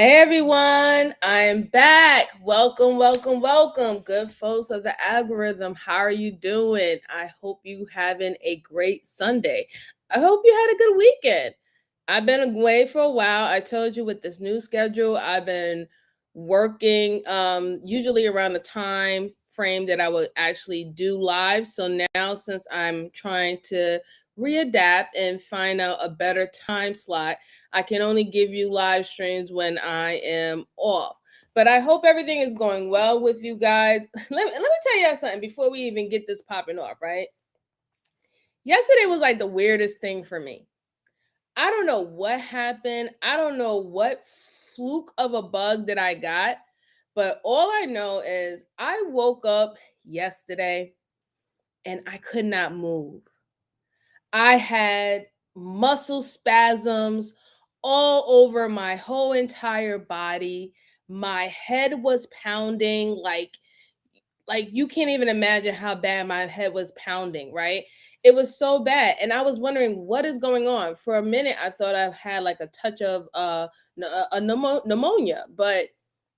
Hey everyone, I'm back. Welcome, good folks of the algorithm. How are you doing? I hope you having a great Sunday. I hope you had a good weekend. I've been away for a while. I told you with this new schedule, I've been working usually around the time frame that I would actually do live. So now since I'm trying to readapt and find out a better time slot, I can only give you live streams when I am off. But I hope everything is going well with you guys. Let me tell you something before we even get this popping off, right? Yesterday was like the weirdest thing for me. I don't know what happened. I don't know what fluke of a bug that I got, but all I know is I woke up yesterday and I could not move. I had muscle spasms all over my whole entire body. My head was pounding like you can't even imagine how bad my head was pounding, right? It was so bad and I was wondering what is going on. For a minute I thought I had like a touch of pneumonia, but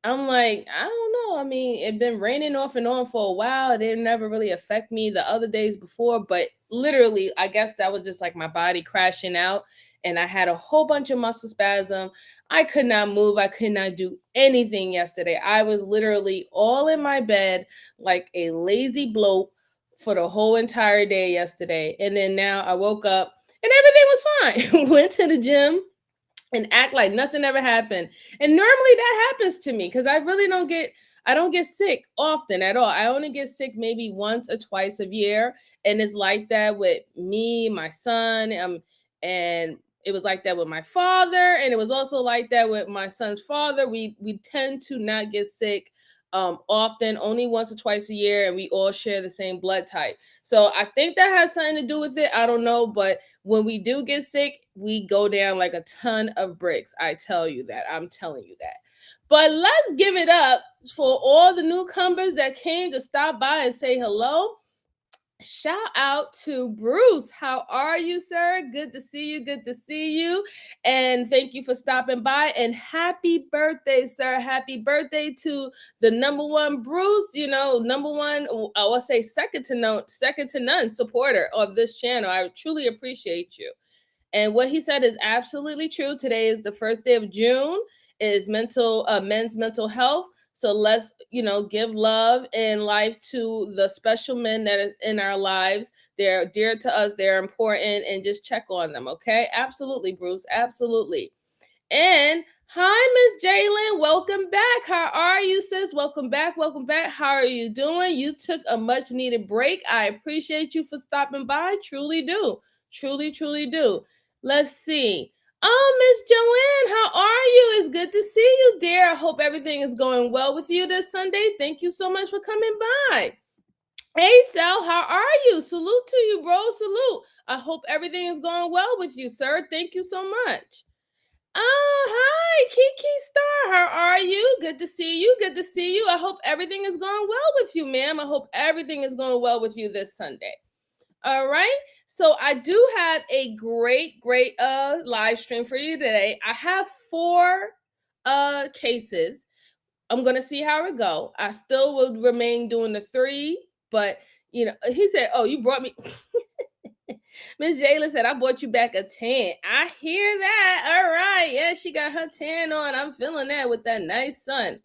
I'm like, I don't know. I mean, it been raining off and on for a while. It didn't never really affect me the other days before, but literally, I guess that was just like my body crashing out. And I had a whole bunch of muscle spasm. I could not move. I could not do anything yesterday. I was literally all in my bed like a lazy bloat for the whole entire day yesterday. And then now I woke up and everything was fine. Went to the gym and act like nothing ever happened. And normally that happens to me because I don't get sick often at all. I only get sick maybe once or twice a year. And it's like that with me, my son, and it was like that with my father, and it was also like that with my son's father. We tend to not get sick often, only once or twice a year, and we all share the same blood type. So I think that has something to do with it. I don't know, but when we do get sick, we go down like a ton of bricks. I tell you that. I'm telling you that. But let's give it up for all the newcomers that came to stop by and say hello. Shout out to Bruce. How are you, sir? Good to see you. Good to see you. And thank you for stopping by. And happy birthday, sir. Happy birthday to the number one Bruce, number one, I will say second to none supporter of this channel. I truly appreciate you. And what he said is absolutely true. Today is the first day of June. It is men's mental health. So let's, give love and life to the special men that is in our lives. They're dear to us. They're important, and just check on them. Okay. Absolutely, Bruce. Absolutely. And hi, Miss Jalen. Welcome back. How are you, sis? Welcome back. Welcome back. How are you doing? You took a much needed break. I appreciate you for stopping by. Truly do. Truly, truly do. Let's see. Oh, Miss Joanne, how are you? It's good to see you, dear. I hope everything is going well with you this Sunday. Thank you so much for coming by. Hey, Sal, how are you? Salute to you, bro. Salute. I hope everything is going well with you, sir. Thank you so much. Oh, hi, Kiki Star. How are you? Good to see you. Good to see you. I hope everything is going well with you, ma'am. I hope everything is going well with you this Sunday. All right. So I do have a great live stream for you today. I have 4 cases. I'm gonna see how it go. I still will remain doing the 3, but he said, "Oh, you brought me." Miss Jayla said, "I bought you back a tan." I hear that. All right, yeah, she got her tan on. I'm feeling that with that nice sun.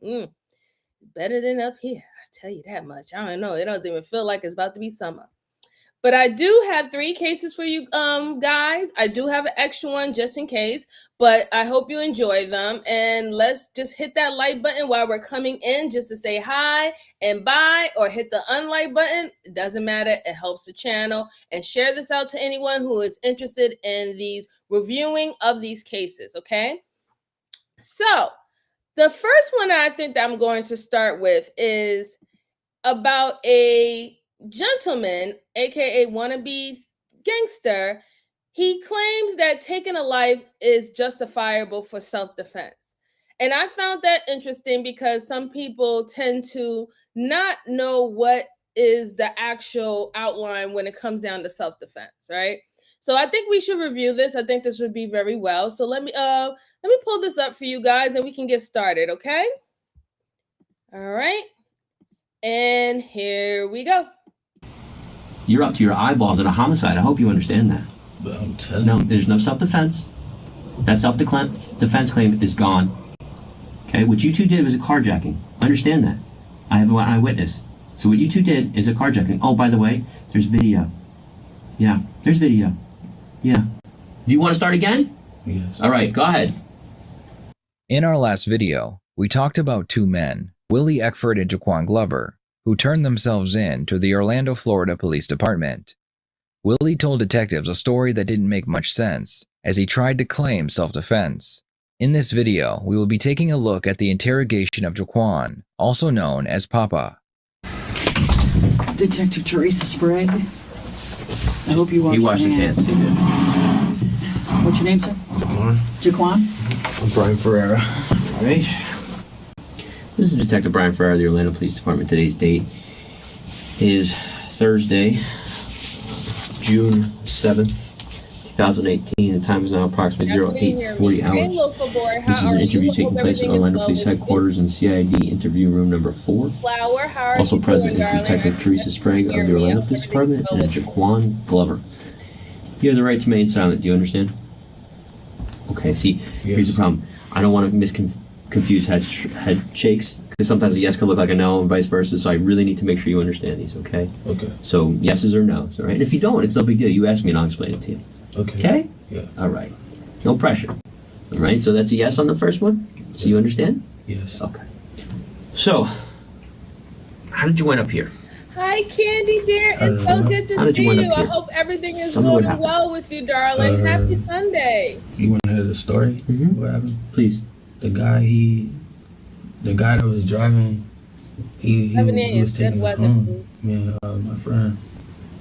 Better than up here. I tell you that much. I don't know. It doesn't even feel like it's about to be summer. But I do have 3 cases for you guys. I do have an extra one just in case, but I hope you enjoy them. And let's just hit that like button while we're coming in just to say hi and bye, or hit the unlike button. It doesn't matter. It helps the channel. And share this out to anyone who is interested in these reviewing of these cases, okay? So the first one I think that I'm going to start with is about a gentleman, aka wannabe gangster. He claims that taking a life is justifiable for self-defense. And I found that interesting because some people tend to not know what is the actual outline when it comes down to self-defense, right? So I think we should review this. I think this would be very well. So let me Let me pull this up for you guys and we can get started, okay? All right. And here we go. You're up to your eyeballs in a homicide. I hope you understand that. But I'm telling No, you. there's no self-defense. That self-defense claim is gone. Okay, what you two did was a carjacking. I understand that. I have an eyewitness. So what you two did is a carjacking. Oh, by the way, there's video. Yeah, there's video. Yeah. Do you want to start again? Yes. All right, go ahead. In our last video, we talked about two men, Willie Eckford and Jaquan Glover, who turned themselves in to the Orlando, Florida Police Department. Willie told detectives a story that didn't make much sense, as he tried to claim self-defense. In this video, we will be taking a look at the interrogation of Jaquan, also known as Papa. Detective Teresa Sprague. I hope you wash He washed his hands too good. What's your name, sir? Jaquan. Jaquan? I'm Brian Ferreira. All right. This is Detective Brian Ferrer of the Orlando Police Department. Today's date is Thursday, June 7th, 2018. The time is now approximately 08:40 hours. This is an interview taking place at Orlando Police Headquarters in CID interview room number 4. Also present is Detective Teresa Sprague of the Orlando Police Department and Jaquan Glover. You have the right to remain silent. Do you understand? Okay, see, here's the problem. I don't want to confuse head shakes, because sometimes a yes can look like a no and vice versa, so I really need to make sure you understand these, okay? Okay. So yeses or nos, all right? And if you don't, it's no big deal. You ask me and I'll explain it to you. Okay. Okay? Yeah. All right. No pressure. All right, so that's a yes on the first one? So you understand? Yes. Okay. So, how did you wind up here? Hi, Candy dear. It's so good How to did see you wind you. up I here? hope everything is Tell me what going happened. well with you, darling. Happy Sunday. You want to hear the story? Mhm. What happened? Please. The guy that was driving, he 7 was a.m. taking Good us weather, home. please. Me and my friend,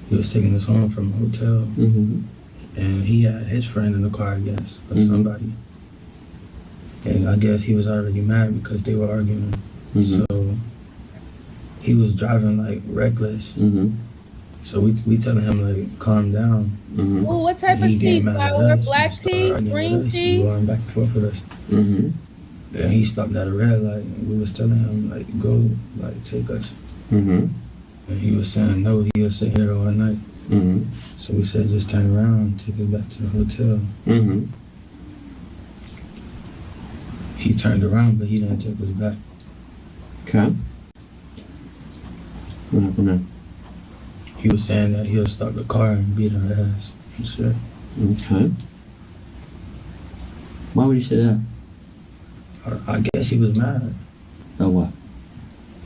he was taking us home from a hotel, Mm-hmm. and he had his friend in the car, I guess, or Mhm. somebody. And I guess he was already mad because they were arguing. Mm-hmm. So he was driving like reckless. Mm-hmm. So we telling him like calm down. Mm-hmm. Ooh, what type And of he tea? getting mad at Flour, us. black He started tea, arguing green with us, tea? going back and forth with us. Mm-hmm. And he stopped at a red light. We was telling him like go, like take us. Mm-hmm. And he was saying no, he'll sit here all night. Mm-hmm. So we said just turn around, take us back to the hotel. Mm-hmm. He turned around, but he didn't take us back. Okay. What happened then? He was saying that he'll stop the car and beat our ass and shit. Okay. Why would he say that? I guess he was mad About what?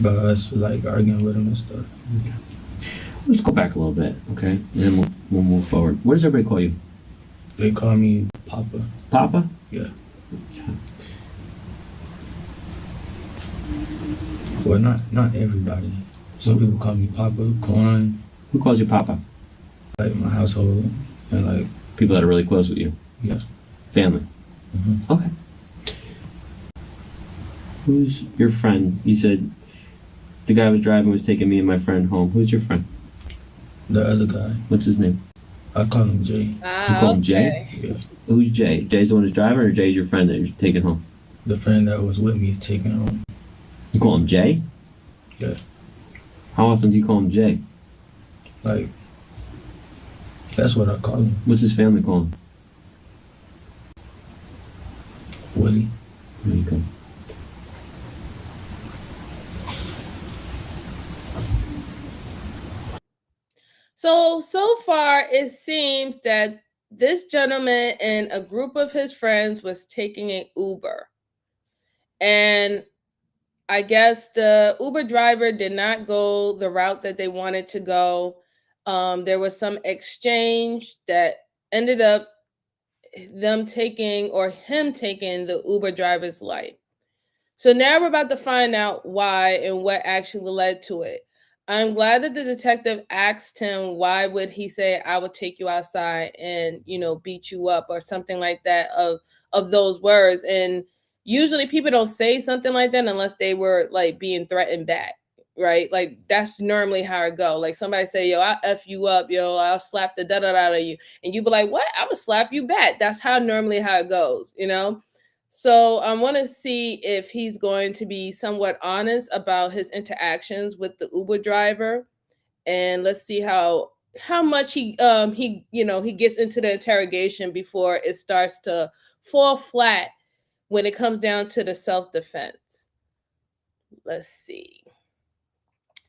about us like arguing with him and stuff. Okay. Let's go back a little bit, okay? And then we'll move forward. What does everybody call you? They call me Papa. Papa? Yeah. Okay. Well, not everybody. Some people call me Papa, Corn, Who calls you Papa? like my household, and like People that are really close with you. Yeah. Family. Mhm. Okay. Who's your friend? You said the guy was driving was taking me and my friend home. Who's your friend? the other guy. What's his name? I call him Jay. You call him Jay? Yeah. Who's Jay? Jay's the one who's driving, or Jay's your friend that you're taking home? The friend that was with me taking home. You call him Jay? Yeah. How often do you call him Jay? Like, that's what I call him. What's his family call him? Willie. There you go. So far, it seems that this gentleman and a group of his friends was taking an Uber. And I guess the Uber driver did not go the route that they wanted to go. There was some exchange that ended up them taking or him taking the Uber driver's life. So now we're about to find out why and what actually led to it. I'm glad that the detective asked him why would he say I would take you outside and beat you up or something like that of those words. And usually people don't say something like that unless they were like being threatened back, right? Like that's normally how it go. Like somebody say, yo, I'll F you up, yo, I'll slap the da-da-da out of you. And you be like, what? I would slap you back. That's how normally how it goes, So I want to see if he's going to be somewhat honest about his interactions with the Uber driver, and let's see how much he gets into the interrogation before it starts to fall flat when it comes down to the self-defense. Let's see.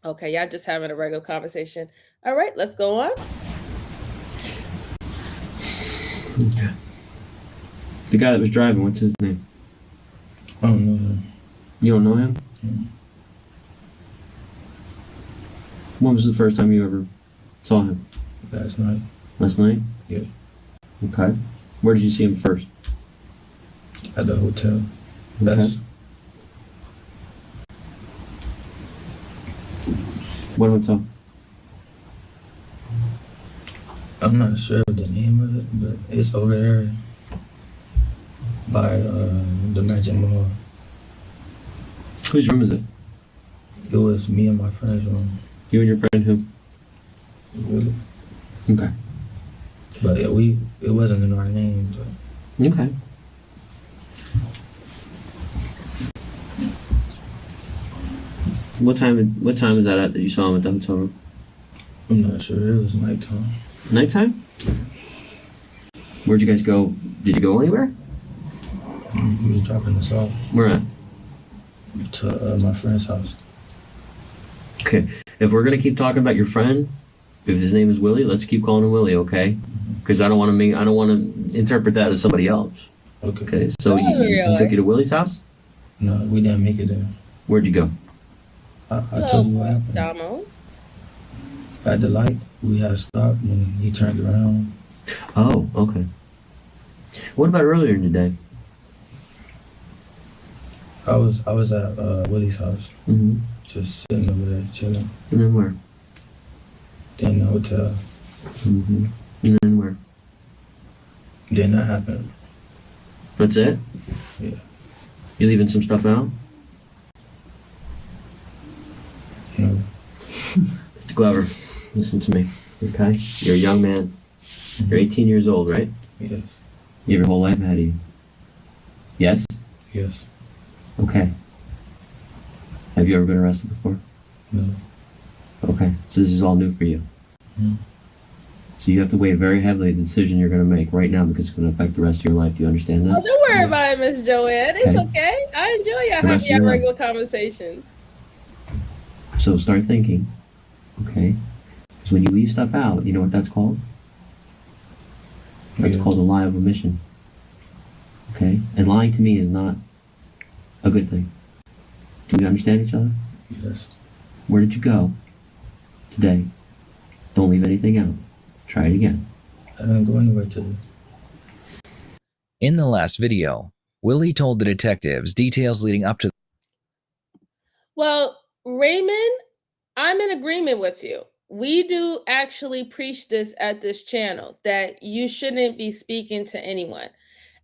Okay, y'all just having a regular conversation. All right, let's go on. Okay. The guy that was driving, what's his name? I don't know him. You don't know him? Mm. When was the first time you ever saw him? Last night. Last night? Yeah. Okay. Where did you see him first? At the hotel. Okay. That's What hotel? I'm not sure of the name of it, but it's over there by the Magic Mall. Whose room is it? It was me and my friend's room. You and your friend who? Really. Okay. But it wasn't in our name. But Okay. What time is that at that you saw him at the hotel room? I'm not sure. It was nighttime. Nighttime? Where'd you guys go? Did you go anywhere? He was dropping us off Where at? to my friend's house. Okay. If we're gonna keep talking about your friend, if his name is Willie, let's keep calling him Willie, okay? Because I don't want to interpret that as somebody else. Okay. Okay. So he took you to Willie's house? No, we didn't make it there. Where'd you go? I told you what happened. Damo. At the light, we had stopped and he turned around. Oh, okay. What about earlier in the day? I was at Willie's house, Mm-hmm. just sitting over there chilling. And then where? Then the hotel. Mm-hmm. And then where? Then that happened. That's it? Yeah. You leaving some stuff out? You know, Mr. Glover, listen to me, okay? You're a young man. You're 18 years old, right? yes, You have your whole life ahead of you. Yes? yes, Okay. Have you ever been arrested before? no, Okay. So this is all new for you. Mhm. So you have to weigh very heavily the decision you're going to make right now because it's going to affect the rest of your life. Do you understand Oh, that? don't worry Yeah. about it, Miss Joanne. It's Okay. okay. I enjoy y'all The rest having of your y'all life. regular conversations. So start thinking, okay? Because when you leave stuff out, you know what that's called? That's Yeah. called a lie of omission. Okay? And lying to me is not a good thing. Do we understand each other? yes. Where did you go today? Don't leave anything out. Try it again. I didn't go anywhere today. In the last video, Willie told the detectives details leading up to Well, Raymond, I'm in agreement with you. We do actually preach this at this channel that you shouldn't be speaking to anyone.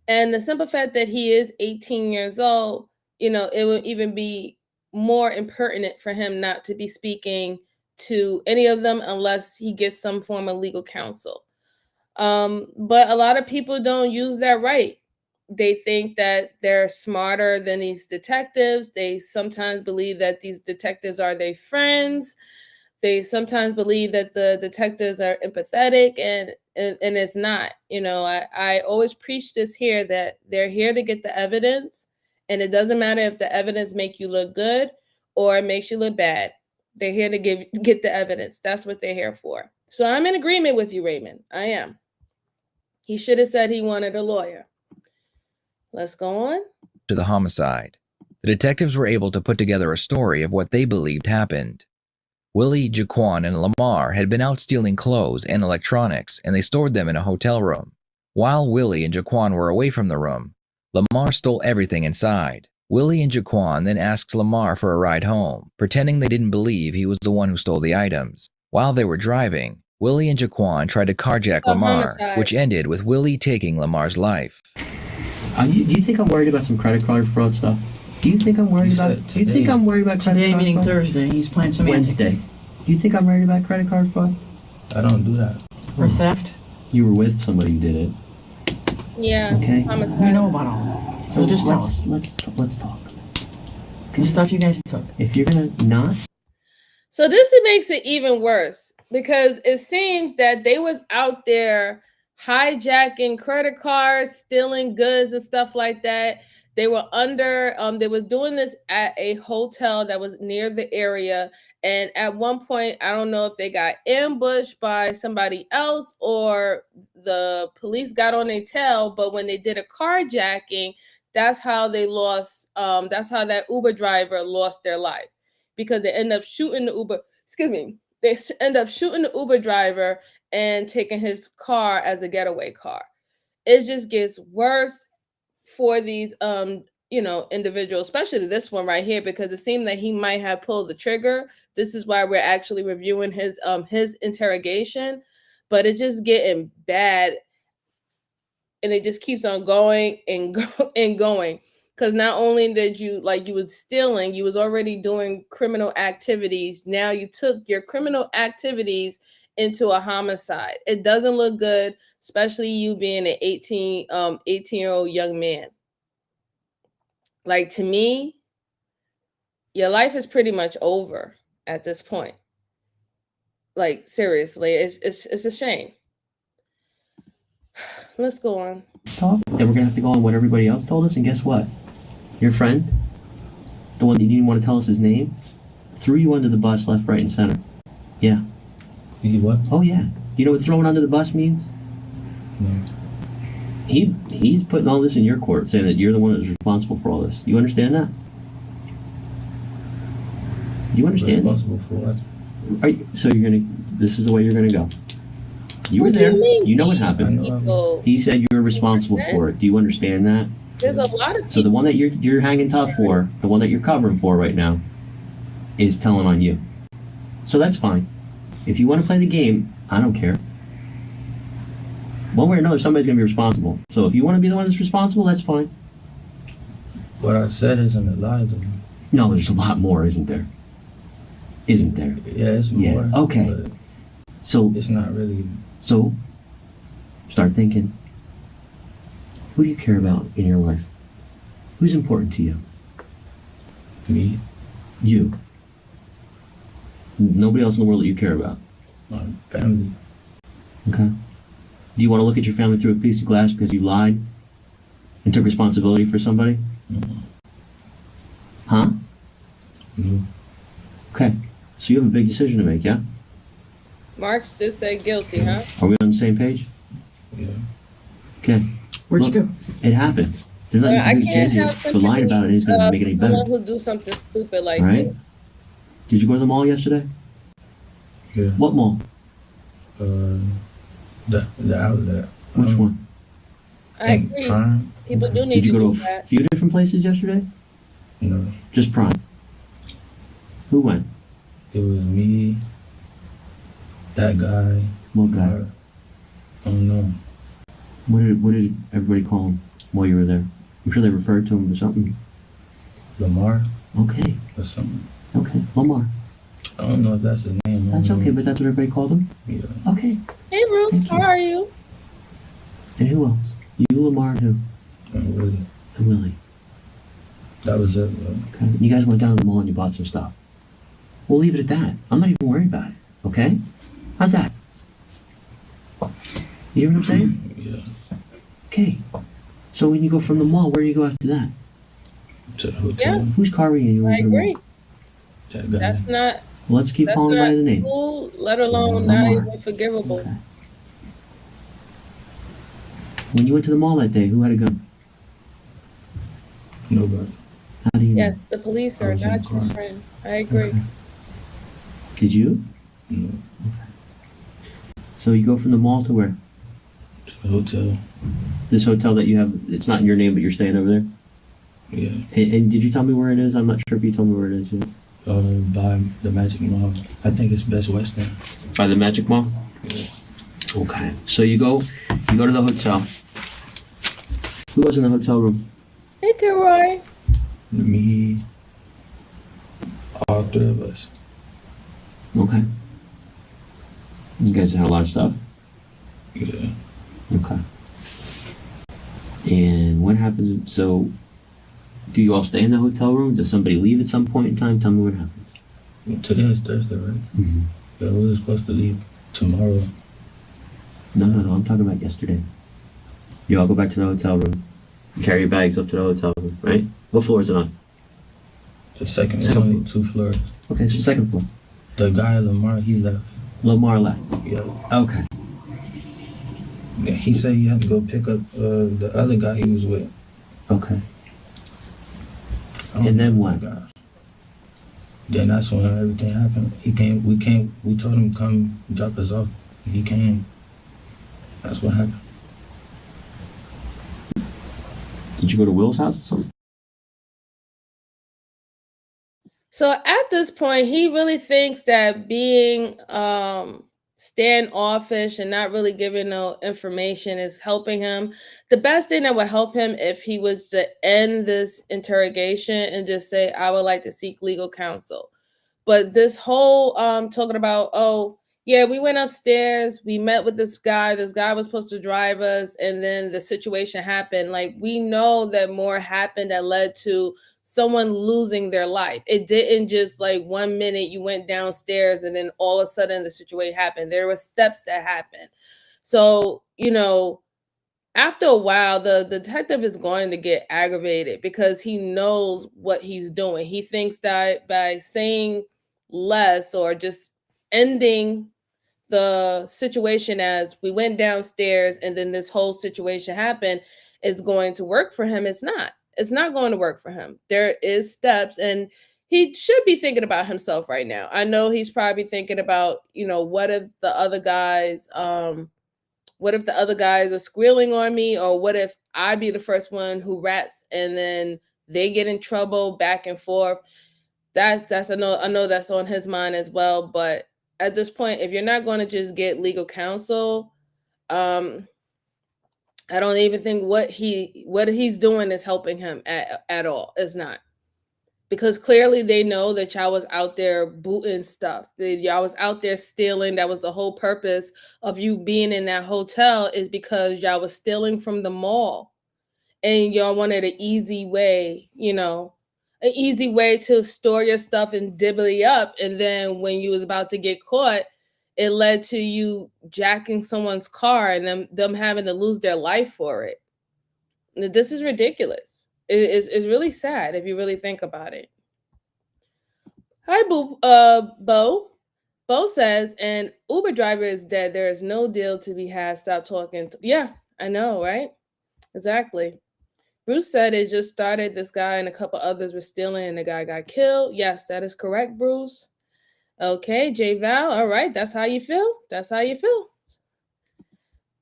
And the simple fact that he is 18 years old, it would even be more impertinent for him not to be speaking to any of them unless he gets some form of legal counsel. But a lot of people don't use that right. They think that they're smarter than these detectives. They sometimes believe that these detectives are their friends. They sometimes believe that the detectives are empathetic, and it's not. I always preach this here that they're here to get the evidence, and it doesn't matter if the evidence make you look good or it makes you look bad. They're here to get the evidence. That's what they're here for. So I'm in agreement with you, Raymond. I am. He should have said he wanted a lawyer. Let's go on. the homicide. The detectives were able to put together a story of what they believed happened. Willie, Jaquan, and Lamar had been out stealing clothes and electronics, and they stored them in a hotel room. While Willie and Jaquan were away from the room, Lamar stole everything inside. Willie and Jaquan then asked Lamar for a ride home, pretending they didn't believe he was the one who stole the items. While they were driving, Willie and Jaquan tried to carjack It's a Lamar, homicide. which ended with Willie taking Lamar's life. Do you think I'm worried about some credit card fraud stuff? Do you think I'm worried about it? Do you think I'm worried about credit Today, card meaning fraud? Thursday, he's playing semantics. Wednesday. Do you think I'm worried about credit card fraud? I don't do that. Or theft. You were with somebody who did it. Yeah. Okay. Homicide. We know about all that. So just tell us. let's talk. The stuff you guys took. If you're gonna not, So this makes it even worse because it seems that they was out there hijacking credit cards, stealing goods and stuff like that. They were under they was doing this at a hotel that was near the area, and at one point I don't know if they got ambushed by somebody else or the police got on their tail, but when they did a carjacking, that's how they lost that's how that Uber driver lost their life, because they end up shooting the Uber, they end up shooting the Uber driver and taking his car as a getaway car. It just gets worse for these individuals, especially this one right here, because it seemed that he might have pulled the trigger. This is why we're actually reviewing his interrogation, but it's just getting bad, and it just keeps on going and and going. Because not only did you was stealing, you was already doing criminal activities. Now you took your criminal activities into a homicide. It doesn't look good, especially you being an 18-year-old young man. Like, to me, your life is pretty much over at this point. Like, seriously, it's a shame. Let's go on. talk, then we're gonna have to go on what everybody else told us. And guess what? Your friend, the one that you didn't want to tell us his name, threw you under the bus left, right, and center. Yeah. He what? Oh yeah. You know what throwing under the bus means? No. He's putting all this in your court, saying that you're the one that's responsible for all this. You understand that? Do you understand? Responsible for what? So you're gonna. This is the way you're gonna go. You were What do there. you mean, You know what happened. people? He said you were responsible for it. Do you understand that? There's a lot of people. So the one that you're hanging tough for, the one that you're covering for right now, is telling on you. So that's fine. If you want to play the game, I don't care. One way or another, somebody's gonna be responsible. So if you want to be the one that's responsible, that's fine. What I said isn't a lie, though. No, there's a lot more, isn't there? Isn't there? Yeah, it's more. Yeah. Okay. But So it's not really. So start thinking. Who do you care about in your life? Who's important to you? Me, You. Nobody else in the world that you care about. my family. Okay. Do you want to look at your family through a piece of glass because you lied and took responsibility for somebody? No. Huh? No. Okay. So you have a big decision to make, yeah? Marks just said guilty, huh? Are we on the same page? Yeah. Okay. Where'd Look, you go? It happens. There's nothing I you can can't change have it, but sympathy lying about it isn't going to make it any better. someone who do something stupid like Right? this. Did you go to the mall yesterday? Yeah. What mall? The outlet. Which one? I agree. Prime. People do need Did you to go do to a that. few different places yesterday? No. Just Prime. Who went? It was me. That guy. What guy? I don't know. What did everybody call him while you were there? I'm sure they referred to him or something. Lamar Okay. or something. Okay. Lamar. I don't know if that's the name. That's okay, but that's what everybody called him? Yeah. Okay. Hey, Ruth, Thank how you. are you? And who else? You, Lamar, and who? And Willie. And Willie. That was it, though. Okay. You guys went down to the mall and you bought some stuff. We'll leave it at that. I'm not even worried about it. Okay? How's that? You hear what I'm saying? Yeah. Okay. So when you go from the mall, where do you go after that? To the hotel. Yeah. Whose car were you in? You went I to the mall? agree. That guy. That's not Well, let's keep that's calling not by the name. cool, let alone not Lamar. even forgivable. Okay. When you went to the mall that day, who had a gun? Nobody. How do you know? Yes, the police I are was in not your cars. friend. I agree. Okay. Did you? No. So you go from the mall to where? To the hotel. This hotel that you have, it's not in your name, but you're staying over there? Yeah. And did you tell me where it is? I'm not sure if you told me where it is yet. By the Magic Mall. I think it's Best Western. By the Magic Mall? Yeah. Okay. So you go to the hotel. Who was in the hotel room? Hey, Roy. Me. All three of us. Okay. You guys had a lot of stuff? Yeah. Okay. And what happens, so Do you all stay in the hotel room? Does somebody leave at some point in time? Tell me what happens. Today is Thursday, right? Mm-hmm. Yeah, we were supposed to leave tomorrow. No, I'm talking about yesterday. You all go back to the hotel room. You carry your bags up to the hotel room, right? What floor is it on? The second Second only 2 floors. Okay, it's the second floor. The guy, Lamar, he left. Lamar left. Yeah. Okay. Yeah, he said he had to go pick up the other guy he was with. Okay. I don't And then know what? the guy. Then that's when everything happened. He came. We told him to come drop us off. He came. That's what happened. Did you go to Will's house or something? So at this point, he really thinks that being standoffish and not really giving no information is helping him. The best thing that would help him if he was to end this interrogation and just say, "I would like to seek legal counsel." But this whole talking about, oh, yeah, we went upstairs, we met with this guy was supposed to drive us, and then the situation happened. Like, we know that more happened that led to someone losing their life. It didn't just like 1 minute you went downstairs and then all of a sudden the situation happened. There were steps that happened. So, after a while, the detective is going to get aggravated because he knows what he's doing. He thinks that by saying less or just ending the situation as we went downstairs and then this whole situation happened is going to work for him. It's not. It's not going to work for him. There is steps, and he should be thinking about himself right now. I know he's probably thinking about, what if the other guys are squealing on me, or what if I be the first one who rats and then they get in trouble back and forth. I know that's on his mind as well. But at this point, if you're not going to just get legal counsel, I don't even think what he's doing is helping him at all. It's not. Because clearly they know that y'all was out there booting stuff. That y'all was out there stealing. That was the whole purpose of you being in that hotel, is because y'all was stealing from the mall. And y'all wanted an easy way, to store your stuff and dibbly up. And then when you was about to get caught, it led to you jacking someone's car and them having to lose their life for it. This is ridiculous. It's really sad if you really think about it. Hi, Bo. Bo says, an Uber driver is dead. There is no deal to be had. Stop talking. Yeah, I know, right? Exactly. Bruce said it just started. This guy and a couple others were stealing and the guy got killed. Yes, that is correct, Bruce. Okay, J Val. All right, that's how you feel. That's how you feel.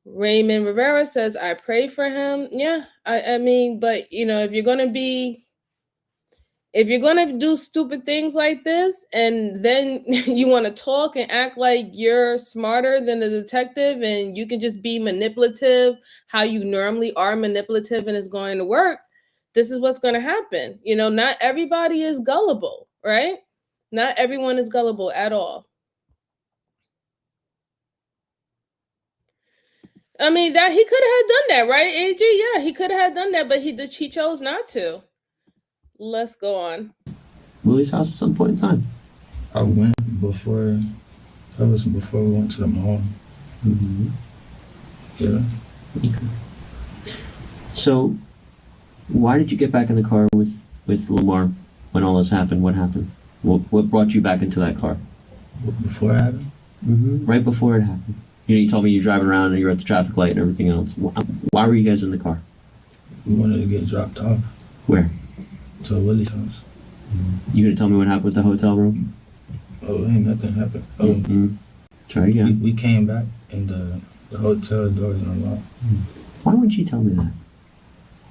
Raymond Rivera says, I pray for him. Yeah, I mean, but if you're gonna do stupid things like this and then you want to talk and act like you're smarter than the detective and you can just be manipulative how you normally are manipulative and it's going to work, this is what's going to happen. Not everybody is gullible, right? Not everyone is gullible at all. I mean, that he could have done that, right, AG? Yeah, he could have done that, but he chose not to. Let's go on. Willie's house at some point in time. I went before. That was before we went to the mall. Mm-hmm. Yeah. Okay. So, why did you get back in the car with Lamar when all this happened? What happened? What brought you back into that car? Before it happened? Mm-hmm. Right before it happened. You told me you're driving around and you're at the traffic light and everything else. Why were you guys in the car? We wanted to get dropped off. Where? To Willie's house. You gonna tell me what happened with the hotel room? Oh, ain't nothing happened. Oh, mm-hmm. Try again. We came back and the hotel doors unlocked. Why wouldn't you tell me that?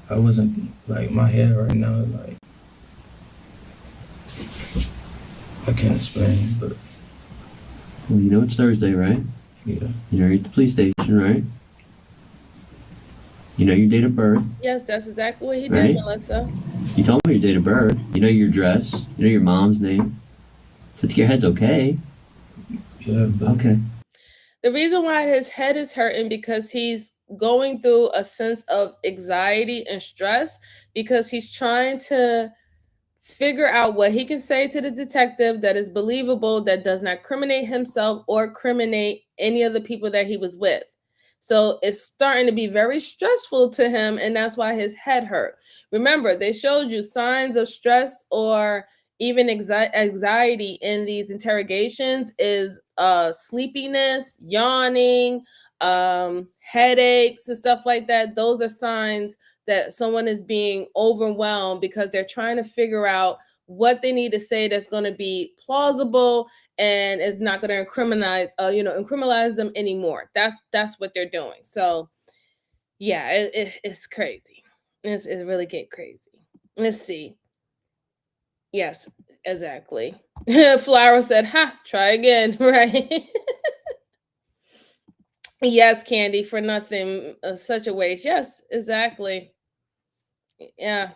I wasn't, like, my head right now, like, I can't explain, but. Well, it's Thursday, right? Yeah. You're at the police station, right? You know your date of birth. Yes, that's exactly what he right? did, Melissa. You told me your date of birth. You know your address. You know your mom's name. So your head's okay. Yeah, but. Okay. The reason why his head is hurting because he's going through a sense of anxiety and stress because he's trying to figure out what he can say to the detective that is believable, that does not criminate himself or criminate any of the people that he was with. So it's starting to be very stressful to him, and that's why his head hurt. Remember, they showed you signs of stress or even anxiety in these interrogations is sleepiness, yawning, headaches, and stuff like that. Those are signs that someone is being overwhelmed because they're trying to figure out what they need to say that's going to be plausible and is not going to incriminalize them anymore. That's what they're doing. So yeah, it's crazy. It really get crazy. Let's see. Yes, exactly. Flower said, "Ha, try again." Right. Yes, Candy, for nothing. Such a waste. Yes, exactly. Yeah.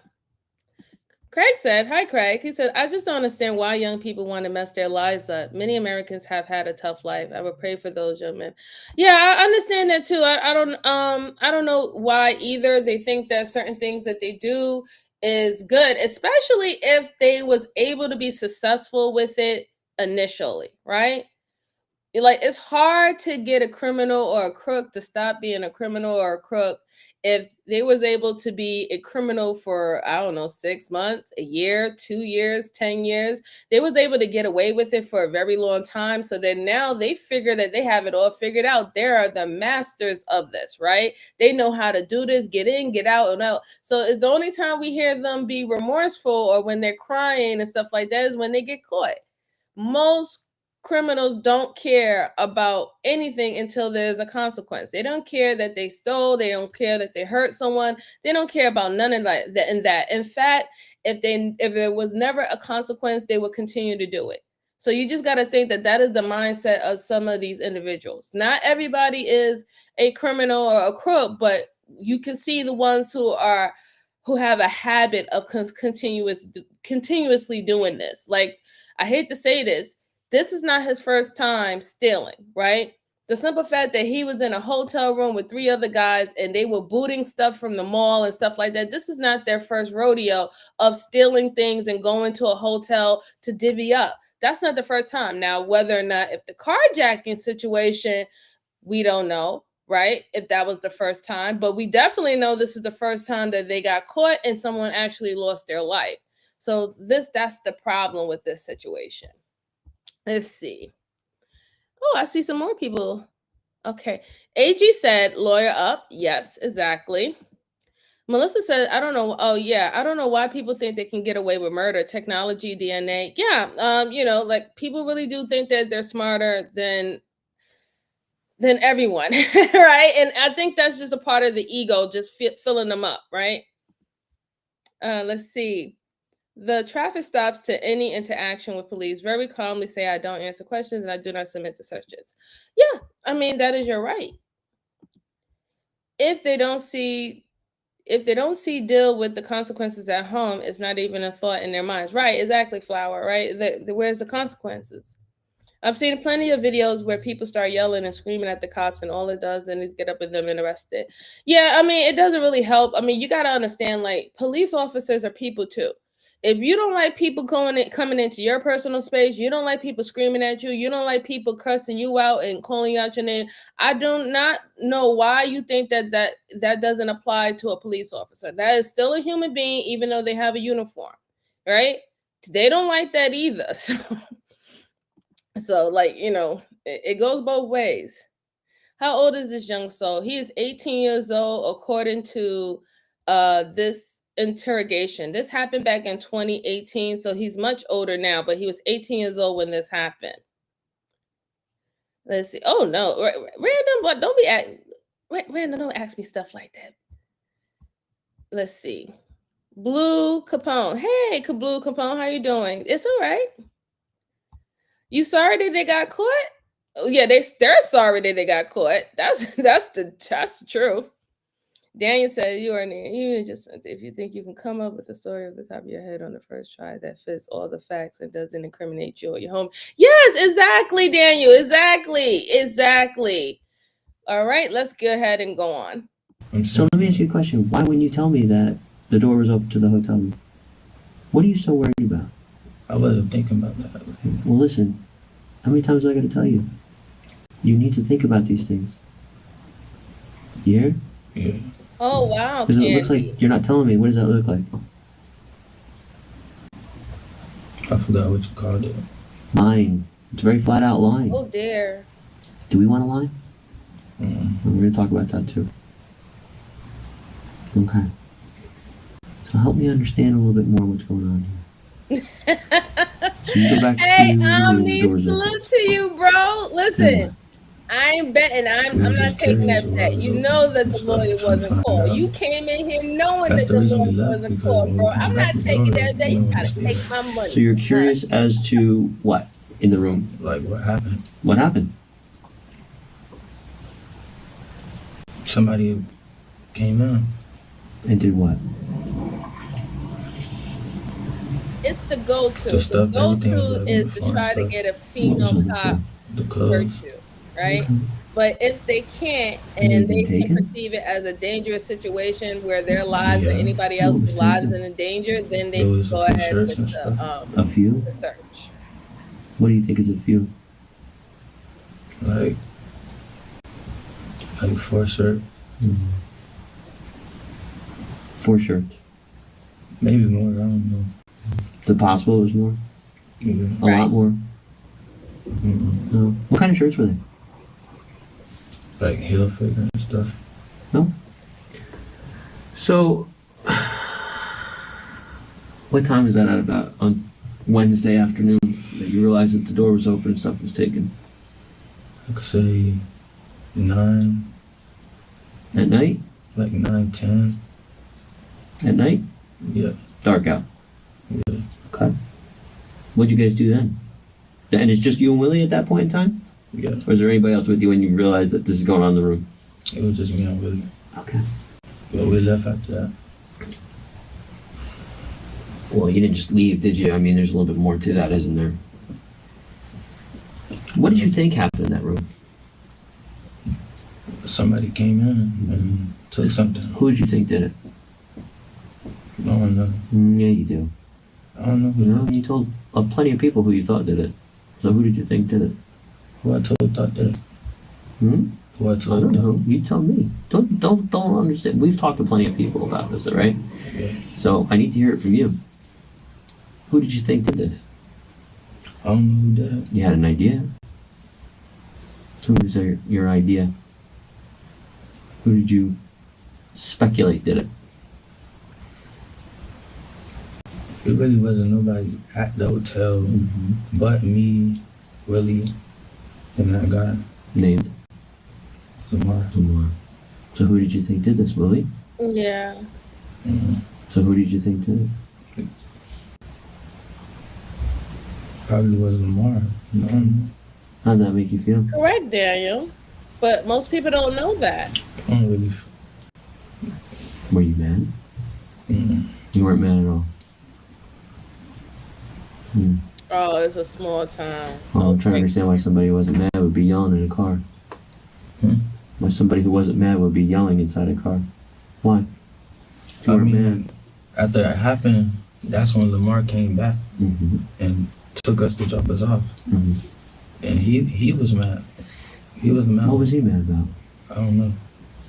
Craig said, "Hi, Craig." He said, "I just don't understand why young people want to mess their lives up. Many Americans have had a tough life. I would pray for those young men." Yeah, I understand that too. I don't know why either. They think that certain things that they do is good, especially if they was able to be successful with it initially, right? Like, it's hard to get a criminal or a crook to stop being a criminal or a crook if they was able to be a criminal for, I don't know, 6 months, a year, 2 years, 10 years. They was able to get away with it for a very long time. So then now they figure that they have it all figured out. They are the masters of this, right? They know how to do this, get in, get out, and out. So it's the only time we hear them be remorseful or when they're crying and stuff like that is when they get caught. Most criminals don't care about anything until there's a consequence. They don't care that they stole, they don't care that they hurt someone, they don't care about none of that. In fact, if there was never a consequence, they would continue to do it. So you just got to think that that is the mindset of some of these individuals. Not everybody is a criminal or a crook, but you can see the ones who have a habit of continuously doing this. Like, I hate to say this is not his first time stealing, right? The simple fact that he was in a hotel room with 3 other guys and they were booting stuff from the mall and stuff like that. This is not their first rodeo of stealing things and going to a hotel to divvy up. That's not the first time. Now, whether or not, if the carjacking situation, we don't know, right? If that was the first time, but we definitely know this is the first time that they got caught and someone actually lost their life. So that's the problem with this situation. Let's see. Oh, I see some more people. Okay. AG said, lawyer up. Yes, exactly. Melissa said, I don't know. Oh, yeah. I don't know why people think they can get away with murder, technology, DNA. Yeah. Like, people really do think that they're smarter than everyone, right? And I think that's just a part of the ego, just filling them up, right? Let's see. The traffic stops to any interaction with police very calmly say, I don't answer questions and I do not submit to searches. Yeah, I mean, that is your right. If they don't see deal with the consequences at home, it's not even a thought in their minds. Right, exactly, Flower, right? Where's the consequences? I've seen plenty of videos where people start yelling and screaming at the cops, and all it does is get up with them and arrested. Yeah, I mean, it doesn't really help. I mean, you got to understand, like, police officers are people too. If you don't like people coming into your personal space, you don't like people screaming at you, you don't like people cussing you out and calling out your name, I do not know why you think that doesn't apply to a police officer. That is still a human being, even though they have a uniform, right? They don't like that either. So, like, it goes both ways. How old is this young soul? He is 18 years old, according to this interrogation. This happened back in 2018, so he's much older now, but he was 18 years old when this happened. Let's see. Oh no, random, but don't be random. Don't ask me stuff like that. Let's see. Blue Capone. Hey, Blue Capone, how you doing? It's all right. You sorry that they got caught? Oh, yeah, they're sorry that they got caught. That's the truth. Daniel said, you just, if you think you can come up with a story off the top of your head on the first try that fits all the facts and doesn't incriminate you or your home. Yes, exactly, Daniel. Exactly. All right, let's go ahead and go on. So let me ask you a question. Why wouldn't you tell me that the door was open to the hotel room? What are you so worried about? I wasn't thinking about that. Well, listen. How many times do I got to tell you? You need to think about these things. You hear? Yeah. Oh, wow, Because it looks Candy. like you're not telling me. What does that look like? I forgot what you called it. Lying. It's very flat out lying. Oh, dear. Do we want to lie? Mm. We're going to talk about that too. Okay. So help me understand a little bit more what's going on here. So you go back Hey, to the Omni, doors open. salute to you, bro. Listen, I ain't betting. I'm We were not just taking curious that why bet. it was You open know that and the stuff, lawyer trying to wasn't find called. out. You came in here knowing That's that the the reason we lawyer left, wasn't because called, when bro. we came I'm back, not the taking door, that bet. you You know, gotta was take there. my money. So you're curious as to what in the room? Like, what happened? What happened? Somebody came in. And did what? It's the go-to. The The stuff, everything was go-to like on the is to floor and try to stuff. get a What was female on the cop floor? The to clothes. search you, right? Okay. But if they can't Has and anything they can taken? perceive it as a dangerous situation where their lives or Yeah. anybody What else's was lives taken? in danger, then they There was a go few ahead shirts with and stuff. A few? the search. What do you think is a few? Like 4 shirts. Mm-hmm. 4 shirts. Maybe more, I don't know. Is it possible it was more? Yeah. A lot more? Mm-mm. No. What kind of shirts were they? Like heel figure and stuff. No. So, what time is that at about on Wednesday afternoon that you realized that the door was open and stuff was taken? I could say 9, At night? like 9, 10. At night? Yeah. Dark out. Yeah. Okay. What'd you guys do then? And it's just you and Willie at that point in time? Yeah. Or is there anybody else with you when you realized that this is going on in the room? It was just me and Willie. Okay. But we left after that. Well, you didn't just leave, did you? I mean, there's a little bit more to that, isn't there? What did you think happened in that room? Somebody came in and took something. Who did you think did it? I don't know. Yeah, you do. I don't know who You know, did it. you told plenty of people who you thought did it. So who did you think did it? Who I told thought did it. Hmm? Who I I told don't know. thought. You tell me. Don't understand. We've talked to plenty of people about this, all right? Yeah. So I need to hear it from you. Who did you think did this? I don't know who did it. You had an idea? Who was your idea? Who did you speculate did it? It really wasn't nobody at the hotel but me, Willie, and that guy, Named Lamar. Lamar. So who did you think did this, Willie? Yeah. Mm-hmm. So who did you think did it? Probably was Lamar. I don't know. How'd that make you feel? Correct, Daniel. But most people don't know that. I don't really. Were you mad? Mm-mm. You weren't mad at all. Hmm. Oh, it's a small town. Well, I'm trying to understand why somebody who wasn't mad would be yelling in a car. Hmm? Why somebody who wasn't mad would be yelling inside a car. Why? If you I weren't mean, mad. after it happened, that's when Lamar came back Mm-hmm. and took us to drop us off. Mm-hmm. And he was mad. He was mad. What was he mad about? I don't know.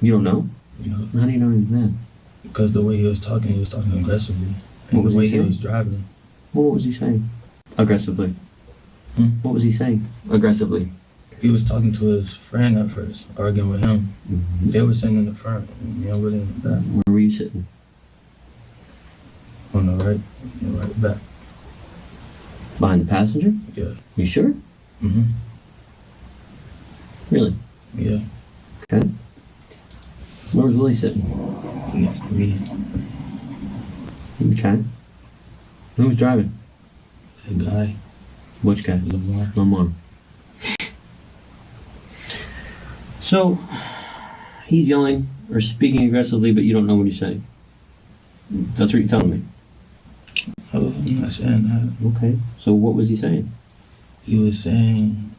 You don't know? You know, How do you know he was mad? because the way he was talking aggressively. And What was the way he he saying? was driving. Well, what was he saying? Aggressively. Hmm? What was he saying? Aggressively. He was talking to his friend at first, arguing with him. Mm-hmm. They were sitting in the front, me and Willie in the back. Where were you sitting? On the right back. Behind the passenger? Yeah. You sure? Mm-hmm. Really? Yeah. Okay. Where was Willie sitting? Next to me. Okay. Who was driving? The guy, Which guy? Lamar. Lamar. So, he's yelling or speaking aggressively, but you don't know what he's saying. That's what you're telling me. Oh, I'm not saying that. Okay. So what was he saying? He was saying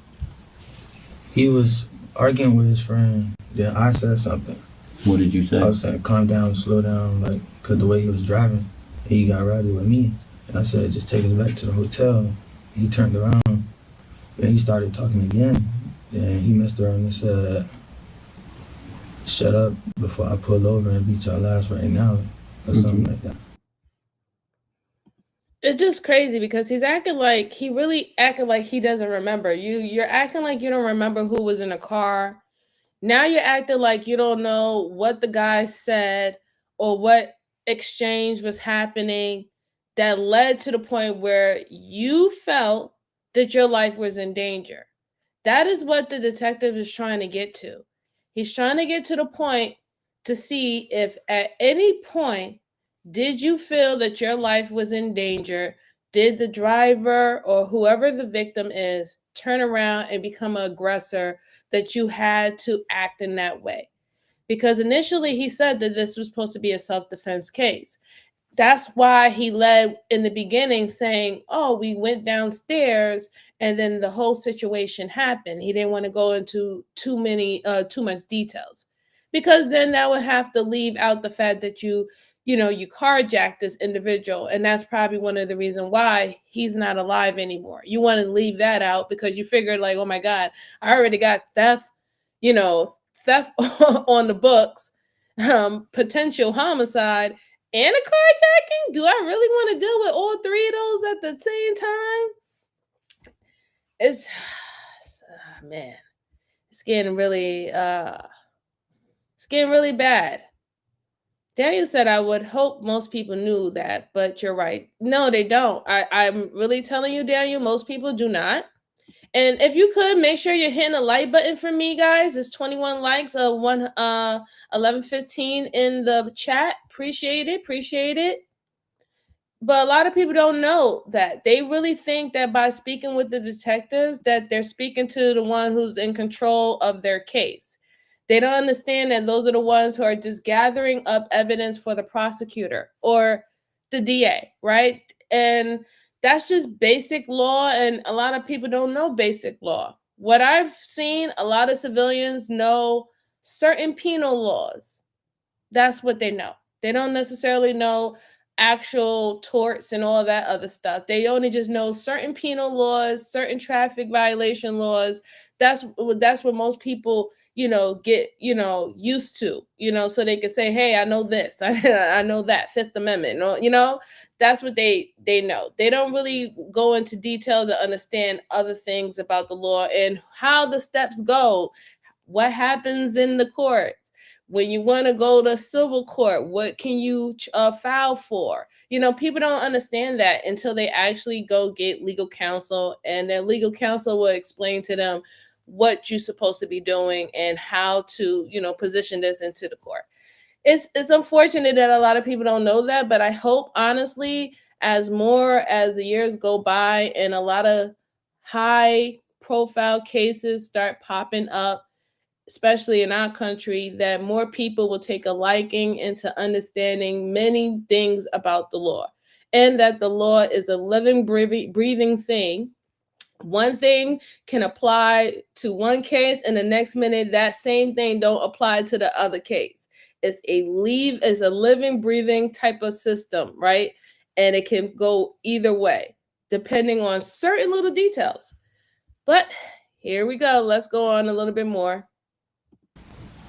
he was arguing with his friend Then I said something. What did you say? I was saying, calm down, slow down, like, cause the way he was driving, he got rowdy with me. And I said, just take us back to the hotel. He turned around, and he started talking again. Then he messed around and said, shut up before I pull over and beat your ass right now, or something like that. It's just crazy because he really acting like he doesn't remember. You're acting like you don't remember who was in the car. Now you're acting like you don't know what the guy said or what exchange was happening that led to the point where you felt that your life was in danger. That is what the detective is trying to get to. He's trying to get to the point to see if at any point did you feel that your life was in danger? Did the driver or whoever the victim is turn around and become an aggressor that you had to act in that way? Because initially he said that this was supposed to be a self-defense case. That's why he led in the beginning saying, oh, we went downstairs and then the whole situation happened. He didn't want to go into too much details, because then that would have to leave out the fact that you carjacked this individual. And that's probably one of the reasons why he's not alive anymore. You want to leave that out because you figured like, oh my God, I already got theft on the books, potential homicide, and a carjacking. Do I really want to deal with all three of those at the same time? It's man, it's getting really bad. Daniel said, I would hope most people knew that, but you're right. No, they don't. I'm really telling you, Daniel, most people do not. And if you could make sure you're hitting the like button for me, guys. It's 21 likes of 11:15 in the chat. Appreciate it. But a lot of people don't know that. They really think that by speaking with the detectives that they're speaking to the one who's in control of their case. They don't understand that those are the ones who are just gathering up evidence for the prosecutor or the DA, right? And that's just basic law, and a lot of people don't know basic law. What I've seen, a lot of civilians know certain penal laws. That's what they know. They don't necessarily know actual torts and all that other stuff. They only just know certain penal laws, certain traffic violation laws. That's what most people, get, used to, so they can say, hey, I know this, I know that, Fifth Amendment, that's what they know. They don't really go into detail to understand other things about the law and how the steps go, what happens in the court. When you want to go to civil court, what can you file for? People don't understand that until they actually go get legal counsel, and their legal counsel will explain to them what you're supposed to be doing and how to, position this into the court. It's unfortunate that a lot of people don't know that, but I hope, honestly, as the years go by and a lot of high profile cases start popping up, especially in our country, that more people will take a liking into understanding many things about the law, and that the law is a living, breathing thing. One thing can apply to one case, and the next minute that same thing don't apply to the other case. It's a living, breathing type of system, right? And it can go either way, depending on certain little details. But here we go. Let's go on a little bit more.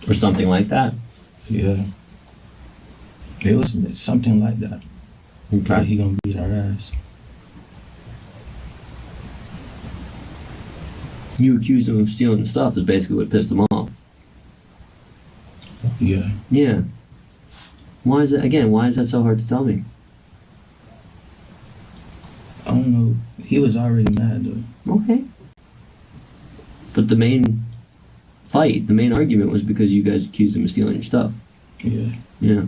Or something like that. Yeah. It was something like that. Okay. Like he gonna beat our ass. You accused him of stealing the stuff is basically what pissed him off. Yeah. Yeah. Why is that so hard to tell me? I don't know. He was already mad though. Okay. But the main argument was because you guys accused him of stealing your stuff. Yeah. Yeah.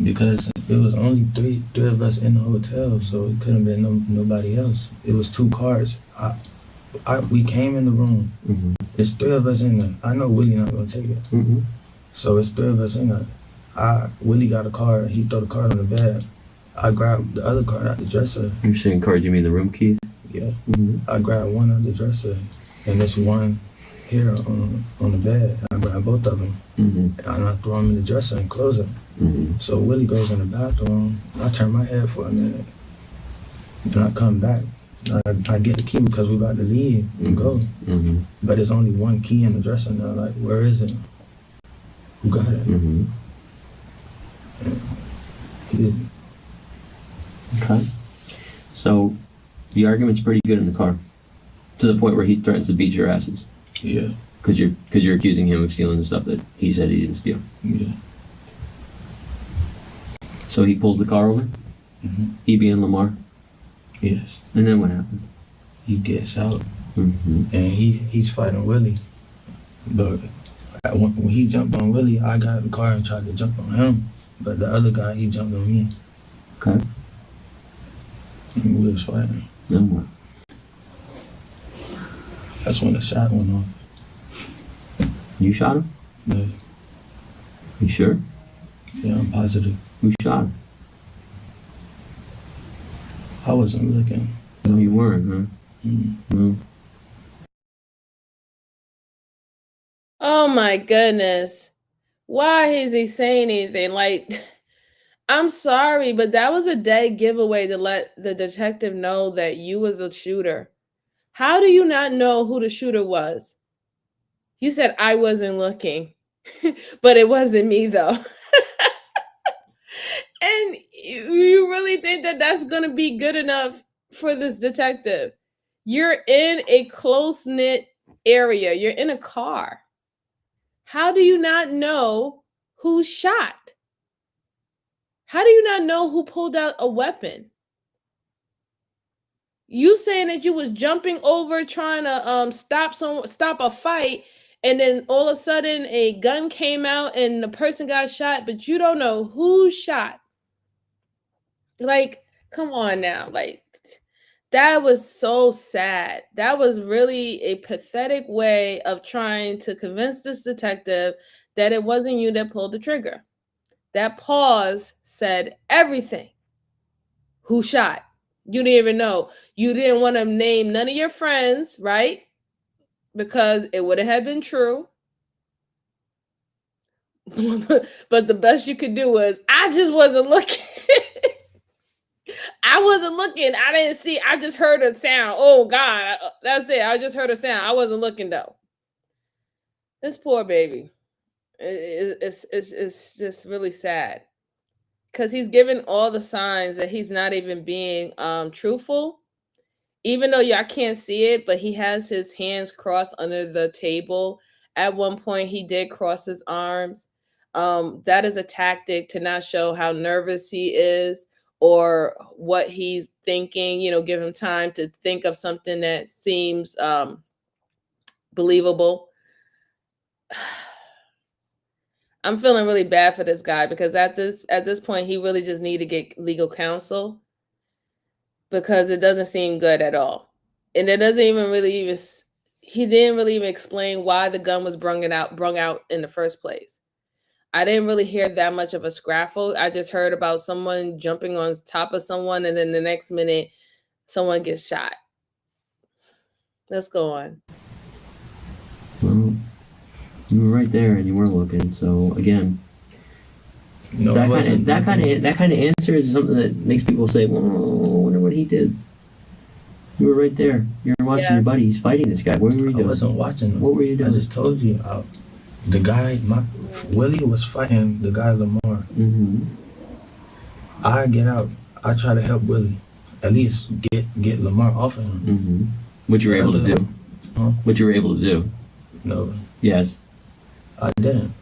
Because it was only three of us in the hotel, so it couldn't have been nobody else. It was two cars. We came in the room. Mm-hmm. It's three of us in there. I know Willie not gonna take it. Mm-hmm. So it's three of us in there. Willie got a card. He threw the card on the bed. I grabbed the other card out the dresser. You're saying card? You mean the room keys? Yeah. Mm-hmm. I grabbed one out the dresser. and this one here on the bed. I grab both of them, and I throw them in the dresser and close it. So Willie goes in the bathroom. I turn my head for a minute, then I come back. I get the key because we about to leave and go. But there's only one key in the dresser now. Like, where is it? Who got it? He didn't. Okay. So the argument's pretty good in the car, to the point where he threatens to beat your asses. Yeah. Because you're accusing him of stealing the stuff that he said he didn't steal. Yeah. So he pulls the car over. He being Lamar. Yes. And then what happened? He gets out, and he's fighting Willie. But when he jumped on Willie, I got in the car and tried to jump on him. But the other guy, he jumped on me. Okay. And we was fighting. Then what? That's when the shot went off. You shot him? Yeah. You sure? Yeah, I'm positive. Who shot him? I wasn't looking. No, you weren't, huh? No. Oh my goodness. Why is he saying anything? Like, I'm sorry, but that was a dead giveaway to let the detective know that you was the shooter. How do you not know who the shooter was? You said I wasn't looking, but it wasn't me though. And you really think that that's going to be good enough for this detective? You're in a close-knit area. You're in a car. How do you not know who shot? How do you not know who pulled out a weapon? You saying that you was jumping over trying to stop a fight, and then all of a sudden a gun came out and the person got shot, but you don't know who shot. Like, come on now. Like, that was so sad. That was really a pathetic way of trying to convince this detective that it wasn't you that pulled the trigger. That pause said everything. Who shot? You didn't even know. You didn't want to name none of your friends, right? Because it would have been true. But the best you could do was, I just wasn't looking. I wasn't looking. I didn't see. I just heard a sound. Oh, God. That's it. I just heard a sound. I wasn't looking, though. This poor baby. It's just really sad. Because he's given all the signs that he's not even being truthful. Even though y'all can't see it, but he has his hands crossed under the table. At one point, he did cross his arms. That is a tactic to not show how nervous he is or what he's thinking, give him time to think of something that seems believable. I'm feeling really bad for this guy because at this point, he really just need to get legal counsel because it doesn't seem good at all. And it doesn't even he didn't really even explain why the gun was brung out in the first place. I didn't really hear that much of a scraffle. I just heard about someone jumping on top of someone, and then the next minute, someone gets shot. Let's go on. Well, you were right there, and you weren't looking. So again, that kind of answer is something that makes people say, "Well, I wonder what he did." You were right there. You were watching your buddy. He's fighting this guy. What were you doing? I wasn't watching. What were you doing? I just told you. The guy, Willie was fighting the guy Lamar. I get out. I try to help Willie. At least get Lamar off of him. What you were able to do? Huh? What you were able to do? No. Yes. I didn't.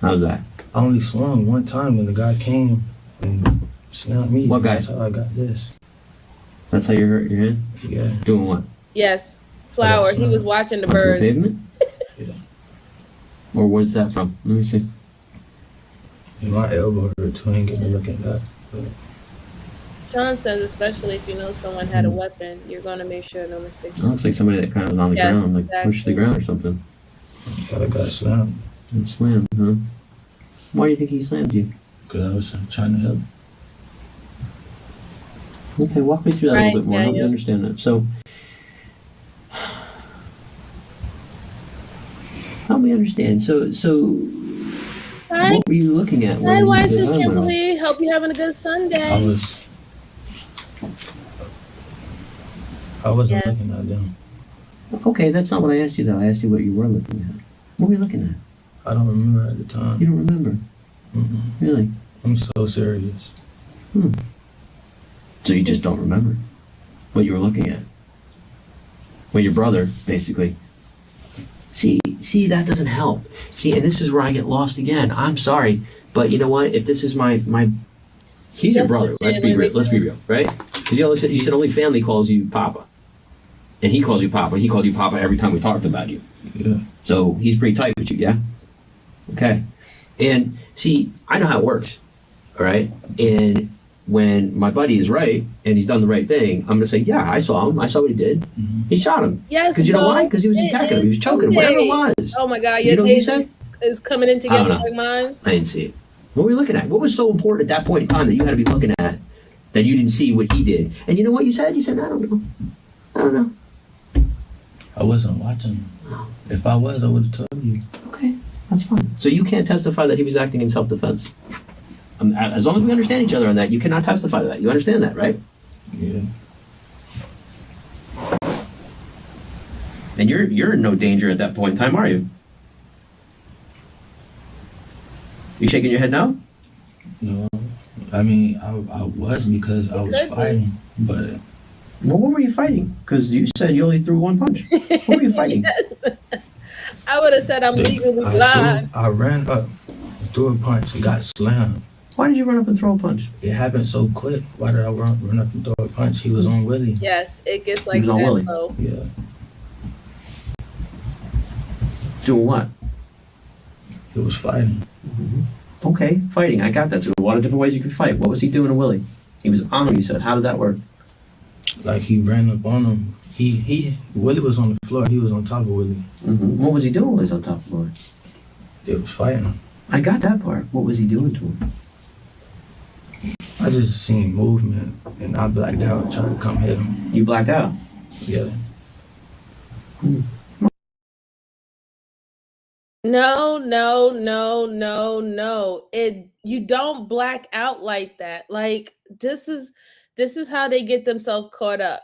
How's that? I only swung one time when the guy came and snapped me. What guy? That's how I got this. That's how you hurt your hand? Yeah. Doing what? Yes. Flower. He was watching the Onto bird. the pavement? Yeah. Or where's that from? Let me see. And my elbow hurt too. I ain't getting to look at that. But Sean says, especially if you know someone had a weapon, you're going to make sure no mistakes. It looks like somebody that kind of was on the ground, like pushed the ground or something. I got slammed. And slammed, huh? Why do you think he slammed you? Because I was trying to help. Okay, walk me through that a little bit more. Help me understand that. So, Help me understand. So Hi, what were you looking at hi, when the Y2 alarm went off? Kimberly. Hope you're having a good I Sunday. wasn't Yes. looking at them. Okay, that's not what I asked you though. I asked you what you were looking at. What were you looking at? I don't remember at the time. You don't remember? Mm-mm. Really? I'm so serious. So you just don't remember what you were looking at? Well, your brother, basically. See, that doesn't help. See, and this is where I get lost again. I'm sorry, but you know what? If this is my he's your Yes, brother. Miss Let's be Jalen, real. Let's be real, right? Because you said only family calls you Papa, and he calls you Papa. He called you Papa every time we talked about you. Yeah. So he's pretty tight with you, yeah? Okay. And see, I know how it works, all right? And when my buddy is right and he's done the right thing, I'm going to say, yeah, I saw him. I saw what he did. Mm-hmm. He shot him. Yes, Because you know bro. why? Because he was It attacking him. He was is choking him. Whatever it Sunday. was. Oh my God, You your know what you days said? is coming in I together don't know. like mine. I didn't see it. What were you looking at? What was so important at that point in time that you had to be looking at that you didn't see what he did? And you know what you said? You said, I don't know. I don't know. I wasn't watching. If I was, I would have told you. Okay, that's fine. So you can't testify that he was acting in self-defense. As long as we understand each other on that, you cannot testify to that. You understand that, right? Yeah. And you're in no danger at that point in time, are you? You shaking your head no? No. I mean, I was because I was fighting, but... Well, what were you fighting? Because you said you only threw one punch. What were you fighting? I would have said I'm legally blind. I ran up, threw a punch, and got slammed. Why did you run up and throw a punch? It happened so quick. Why did I run up and throw a punch? He was on Willie. Yes, it gets like was on Willie. that though. Yeah. Doing what? He was fighting. Okay, fighting. I got that. There's a lot of different ways you can fight. What was he doing to Willie? He was on him, you said. How did that work? Like he ran up on him. Willie was on the floor. He was on top of Willie. What was he doing when he was on top of Willie? They was fighting. I got that part. What was he doing to him? I just seen movement, and I blacked out trying to come hit him. You blacked out. Yeah. No. You don't black out like that. Like this is how they get themselves caught up.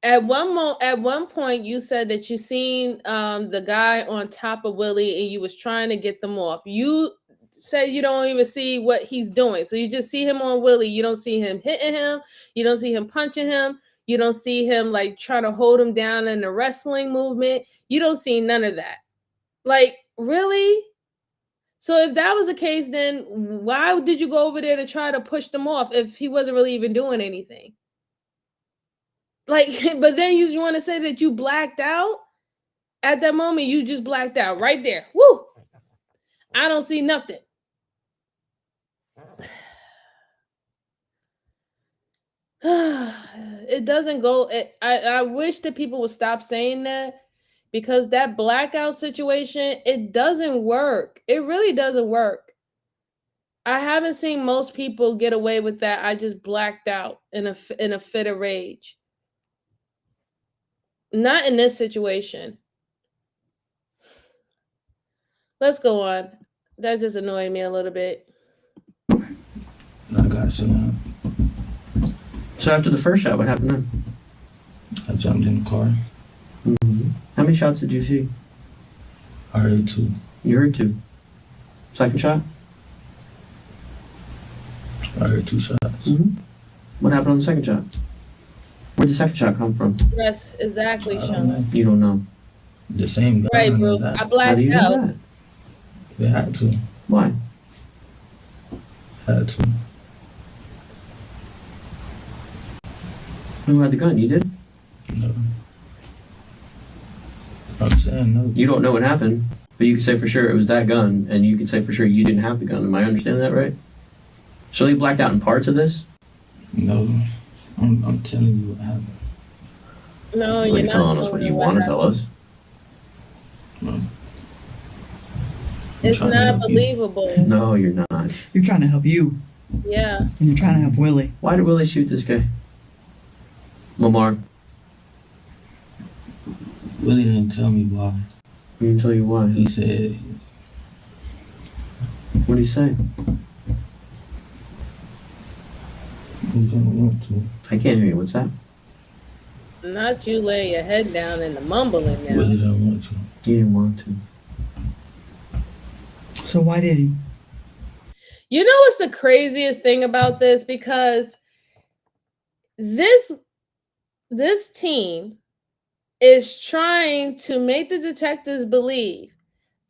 At one point, you said that you seen the guy on top of Willie and you was trying to get them off. You said you don't even see what he's doing, so you just see him on Willie. You don't see him hitting him. You don't see him punching him. You don't see him like trying to hold him down in the wrestling movement. You don't see none of that. Like, really? So if that was the case, then why did you go over there to try to push them off if he wasn't really even doing anything? Like, but then you want to say that you blacked out? At that moment, you just blacked out right there. Woo! I don't see nothing. It doesn't go. I wish that people would stop saying that. Because that blackout situation, it doesn't work. It really doesn't work. I haven't seen most people get away with that. I just blacked out in a fit of rage. Not in this situation. Let's go on. That just annoyed me a little bit. I got slammed. So after the first shot, what happened then? I jumped in the car. How many shots did you see? I heard 2. You heard 2. Second shot? I heard 2 shots. What happened on the second shot? Where'd the second shot come from? Yes, exactly, I don't Sean. know. You don't know. The same guy. Right, bro. I How do blacked you know out. that? They had to. Why? Had to. Who had the gun? You did? No. I'm saying no. You don't know what happened, but you can say for sure it was that gun, and you can say for sure you didn't have the gun. Am I understanding that right? So you blacked out in parts of this? No. I'm telling you what happened. No, Well, you're you're not telling us what you want to tell us. No. It's trying to not help you. believable. No, you're not. You're trying to help you, Yeah. and you're trying to help Willie. Why did Willie shoot this guy? Lamar. Willie didn't tell me why. He didn't tell you why. He said, What did he say? he don't want to. I can't hear you. What's that? Not you lay your head down and the mumbling now. Well, he don't want to. He didn't want to. So why did he? You know what's the craziest thing about this? Because this team is trying to make the detectives believe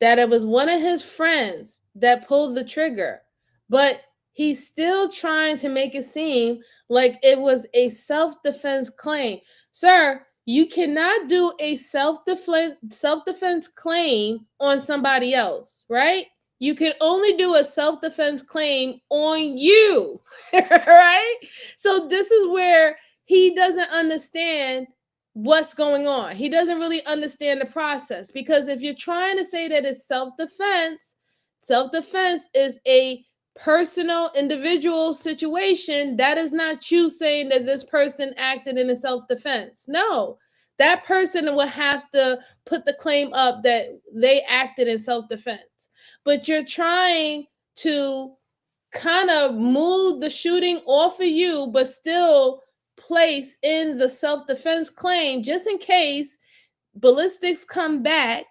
that it was one of his friends that pulled the trigger, but he's still trying to make it seem like it was a self-defense claim. Sir, you cannot do a self-defense claim on somebody else, right? You can only do a self-defense claim on you, right? So this is where he doesn't understand what's going on. He doesn't really understand the process, because if you're trying to say that it's self-defense is a personal individual situation. That is not you saying that this person acted in a self-defense. No, that person will have to put the claim up that they acted in self-defense. But you're trying to kind of move the shooting off of you, but still place in the self-defense claim just in case ballistics come back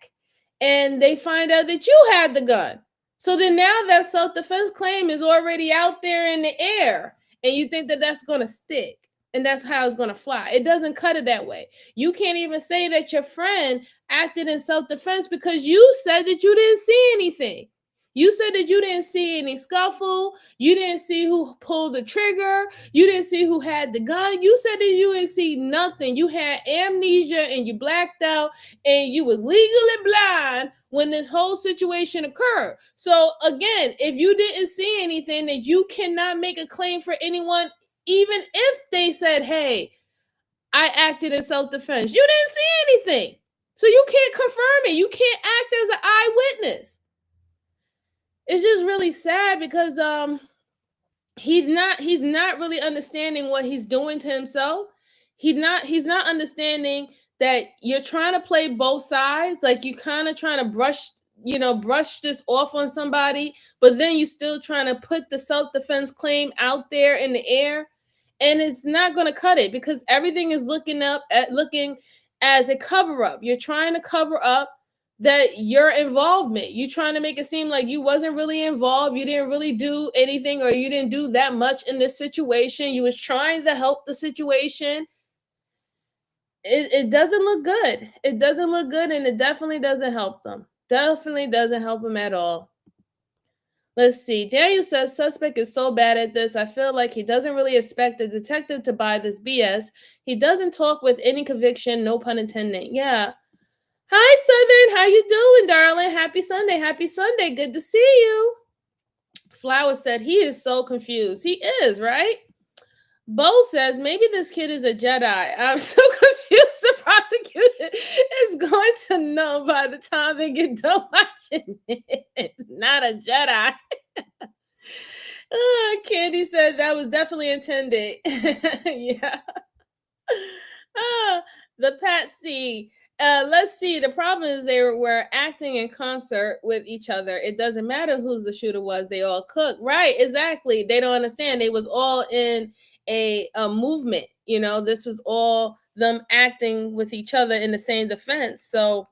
and they find out that you had the gun. So then now that self-defense claim is already out there in the air, and you think that that's going to stick and that's how it's going to fly. It doesn't cut it that way. You can't even say that your friend acted in self-defense because you said that you didn't see anything. You said that you didn't see any scuffle. You didn't see who pulled the trigger. You didn't see who had the gun. You said that you didn't see nothing. You had amnesia and you blacked out and you was legally blind when this whole situation occurred. So again, if you didn't see anything, then you cannot make a claim for anyone, even if they said, hey, I acted in self-defense. You didn't see anything. So you can't confirm it. You can't act as an eyewitness. It's just really sad because he's not really understanding what he's doing to himself. He's not understanding that you're trying to play both sides. Like you kind of trying to brush this off on somebody, but then you still trying to put the self-defense claim out there in the air, and it's not going to cut it because everything is looking as a cover up. You're trying to cover up that your involvement. You trying to make it seem like you wasn't really involved. You didn't really do anything, or you didn't do that much in this situation. You was trying to help the situation. It doesn't look good. It doesn't look good, and it definitely doesn't help them. Definitely doesn't help them at all. Let's see. Daniel says suspect is so bad at this. I feel like he doesn't really expect the detective to buy this BS. He doesn't talk with any conviction, no pun intended. Yeah. Hi, Southern. How you doing, darling? Happy Sunday. Happy Sunday. Good to see you. Flower said he is so confused. He is, right? Bo says maybe this kid is a Jedi. I'm so confused. The prosecution is going to know by the time they get done watching it. Not a Jedi. Candy said that was definitely intended. Yeah. The Patsy. Let's see. The problem is they were acting in concert with each other. It doesn't matter who's the shooter was. They all cooked. Right, exactly. They don't understand. They was all in a movement. You know, this was all them acting with each other in the same defense. So,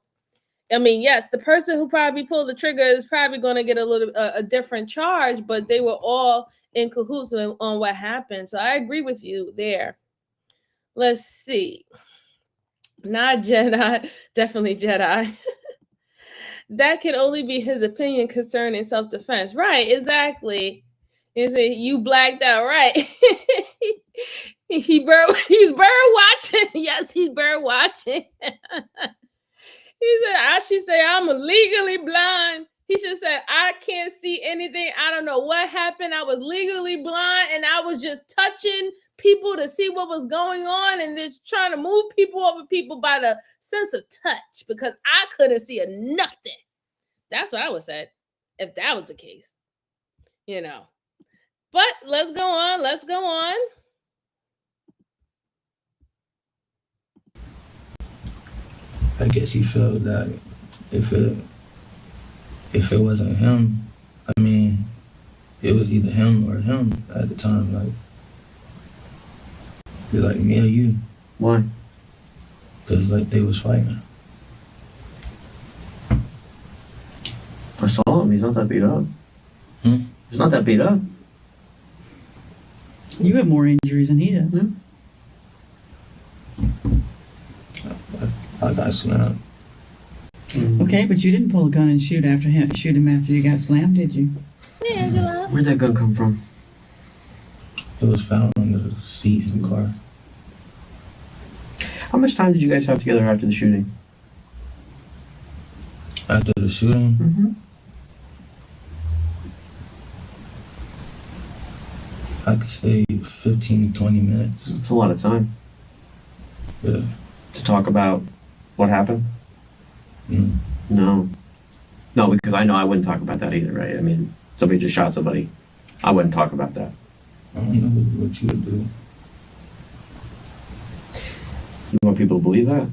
I mean, yes, the person who probably pulled the trigger is probably going to get a different charge, but they were all in cahoots on what happened. So I agree with you there. Let's see. Not Jedi, definitely Jedi. That can only be his opinion concerning self-defense. Right, exactly. Is it you blacked out, right? He's bird watching. Yes, he's bird watching. He said, I should say I'm legally blind. He should say, I can't see anything. I don't know what happened. I was legally blind and I was just touching people to see what was going on and just trying to move people over people by the sense of touch because I couldn't see nothing. That's what I would say if that was the case, you know. But let's go on. Let's go on. I guess he felt that if it wasn't him, I mean, it was either him or him at the time. Like, you're like me or you. Why? Cause like they was fighting. I saw him. He's not that beat up. He's not that beat up. You have more injuries than he does. I got slammed. Okay, but you didn't pull a gun and shoot him after you got slammed, did you? Hey, Angela. Where'd that gun come from? It was found under the seat in the car. How much time did you guys have together after the shooting? After the shooting, Mm-hmm. I could say 15, 20 minutes. It's a lot of time Yeah. to talk about what happened. Mm. No, because I know I wouldn't talk about that either, right? I mean, somebody just shot somebody. I wouldn't talk about that. I don't know what you would do. You want people to believe that?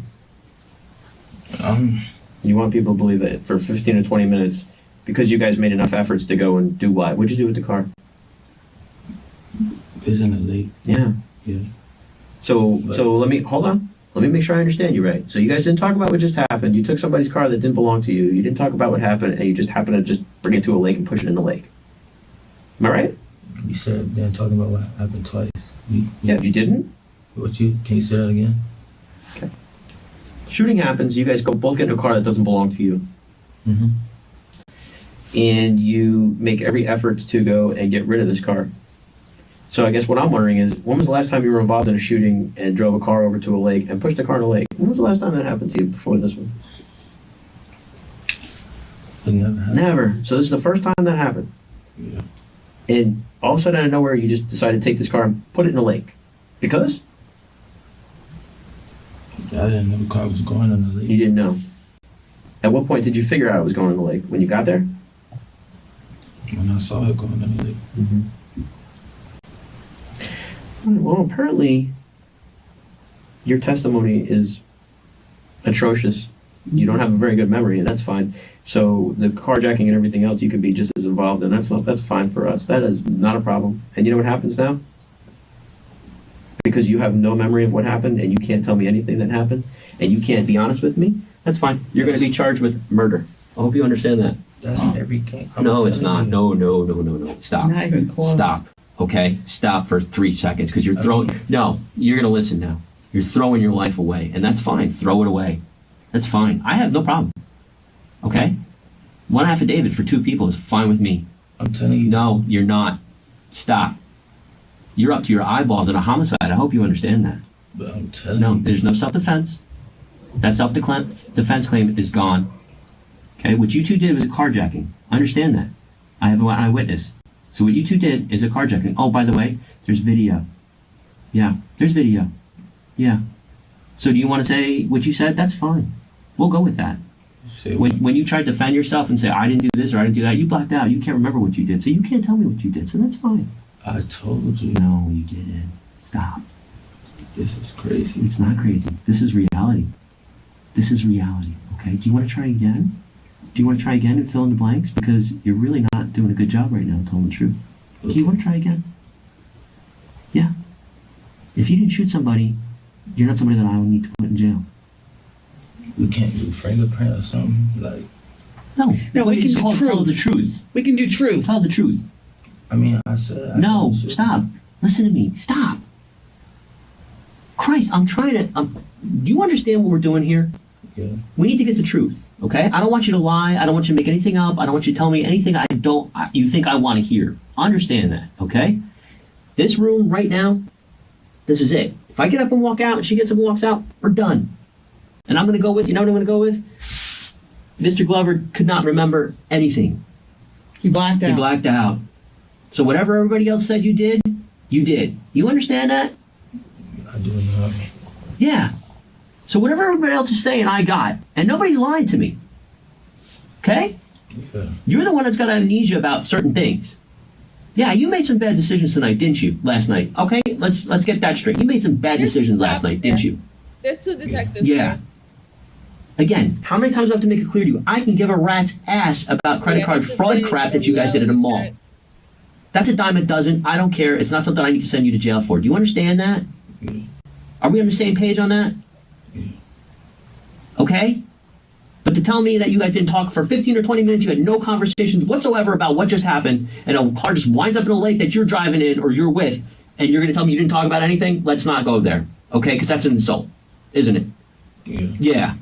You want people to believe that for 15 or 20 minutes, because you guys made enough efforts to go and do what? What'd you do with the car? Isn't it late? Yeah. Yeah. So let me, hold on. Let me make sure I understand you right. So you guys didn't talk about what just happened. You took somebody's car that didn't belong to you. You didn't talk about what happened, and you just happened to just bring it to a lake and push it in the lake. Am I right? You said then talking about what happened twice. Yeah, you didn't? Can you say that again? Okay. Shooting happens. You guys both get in a car that doesn't belong to you. Mm-hmm. And you make every effort to go and get rid of this car. So I guess what I'm wondering is, when was the last time you were involved in a shooting and drove a car over to a lake and pushed the car in a lake? When was the last time that happened to you before this one? It never happened. Never. So this is the first time that happened. Yeah. And all of a sudden out of nowhere, you just decided to take this car and put it in a lake. Because? I didn't know the car was going in the lake. You didn't know. At what point did you figure out it was going in the lake? When you got there? When I saw it going in the lake. Mm-hmm. Well, apparently, your testimony is atrocious. You don't have a very good memory, and that's fine. So the carjacking and everything else, you could be just as involved, and that's fine for us. That is not a problem. And you know what happens now? Because you have no memory of what happened, and you can't tell me anything that happened, and you can't be honest with me, that's fine. You're going to be charged with murder. I hope you understand that. That's everything. No, it's not. No. Stop. Not even close. Stop. Okay? Stop for 3 seconds, because you're throwing... No, you're going to listen now. You're throwing your life away, and that's fine. Throw it away. That's fine. I have no problem. Okay? One affidavit for 2 people is fine with me. I'm telling you. No, you're not. Stop. You're up to your eyeballs at a homicide. I hope you understand that. But I'm telling No, you. there's no self-defense. That self-defense claim is gone. Okay? What you two did was a carjacking. I understand that. I have an eyewitness. So what you two did is a carjacking. Oh, by the way, there's video. Yeah, there's video. Yeah. So do you want to say what you said? That's fine. We'll go with that. When you tried to defend yourself and say, I didn't do this or I didn't do that, you blacked out. You can't remember what you did. So you can't tell me what you did. So that's fine. I told you. No, you didn't. Stop. This is crazy. It's not crazy. This is reality. This is reality. Okay? Do you want to try again? Do you want to try again and fill in the blanks? Because you're really not doing a good job right now telling the truth. Okay. Do you want to try again? Yeah. If you didn't shoot somebody, you're not somebody that I would need to put in jail. We can't do fingerprint or something? Like, No. No, we can It's do called truth. Tell the truth. We can do truth. Tell the truth. I mean, I said... No, stop. Listen to me. Stop. Christ, I'm trying to... do you understand what we're doing here? Yeah. We need to get the truth, okay? I don't want you to lie. I don't want you to make anything up. I don't want you to tell me anything you think I want to hear. Understand that, okay? This room right now, this is it. If I get up and walk out and she gets up and walks out, we're done. And I'm going to go with, you know what I'm going to go with? Mr. Glover could not remember anything. He blacked out. He blacked out. So whatever everybody else said you did, you did. You understand that? I do not. Yeah. So whatever everybody else is saying, I got. And nobody's lying to me. Okay? Yeah. You're the one that's got amnesia about certain things. Yeah, you made some bad decisions tonight, didn't you? Last night. Okay, let's get that straight. You made some bad decisions last night, didn't you? There's 2 detectives. Yeah. Again, how many times do I have to make it clear to you? I can give a rat's ass about credit card fraud crap that you guys did at a mall. That's a dime a dozen. I don't care. It's not something I need to send you to jail for. Do you understand that? Are we on the same page on that? Okay? But to tell me that you guys didn't talk for 15 or 20 minutes, you had no conversations whatsoever about what just happened, and a car just winds up in a lake that you're driving in or you're with, and you're going to tell me you didn't talk about anything? Let's not go there. Okay? Because that's an insult, isn't it? Yeah.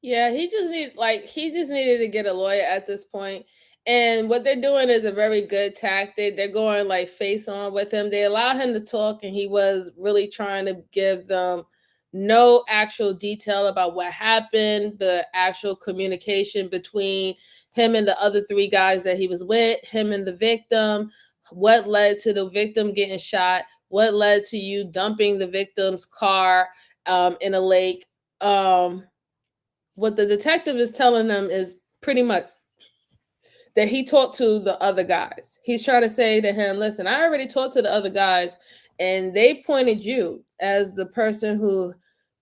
Yeah, he just needed to get a lawyer at this point. And what they're doing is a very good tactic. They're going like face on with him. They allow him to talk, and he was really trying to give them no actual detail about what happened, the actual communication between him and the other three guys that he was with, him and the victim, what led to the victim getting shot, what led to you dumping the victim's car in a lake. What the detective is telling them is pretty much that he talked to the other guys. He's trying to say to him, listen, I already talked to the other guys, and they pointed you as the person who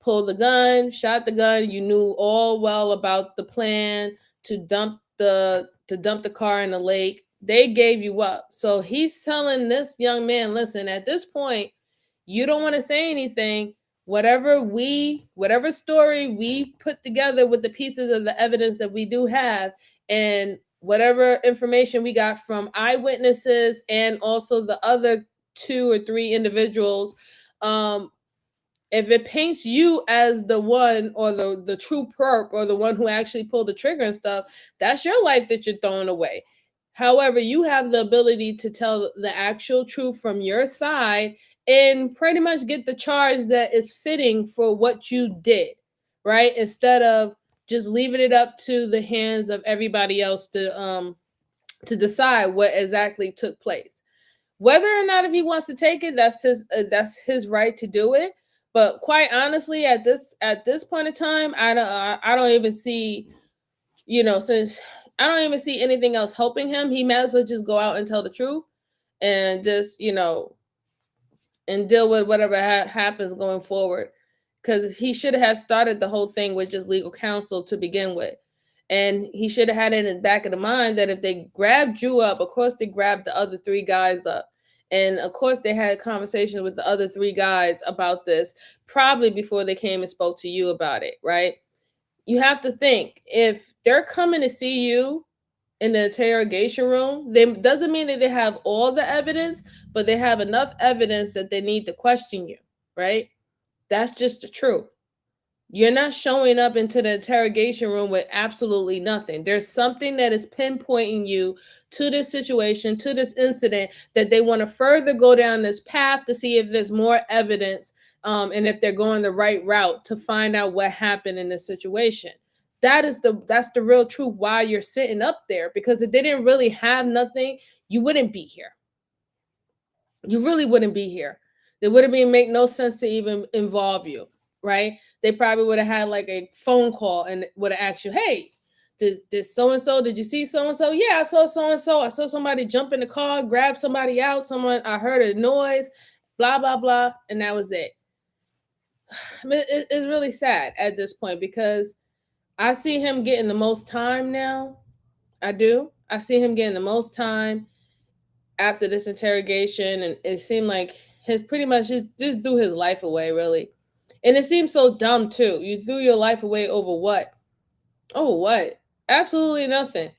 pulled the gun, shot the gun. You knew all well about the plan to dump the car in the lake. They gave you up. So he's telling this young man, listen, at this point, you don't want to say anything. Whatever story we put together with the pieces of the evidence that we do have, and whatever information we got from eyewitnesses and also the other 2 or 3 individuals, if it paints you as the one or the true perp or the one who actually pulled the trigger and stuff, that's your life that you're throwing away. However, you have the ability to tell the actual truth from your side and pretty much get the charge that is fitting for what you did, right? Instead of just leaving it up to the hands of everybody else to decide what exactly took place. Whether or not if he wants to take it, that's his right to do it. But quite honestly, at this point in time, I don't even see, since I don't even see anything else helping him. He might as well just go out and tell the truth and just, and deal with whatever happens going forward. Because he should have started the whole thing with just legal counsel to begin with. And he should have had it in the back of the mind that if they grabbed you up, of course they grabbed the other 3 guys up. And of course they had a conversation with the other 3 guys about this, probably before they came and spoke to you about it, right? You have to think, if they're coming to see you in the interrogation room, doesn't mean that they have all the evidence, but they have enough evidence that they need to question you, right? That's just the truth. You're not showing up into the interrogation room with absolutely nothing. There's something that is pinpointing you to this situation, to this incident, that they want to further go down this path to see if there's more evidence, and if they're going the right route to find out what happened in this situation. That's the real truth why you're sitting up there, because if they didn't really have nothing, you wouldn't be here. You really wouldn't be here. It would have make no sense to even involve you, right? They probably would have had like a phone call and would have asked you, hey, did so-and-so, did you see so-and-so? Yeah, I saw so-and-so. I saw somebody jump in the car, grab somebody out. I heard a noise, blah, blah, blah. And that was it. I mean, it's really sad at this point, because I see him getting the most time now. I do. I see him getting the most time after this interrogation. And it seemed like pretty much just threw his life away, really. And it seems so dumb too. You threw your life away over what? Oh, what? Absolutely nothing.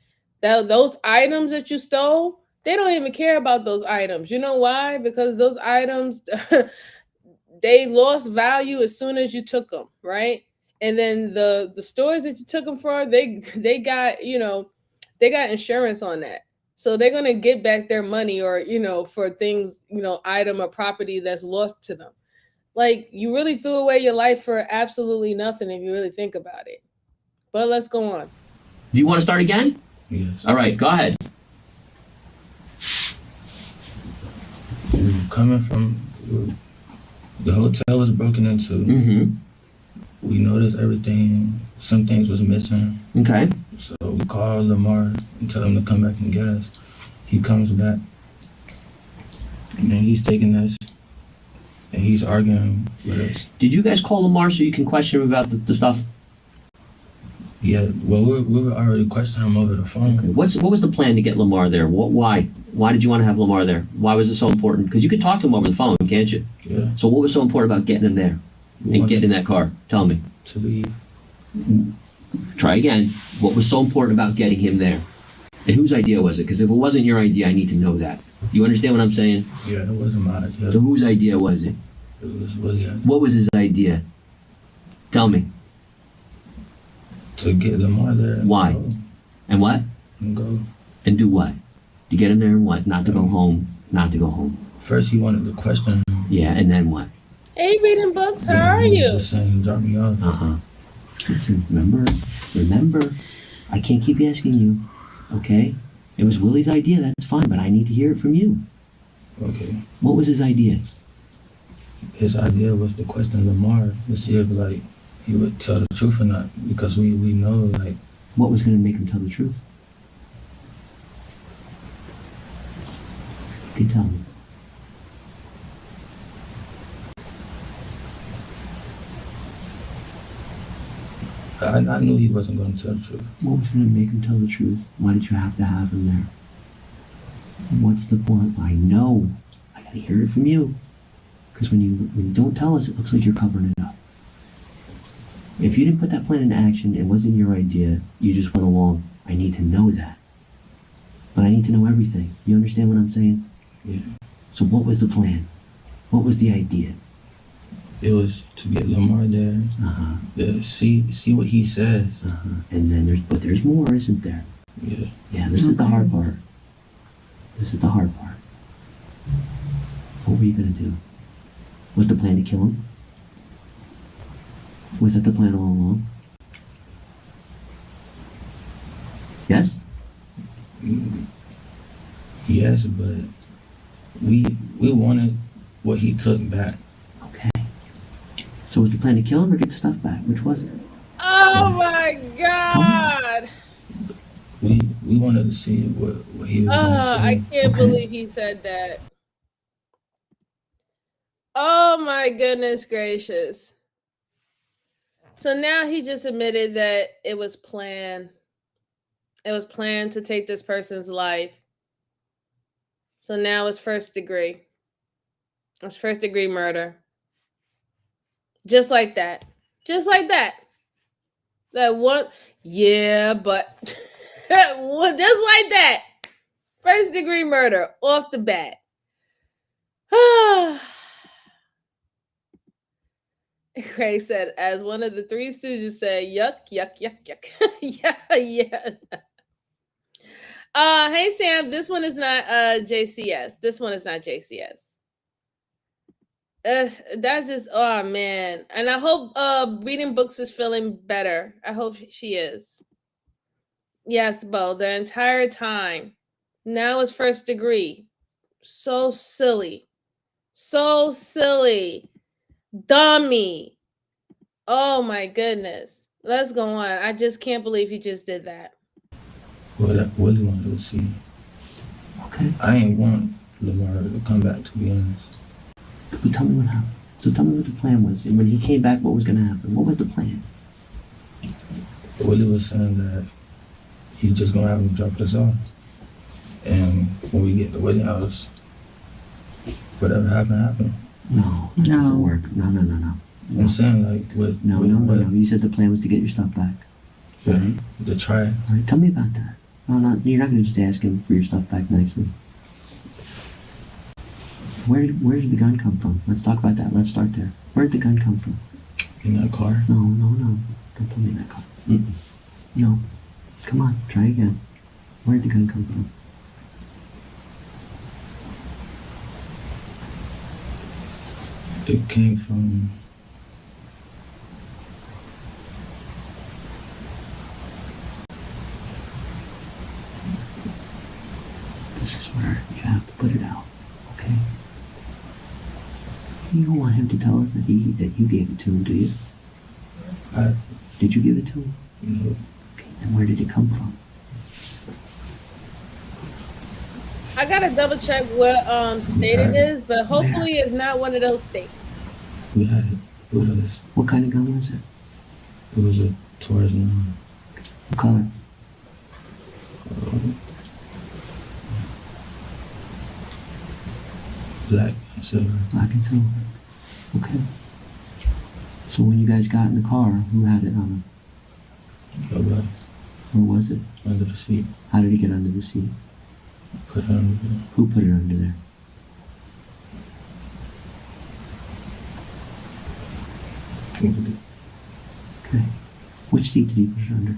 Those items that you stole, they don't even care about those items. You know why? Because those items, they lost value as soon as you took them, right? And then the stores that you took them for, they got, they got insurance on that. So they're going to get back their money, or, for things, item or property that's lost to them. Like, you really threw away your life for absolutely nothing if you really think about it. But let's go on. Do you want to start again? Yes. All right, go ahead. Coming from the hotel was broken into. Mm-hmm. We noticed everything. Some things was missing. Okay. So we called Lamar and tell him to come back and get us. He comes back, and then he's taking us, and he's arguing with us. Did you guys call Lamar so you can question him about the stuff? Yeah, well, we were already questioning him over the phone. Okay. What was the plan to get Lamar there? Why? Why did you want to have Lamar there? Why was it so important? Because you could talk to him over the phone, can't you? Yeah. So what was so important about getting him there and getting in that car? Tell me. To leave. Try again. What was so important about getting him there? And whose idea was it? Because if it wasn't your idea, I need to know that. You understand what I'm saying? Yeah, it wasn't my idea. So whose idea was it? It was Willie. What was his idea? Tell me. To get Lamar there. And Why? Go. And what? And go. And do what? To get him there and what? Not to go home. Not to go home. First, he wanted to question him. Yeah, and then what? Hey, reading books. How are He you? was just saying, drop me off. Listen, remember, I can't keep asking you, okay? It was Willie's idea, that's fine, but I need to hear it from you. Okay. What was his idea? His idea was to question Lamar to see if, like, he would tell the truth or not, because we know, like... What was going to make him tell the truth? You can tell me. I knew he wasn't going to tell the truth. What was going to make him tell the truth? Why did you have to have him there? What's the point? I know. I got to hear it from you. Because when you don't tell us, it looks like you're covering it up. If you didn't put that plan into action, it wasn't your idea, you just went along. I need to know that. But I need to know everything. You understand what I'm saying? Yeah. So what was the plan? What was the idea? It was to get Lamar there, to see what he says. And then there's more, isn't there? Yeah. Yeah, this is the hard part. This is the hard part. What were you gonna do? Was the plan to kill him? Was that the plan all along? Yes? Yes, but we wanted what he took back. Okay. So was the plan to kill him or get the stuff back? Which was it? Oh my God! We wanted to see what he was going to say. I can't believe he said that. Oh my goodness gracious. So now he just admitted that it was planned. It was planned to take this person's life. So now it's first degree. It's first degree murder. Just like that. Just like that. That one, yeah, but just like that. First degree murder off the bat. Craig said, as one of the three stooges said, yuck, yuck, yuck, yuck. yeah. Hey Sam, this one is not JCS. This one is not JCS. That's just, oh man. And I hope reading books is feeling better. I hope she is. Yes, Bo, the entire time. Now it's first degree. So silly. So silly. Dummy. Oh my goodness. Let's go on. I just can't believe he just did that. Well, that Willie wanted to see. Okay. I ain't want Lamar to come back, to be honest. But tell me what happened. So tell me what the plan was. And when he came back, what was going to happen? What was the plan? Willie was saying that he's just going to have him drop us off. And when we get to Willie house, whatever happened. No, that doesn't work. No. I'm saying, like, what? No. You said the plan was to get your stuff back. Yeah, Right? to try. All right, tell me about that. No, you're not going to just ask him for your stuff back nicely. Where did the gun come from? Let's talk about that. Let's start there. Where did the gun come from? In that car? No. Don't tell me that car. No. Come on, try again. Where did the gun come from? It came from... This is where you have to put it out, okay? You don't want him to tell us that you gave it to him, do you? Did you give it to him? No. Okay, and where did it come from? I gotta double check what state it is, but hopefully it's not one of those states. We had it with us. What kind of gun was it? It was a Taurus 9. color? Black and silver. Black and silver. Okay. So when you guys got in the car, who had it on him? Nobody. Where was it? Under the seat. How did he get under the seat? Put it under there. Who put it under there? Okay. Which seat did he put it under?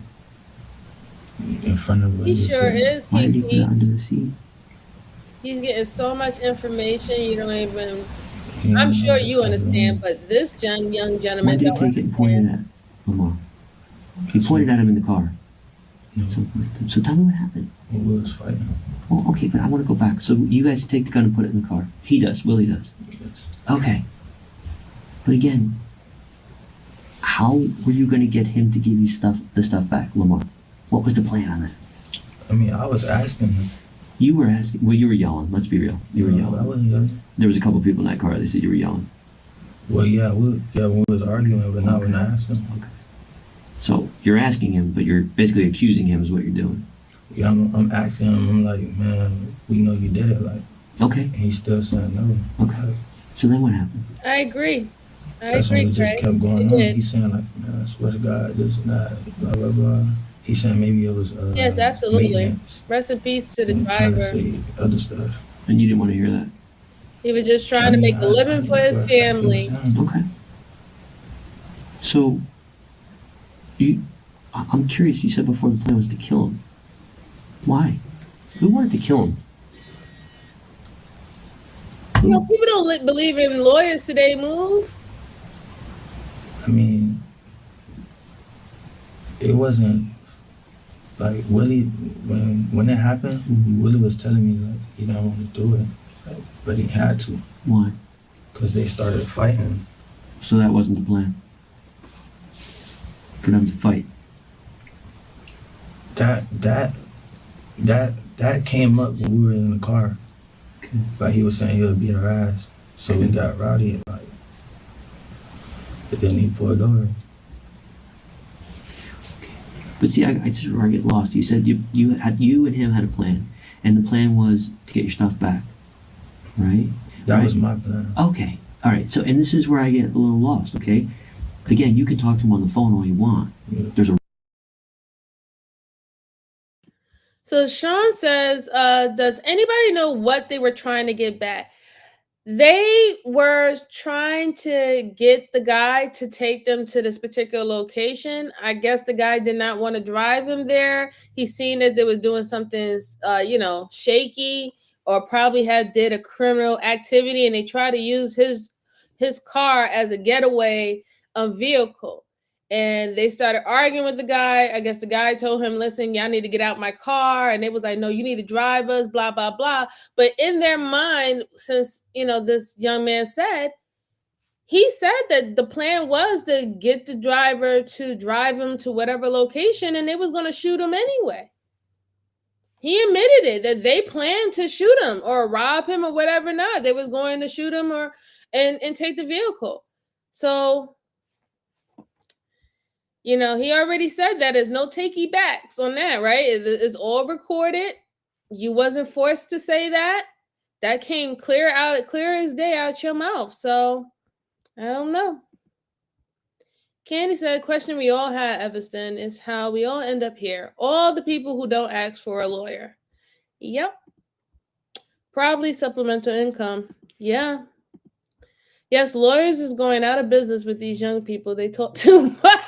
In front of He sure is, Why did he put it Kiki. under the seat? He's getting so much information you don't even. He I'm didn't sure know you that understand, room. but this young Why gentleman did he don't take it and point it understand. at Lamar? He pointed at him in the car. No, So tell me what happened. we was fighting. Oh, okay, but I want to go back. So you guys take the gun and put it in the car. He does. Willie does. Yes. Okay. But again, how were you going to get him to give you the stuff back, Lamar? What was the plan on that? I mean, I was asking him. You were asking. Well, you were yelling. Let's be real. You were I yelling. wasn't yelling. There was a couple people in that car. They said you were yelling. Well, when we was arguing, but not when I asked him. Okay. So you're asking him, but you're basically accusing him is what you're doing. Yeah, I'm asking him. I'm like, man, we know you did it. Like, Okay. and he's still saying no. Okay. So then what happened? I agree. That's when agree, it just Craig. kept going You on. did. He's saying like, man, I swear to God, this and that, blah blah blah. He's saying maybe it was Yes, absolutely. maintenance. Rest in peace to the And trying to driver. say other stuff. And you didn't want to hear that. He was just trying to make a living for his family. Okay. So I'm curious. You said before the plan was to kill him. Why? Who wanted to kill him? You know, people don't believe in lawyers today, move. I mean, it wasn't like Willie when it happened. Willie was telling me like he didn't want to do it, like, but he had to Why? because they started fighting. So that wasn't the plan. For them to fight. That came up when we were in the car. Okay. Like he was saying he'll beat our ass, so we got rowdy. Like, but then he pulled over. But see, I just where I get lost. You said you and him had a plan, and the plan was to get your stuff back, right? That was my plan. Okay. All right. So, and this is where I get a little lost. Okay. Again, you can talk to him on the phone all you want. Yeah. There's a So Sean says, does anybody know what they were trying to get back? They were trying to get the guy to take them to this particular location. I guess the guy did not want to drive him there. He seen that they were doing something, shaky, or probably did a criminal activity, and they tried to use his car as a getaway vehicle. And they started arguing with the guy. I guess the guy told him, listen, y'all need to get out my car. And they was like, no, you need to drive us, blah, blah, blah. But in their mind, since, this young man said, he said that the plan was to get the driver to drive him to whatever location, and they was going to shoot him anyway. He admitted it, that they planned to shoot him or rob him or whatever not. They was going to shoot him and take the vehicle. So, he already said that there's no takey backs on that, right? It's all recorded. You wasn't forced to say that. That came clear as day out your mouth. So, I don't know. Candy said, question we all have, Everston, is how we all end up here. All the people who don't ask for a lawyer. Yep. Probably supplemental income. Yeah. Yes, lawyers is going out of business with these young people. They talk too much.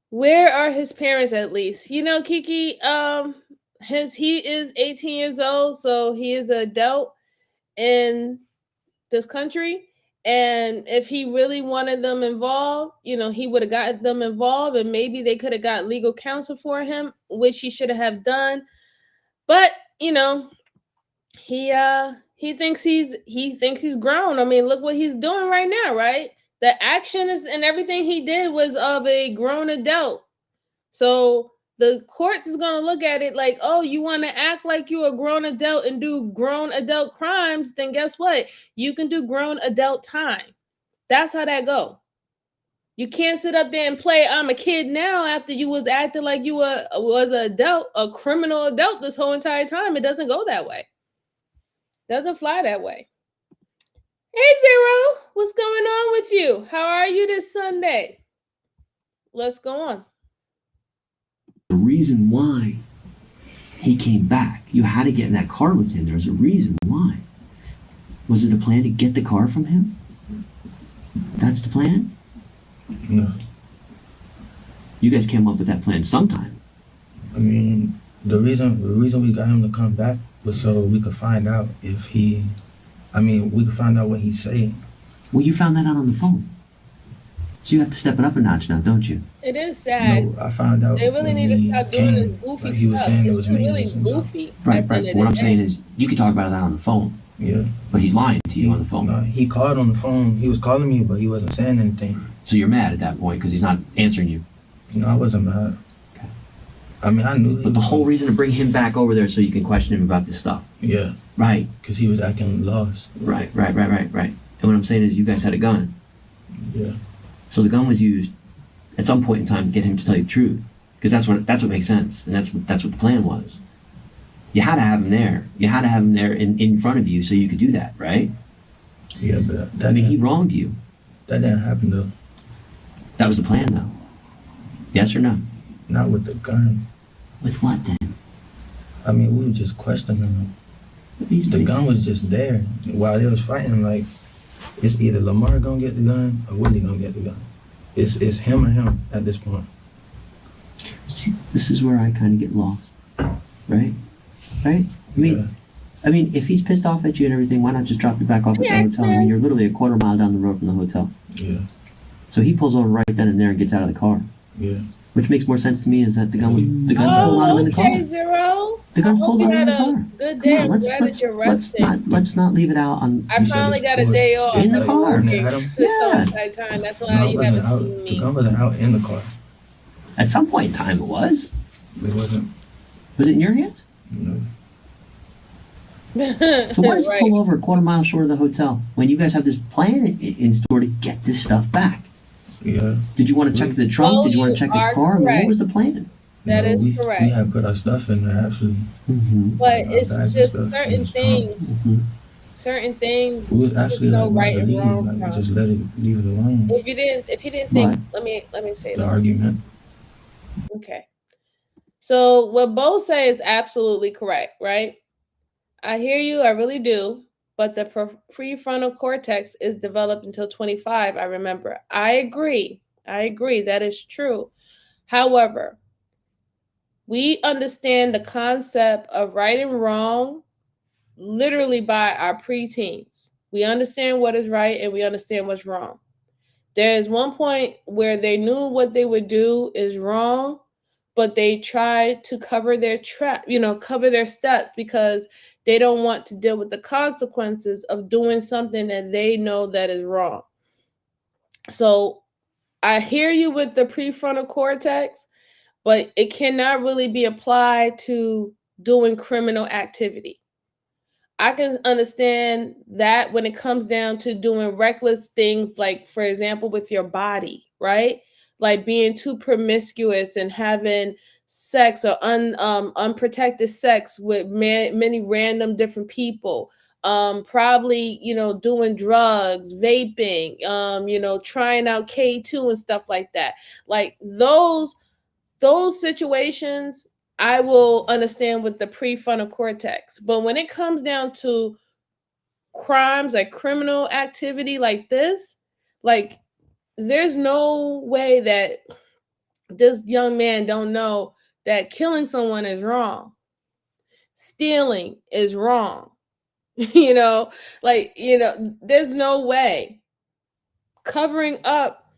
Where are his parents at least? Kiki, he is 18 years old, so he is an adult in this country. And if he really wanted them involved, he would have got them involved, and maybe they could have got legal counsel for him, which he should have done. But, he thinks he's grown. I mean, look what he's doing right now, right? The action and everything he did was of a grown adult. So the courts is going to look at it like, oh, you want to act like you're a grown adult and do grown adult crimes, then guess what? You can do grown adult time. That's how that go. You can't sit up there and play I'm a kid now after you was acting like you was an adult, a criminal adult this whole entire time. It doesn't go that way. Doesn't fly that way. Hey, Zero, what's going on with you? How are you this Sunday? Let's go on. The reason why he came back, you had to get in that car with him. There was a reason why. Was it a plan to get the car from him? That's the plan? No. You guys came up with that plan sometime. I mean, the reason we got him to come back was so we could find out if he, we could find out what he's saying. Well, you found that out on the phone. So you have to step it up a notch now, don't you? It is sad. No, I found out. They really need to stop doing this goofy like he was stuff. saying it It's was really maintenance and stuff. goofy. Right. What I'm saying is, you can talk about that on the phone, Yeah. but he's lying to you on the phone. No, he called on the phone. He was calling me, but he wasn't saying anything. So you're mad at that point because he's not answering you. You know, I wasn't mad. Okay. I mean, I knew. But the whole reason to bring him back over there so you can question him about this stuff. Yeah. Right. Because he was acting lost. Right. And what I'm saying is, you guys had a gun. Yeah. So the gun was used at some point in time to get him to tell you the truth, because that's what makes sense, and that's what the plan was. You had to have him there. You had to have him there in front of you so you could do that, right? Yeah, but He wronged you. That didn't happen though. That was the plan, though. Yes or no? Not with the gun. With what then? I mean, we were just questioning him. The gun was just there while they was fighting. Like, it's either Lamar gonna get the gun or Willie gonna get the gun. It's him or him at this point. See, this is where I kind of get lost, right? I mean, if he's pissed off at you and everything, why not just drop you back off at the hotel? I mean, you're literally a quarter mile down the road from the hotel. Yeah. So he pulls over right then and there and gets out of the car. Yeah. Which makes more sense to me is that the gun's pulled out in the car. Okay, Zero. The gun's pulled out in the car. Good day. I'm glad that you're resting. Let's not leave it out on. I finally got a day off. In the car. This whole entire time. That's why you haven't seen me. The gun wasn't out in the car. At some point in time, it was. It wasn't. Was it in your hands? No. So why does he pull over a quarter mile short of the hotel when you guys have this plan in store to get this stuff back? Yeah. Did you want to check the trunk? Did you want to check his car? I mean, what was the plan? That is correct. We had put our stuff in there, actually. Mm-hmm. But it's just certain things. Mm-hmm. Certain things. We was actually no right and wrong. Like, just leave it alone. If you didn't think, let me say the that. argument. Okay. So what Bo say is absolutely correct, right? I hear you, I really do. But the prefrontal cortex is developed until 25, I remember. I agree. That is true. However, we understand the concept of right and wrong literally by our preteens. We understand what is right and we understand what's wrong. There is one point where they knew what they would do is wrong, but they tried to cover their cover their steps because they don't want to deal with the consequences of doing something that they know that is wrong. So I hear you with the prefrontal cortex, but it cannot really be applied to doing criminal activity. I can understand that when it comes down to doing reckless things, like, for example, with your body, right? Like being too promiscuous and having sex or unprotected sex with many random different people. Probably, doing drugs, vaping, trying out K2 and stuff like that. Like those situations, I will understand with the prefrontal cortex. But when it comes down to crimes, like criminal activity like this, like there's no way that this young man don't know that killing someone is wrong. Stealing is wrong. There's no way. Covering up,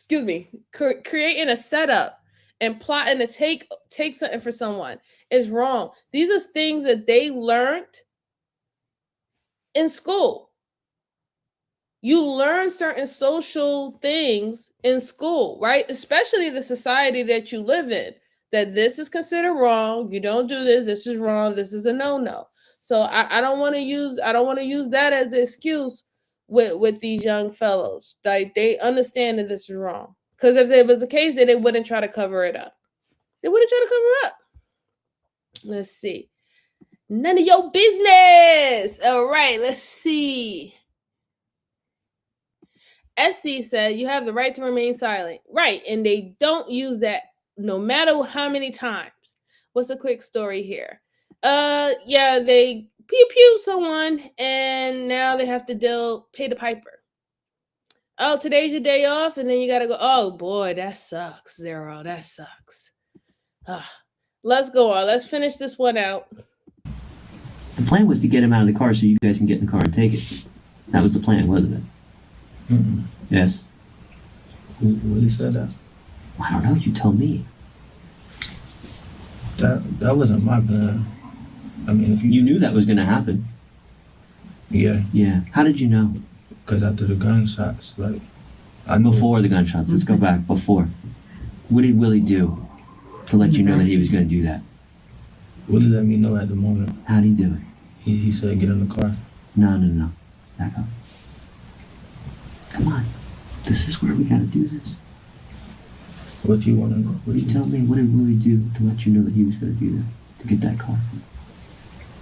creating a setup and plotting to take something for someone is wrong. These are things that they learned in school. You learn certain social things in school, right? Especially the society that you live in, that this is considered wrong. You don't do this. This is wrong. This is a no-no. So I don't want to use that as an excuse with these young fellows. Like, they understand that this is wrong. Because if it was the case, then they wouldn't try to cover it up. They wouldn't try to cover it up. Let's see. None of your business. All right, let's see. SC said you have the right to remain silent. Right, and they don't use that no matter how many times. What's a quick story here? Yeah, they pew someone, and now they have to pay the piper. Oh, today's your day off, and then you gotta go. Oh boy, that sucks, Zero. That sucks. Let's go on. Let's finish this one out. The plan was to get him out of the car so you guys can get in the car and take it. That was the plan, wasn't it? Mm-mm. Yes. Willie said that. I don't know. You tell me. That wasn't my plan. I mean, if You knew that was going to happen. Yeah. Yeah. How did you know? Because after the gunshots, like, I knew. Before the gunshots. Let's go back. Before. What did Willie do to let you know that he was going to do that? Willie let me know at the moment. How did he do it? He said, get in the car. No. Back up. Come on. This is where we got to do this. What you want to know? You tell me, what did Willie do to let you know that he was going to do that? To get that car?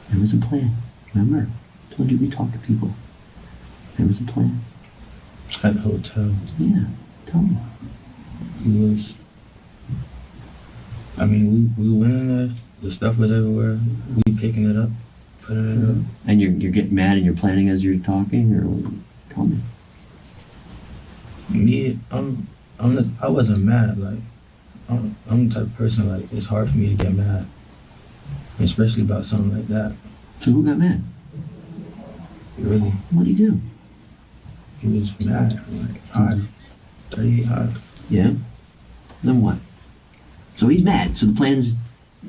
There was a plan. Remember? I told you we talked to people. There was a plan. At the hotel. Yeah. Tell me. He was. I mean, we went in there. The stuff was everywhere. We picking it up, putting it up. And you're getting mad and you're planning as you're talking, or tell me. Me, I wasn't mad. Like, I'm the type of person, like, it's hard for me to get mad, especially about something like that. So who got mad? Really? What did he do? He was mad, like, hot, 38 hot. Yeah. Then what? So he's mad. So the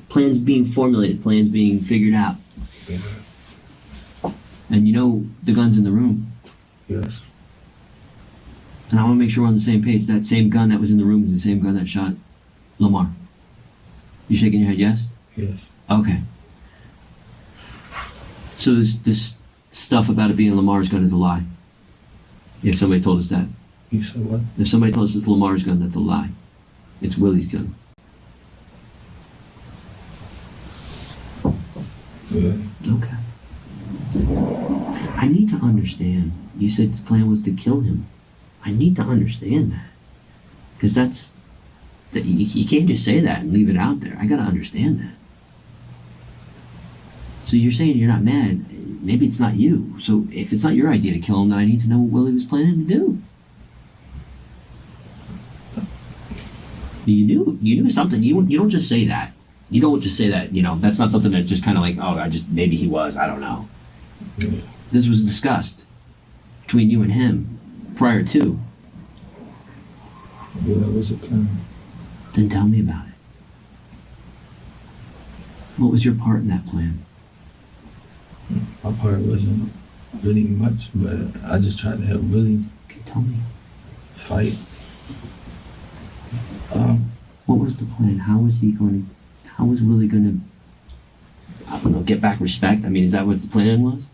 plans being formulated, plans being figured out. Yeah. And you know the gun's in the room. Yes. And I want to make sure we're on the same page. That same gun that was in the room is the same gun that shot Lamar. You shaking your head yes? Yes. Okay. So this stuff about it being Lamar's gun is a lie. If somebody told us that. You said what? If somebody told us it's Lamar's gun, that's a lie. It's Willie's gun. Yeah. Okay. I need to understand. You said the plan was to kill him. I need to understand that. Because you can't just say that and leave it out there. I gotta understand that. So you're saying you're not mad. Maybe it's not you. So if it's not your idea to kill him, then I need to know what Willie was planning to do. You knew something. You don't just say that. You don't just say that, that's not something that just kind of like, maybe he was, I don't know. Yeah. This was discussed between you and him prior to. Yeah, that was a plan. Then tell me about it. What was your part in that plan? My part wasn't really much, but I just tried to help Willie. Okay, tell me. Fight. What was the plan? How was Willie going to, I don't know, get back respect? I mean, is that what the plan was?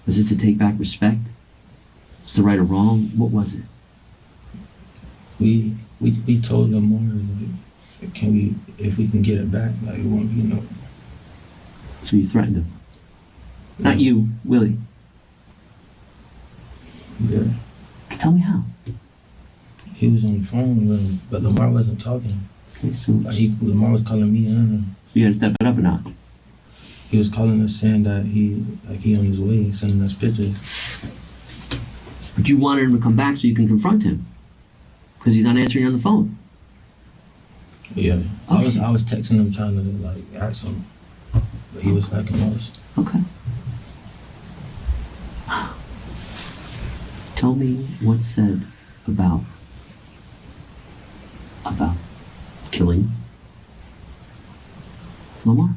Was it to take back respect? Was to right or wrong? What was it? We told Lamar, like, if we can get it back, like, it won't be no. So you threatened him? Not you, Willie. Yeah. Tell me how. He was on the phone with him, but Lamar wasn't talking. Okay, so Like, Lamar was calling me in. you had to step it up or not? He was calling us saying that he on his way, sending us pictures. But you wanted him to come back so you can confront him. Because he's not answering on the phone. Yeah. Okay. I was texting him trying to, like, ask him, but he was like lost. Okay. Tell me what's said about killing Lamar.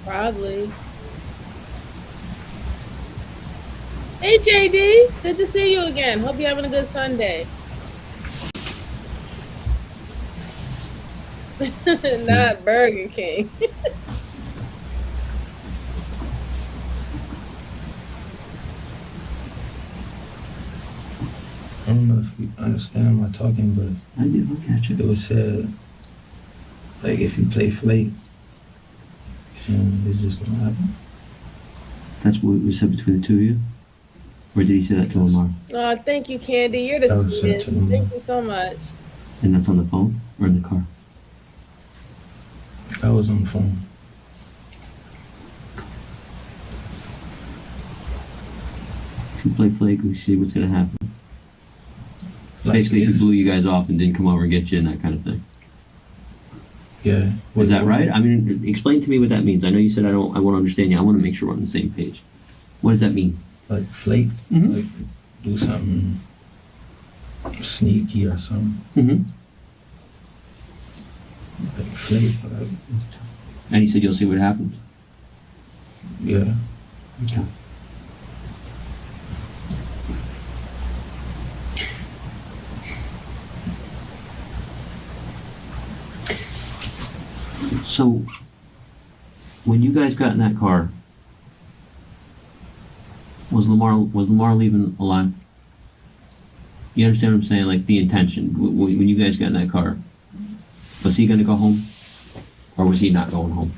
Probably. Hey JD, good to see you again. Hope you're having a good Sunday. Not Burger King. don't know if you understand my talking, but I do. I catch it it. was said, like, if you play flake, and it's just gonna happen. That's what we said between the two of you? Or did he say that to Lamar? Oh, thank you, Candy. You're the That was said sweetest. to Lamar. Thank you so much. And that's on the phone or in the car? I was on the phone. If you play flake, we see what's gonna happen. Like, Basically, if he blew you guys off and didn't come over and get you and that kind of thing. Yeah. Is that right? I mean, explain to me what that means. I know you said I want to understand you. I want to make sure we're on the same page. What does that mean? Like flake, Mhm. like do something sneaky or something. Mm-hmm. Like flake, like, And he said you'll see what happens. yeah. Okay. So, when you guys got in that car, was Lamar leaving alive? You understand what I'm saying? Like the intention. When you guys got in that car, was he going to go home, or was he not going home?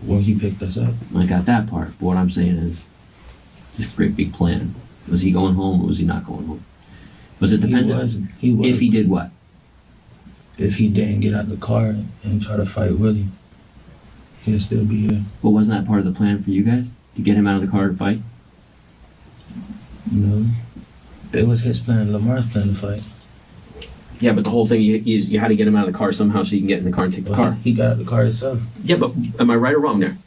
When he picked us up, I got that part. But what I'm saying is, this great big plan. Was he going home, or was he not going home? Was it dependent? He was. If he did what? If he didn't get out the car and try to fight Willie, he'll still be here. But wasn't that part of the plan for you guys to get him out of the car to fight? No. It was his plan, Lamar's plan to fight. Yeah, but the whole thing, you had to get him out of the car somehow so you can get in the car and take the car. He got out the car himself. Yeah, but am I right or wrong there?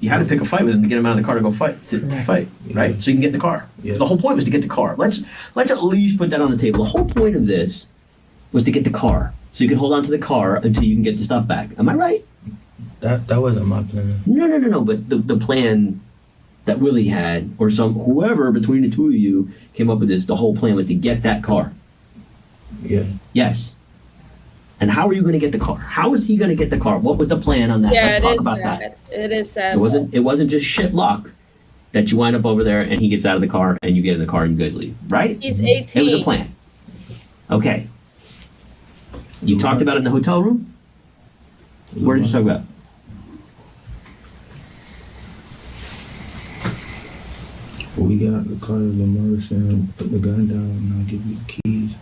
You had to pick a fight with him to get him out of the car to go fight, to fight, right? So you can get in the car. Yeah. The whole point was to get the car. Let's at least put that on the table. The whole point of this was to get the car, so you can hold on to the car until you can get the stuff back. Am I right? That wasn't my plan. No. But the plan that Willie had, or whoever between the two of you came up with this, the whole plan was to get that car. Yeah. Yes. And how are you going to get the car? How is he going to get the car? What was the plan on that? Yeah, Let's it talk is about sad. that. It is sad. It wasn't just shit luck that you wind up over there and he gets out of the car and you get in the car and you guys leave, right? He's 18. It was a plan. Okay. You talked about it in the hotel room? Where did you talk about it? When we got out the car, Lamar was saying, put the gun down and I'll give you the keys.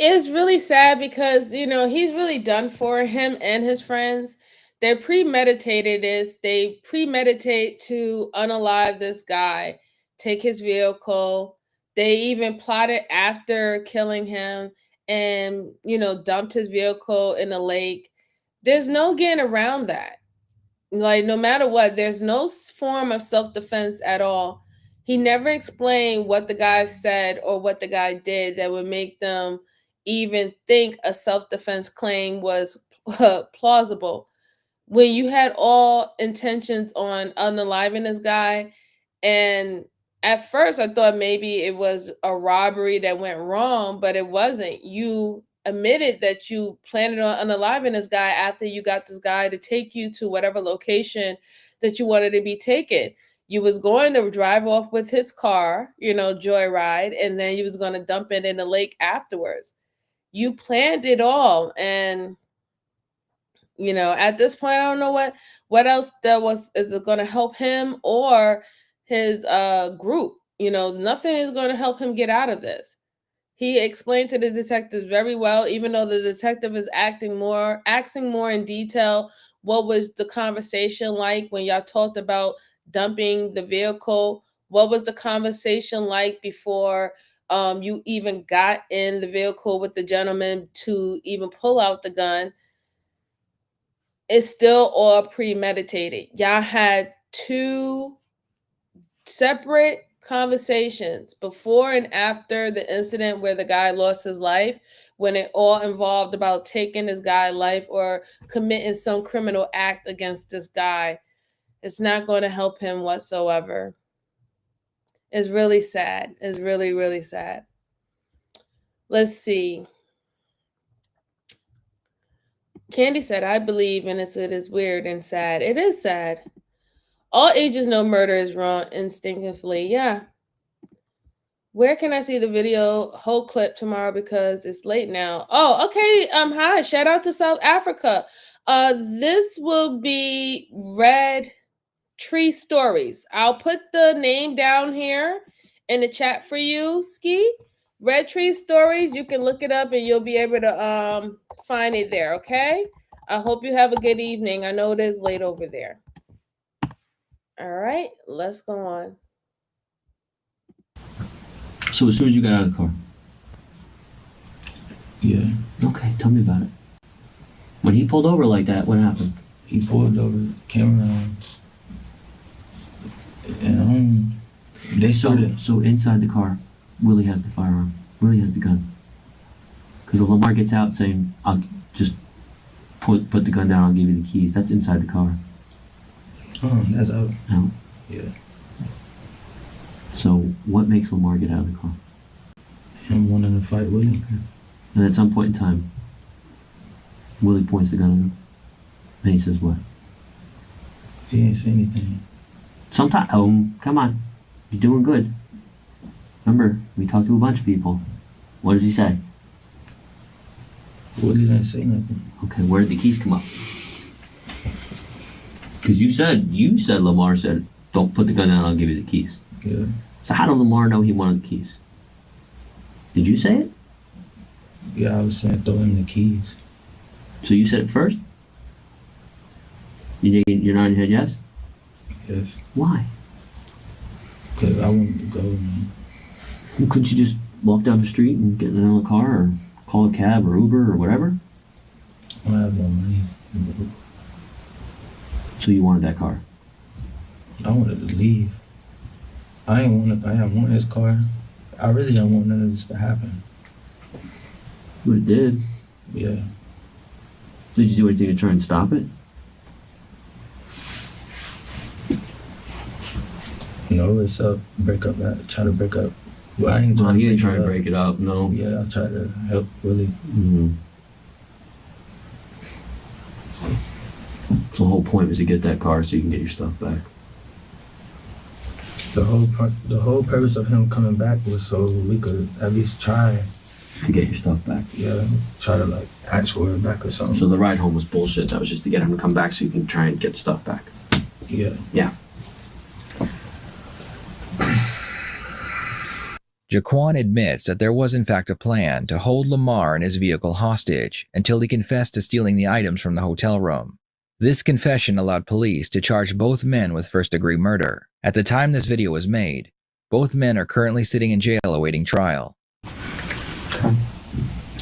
It's really sad because, he's really done for him and his friends. They premeditated this. They premeditate to unalive this guy, take his vehicle. They even plotted after killing him and, dumped his vehicle in a lake. There's no getting around that. Like, no matter what, there's no form of self-defense at all. He never explained what the guy said or what the guy did that would make them even think a self-defense claim was plausible. When you had all intentions on unaliving this guy, and at first I thought maybe it was a robbery that went wrong, but it wasn't. You admitted that you planned on unaliving this guy after you got this guy to take you to whatever location that you wanted to be taken. You was going to drive off with his car, joyride, and then you was going to dump it in the lake afterwards. You planned it all, and at this point, I don't know what else is going to help him or his group. Nothing is going to help him get out of this. He explained to the detective very well, even though the detective is asking more in detail. What was the conversation like when y'all talked about dumping the vehicle? What was the conversation like before you even got in the vehicle with the gentleman to even pull out the gun? It's still all premeditated. Y'all had two separate conversations before and after the incident where the guy lost his life, when it all involved about taking this guy's life or committing some criminal act against this guy. It's not going to help him whatsoever. It's really sad. It's really, really sad. Let's see. Candy said, I believe, and it is weird and sad. It is sad. All ages know murder is wrong instinctively. Yeah. Where can I see the video whole clip tomorrow because it's late now? Oh, okay. Hi. Shout out to South Africa. This will be Red Tree Stories. I'll put the name down here in the chat for you, Ski. Red Tree Stories. You can look it up and you'll be able to find it there, okay? I hope you have a good evening. I know it is late over there. All right, let's go on. So as soon as you got out of the car? Yeah. Okay, tell me about it. When he pulled over like that, what happened? He pulled over, came around, and they started. So inside the car, Willie has the firearm. Willie has the gun. Because Lamar gets out saying, "I'll just put the gun down. I'll give you the keys." That's inside the car. Oh, that's out. Out. Yeah. So what makes Lamar get out of the car? Him wanting to fight Willie. And at some point in time, Willie points the gun at him. And he says what? He ain't say anything. Sometimes, come on. You're doing good. Remember, we talked to a bunch of people. What does he say? Willie didn't say nothing. Okay, where did the keys come up? Because you said Lamar said, "Don't put the gun down, I'll give you the keys." Yeah. So how did Lamar know he wanted the keys? Did you say it? Yeah, I was saying throw him the keys. So you said it first? You're not in your head, yes? Yes. Why? Because I wanted to go, man. Well, couldn't you just walk down the street and get in another car or call a cab or Uber or whatever? I don't have no money. So you wanted that car? I wanted to leave. I didn't want his car. I really don't want none of this to happen. But it did. Yeah. Did you do anything to try and stop it? No, it's a break up. Try to break up. Well, I ain't trying He to didn't try to break it up, no. Yeah, I tried to help Willie. Mm-hmm. So the whole point was to get that car so you can get your stuff back. The whole purpose of him coming back was so we could at least try. To get your stuff back. Yeah, try to like ask for it back or something. So the ride home was bullshit. That was just to get him to come back so you can try and get stuff back. Yeah. Yeah. Jaquan admits that there was in fact a plan to hold Lamar and his vehicle hostage until he confessed to stealing the items from the hotel room. This confession allowed police to charge both men with first-degree murder. At the time this video was made, both men are currently sitting in jail awaiting trial. Okay.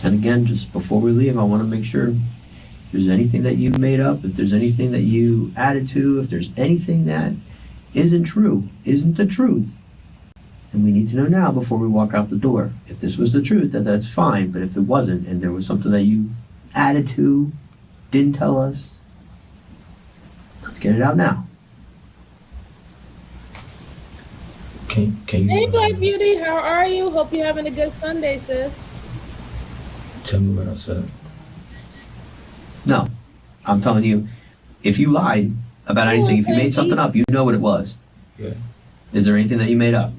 And again, just before we leave, I want to make sure if there's anything that you made up, if there's anything that you added to, if there's anything that isn't the truth, and we need to know now before we walk out the door. If this was the truth, that's fine, but if it wasn't, and there was something that you added to, didn't tell us, let's get it out now. Can you? Hey, Black Beauty, how are you? Hope you're having a good Sunday, sis. Tell me what I said. No, I'm telling you, if you lied about anything, if you made something up, you know what it was. Yeah. Is there anything that you made up?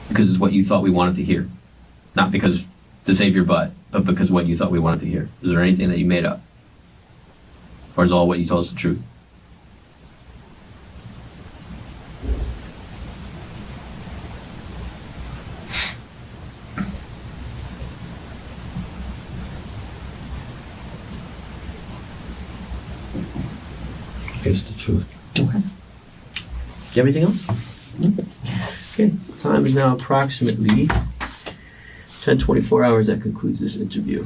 Because it's what you thought we wanted to hear. Not because to save your butt, but because what you thought we wanted to hear. Is there anything that you made up? Or is all what you told us the truth? It's the truth. Okay. Do you have anything else? Okay. Time is now approximately 10:24 hours. That concludes this interview.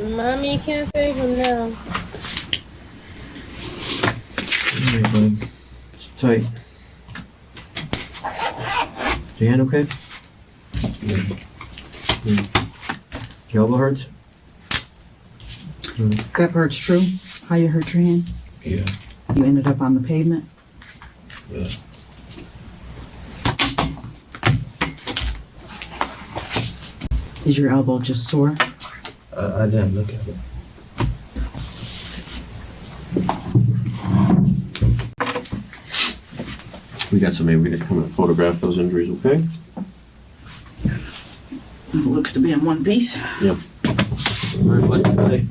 Mommy, you can't save him now. Yeah, but Tight. Is your hand okay? yeah. Your elbow hurts? That hurts true. How you hurt your hand? Yeah. You ended up on the pavement. Yeah. Is your elbow just sore? I didn't look at it. We got somebody we're gonna come and photograph those injuries, okay? It looks to be in one piece. Yep. Very much today.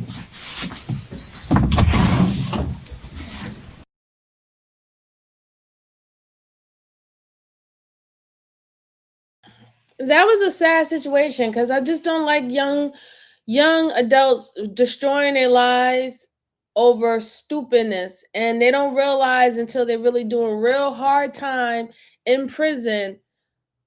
That was a sad situation because I just don't like young adults destroying their lives over stupidness, and they don't realize until they're really doing real hard time in prison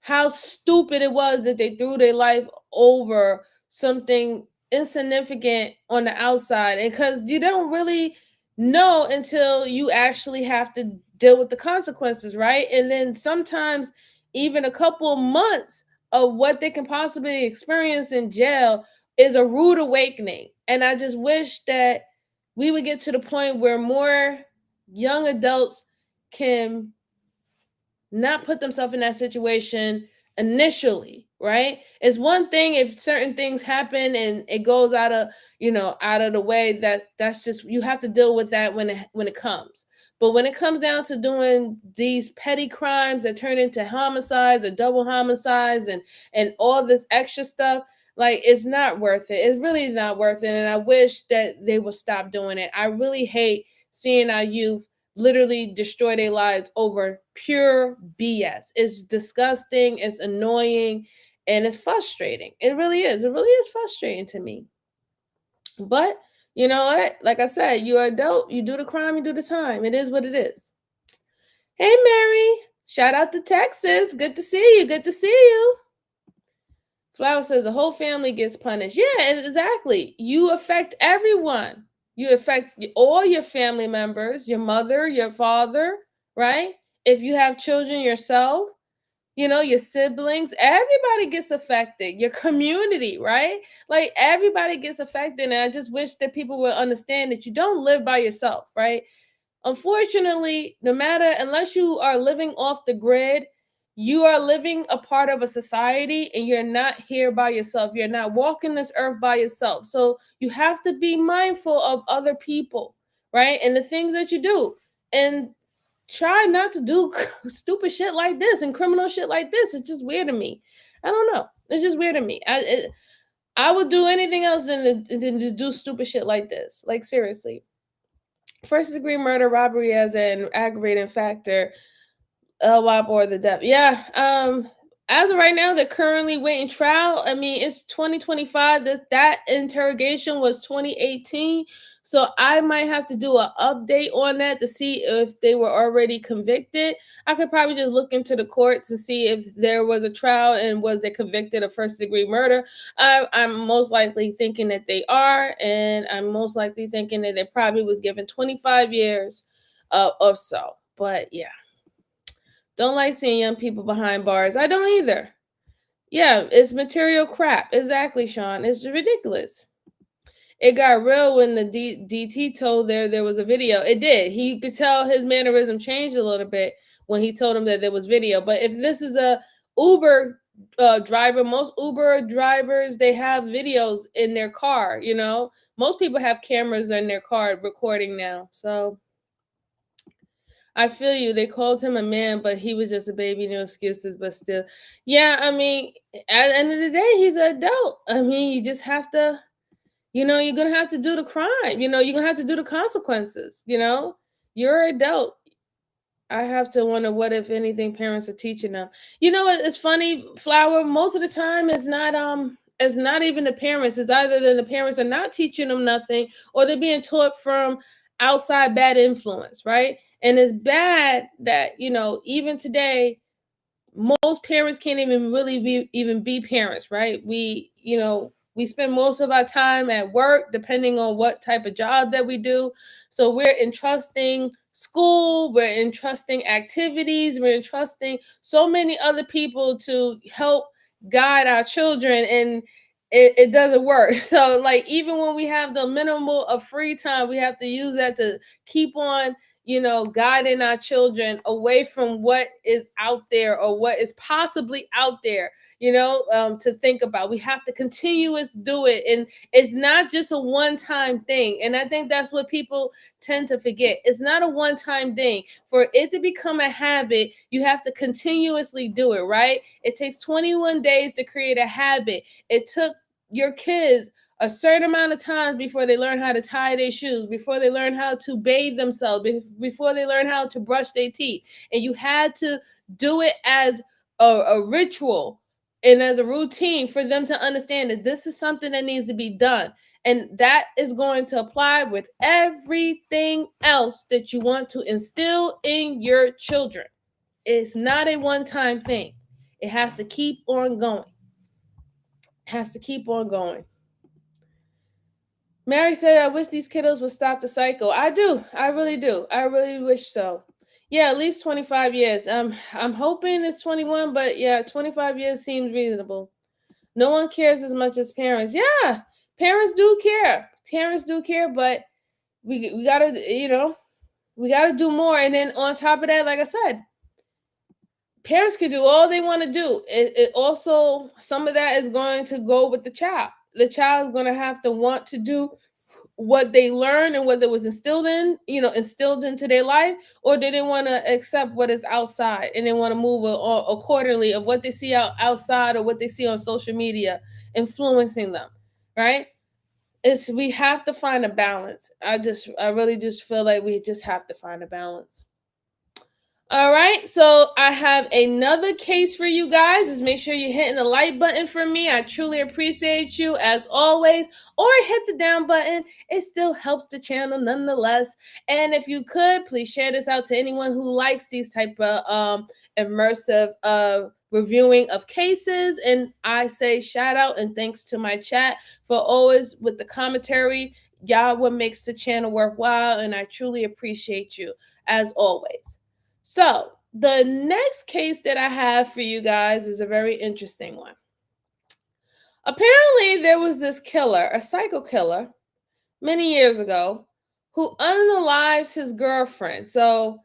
how stupid it was that they threw their life over something insignificant on the outside. And because you don't really know until you actually have to deal with the consequences, right? And then sometimes even a couple of months of what they can possibly experience in jail is a rude awakening. And I just wish that we would get to the point where more young adults can not put themselves in that situation initially, right? It's one thing if certain things happen and it goes out of, out of the way, that's just, you have to deal with that when it comes. But when it comes down to doing these petty crimes that turn into homicides or double homicides and all this extra stuff, like, it's not worth it. It's really not worth it. And I wish that they would stop doing it. I really hate seeing our youth literally destroy their lives over pure BS. It's disgusting, it's annoying, and it's frustrating. It really is. It really is frustrating to me. But you know what? Like I said, you're an adult, you do the crime, you do the time. It is what it is. Hey, Mary. Shout out to Texas. Good to see you. Good to see you. Flower says the whole family gets punished. Yeah, exactly. You affect everyone. You affect all your family members, your mother, your father, right? If you have children yourself, your siblings, everybody gets affected. Your community, right? Like, everybody gets affected. And I just wish that people would understand that you don't live by yourself, right? Unfortunately, unless you are living off the grid, you are living a part of a society and you're not here by yourself. You're not walking this earth by yourself. So you have to be mindful of other people, right? And the things that you do. And try not to do stupid shit like this and criminal shit like this. It's just weird to me. I don't know. It's just weird to me. I would do anything else than to do stupid shit like this. Like, seriously. First degree murder, robbery as an aggravating factor, LWOP or the death. Yeah. As of right now, they're currently waiting trial. I mean, it's 2025. That interrogation was 2018. So I might have to do an update on that to see if they were already convicted. I could probably just look into the courts to see if there was a trial and was they convicted of first degree murder. I'm most likely thinking that they are, and I'm most likely thinking that they probably was given 25 years or so. But yeah. Don't like seeing young people behind bars. I don't either. Yeah, it's material crap. Exactly, Sean. It's ridiculous. It got real when the DT told there was a video. It did. He could tell his mannerism changed a little bit when he told him that there was video. But if this is a Uber driver, most Uber drivers, they have videos in their car, Most people have cameras in their car recording now. So I feel you. They called him a man, but he was just a baby. No excuses, but still. Yeah, I mean, at the end of the day, he's an adult. I mean, you just have to, you're going to have to do the crime. You're going to have to do the consequences. You're an adult. I have to wonder what, if anything, parents are teaching them. It's funny, Flower. Most of the time, it's not even the parents. It's either that the parents are not teaching them nothing, or they're being taught from outside bad influence, right? And it's bad that even today, most parents can't even really be parents, right? We spend most of our time at work, depending on what type of job that we do. So we're entrusting school, we're entrusting activities, we're entrusting so many other people to help guide our children, and it doesn't work. So, like, even when we have the minimal of free time, we have to use that to keep on guiding our children away from what is out there or what is possibly out there. to think about. We have to continuously do it. And it's not just a one-time thing. And I think that's what people tend to forget. It's not a one-time thing. For it to become a habit, you have to continuously do it, right? It takes 21 days to create a habit. It took your kids a certain amount of times before they learn how to tie their shoes, before they learn how to bathe themselves, before they learn how to brush their teeth. And you had to do it as a ritual and as a routine for them to understand that this is something that needs to be done. And that is going to apply with everything else that you want to instill in your children. It's not a one-time thing. It has to keep on going. It has to keep on going. Mary said, I wish these kiddos would stop the cycle. I do. I really do. I really wish so. Yeah, at least 25 years. I'm hoping it's 21, but yeah, 25 years seems reasonable. No one cares as much as parents. Yeah, parents do care. Parents do care, but we gotta, we gotta do more. And then on top of that, like I said, parents can do all they want to do. It also, some of that is going to go with the child. The child is going to have to want to do what they learned and what it was instilled into their life, or do they want to accept what is outside and they want to move accordingly of what they see outside or what they see on social media influencing them, right? We have to find a balance. I really just feel like we just have to find a balance. All right, so I have another case for you guys. Just make sure you're hitting the like button for me. I truly appreciate you as always. Or hit the down button. It still helps the channel nonetheless. And if you could, please share this out to anyone who likes these type of immersive reviewing of cases. And I say shout out and thanks to my chat for always with the commentary. Y'all what makes the channel worthwhile, and I truly appreciate you as always. So the next case that I have for you guys is a very interesting one. Apparently, there was this killer, a psycho killer, many years ago, who unalives his girlfriend. So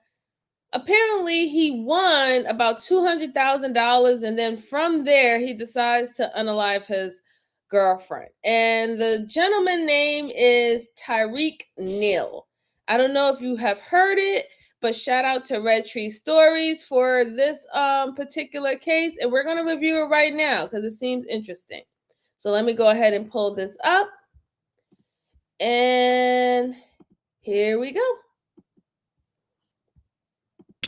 apparently, he won about $200,000, and then from there, he decides to unalive his girlfriend. And the gentleman's name is Tyreek Neal. I don't know if you have heard it, but shout out to Red Tree Stories for this particular case. And we're going to review it right now because it seems interesting. So let me go ahead and pull this up. And here we go.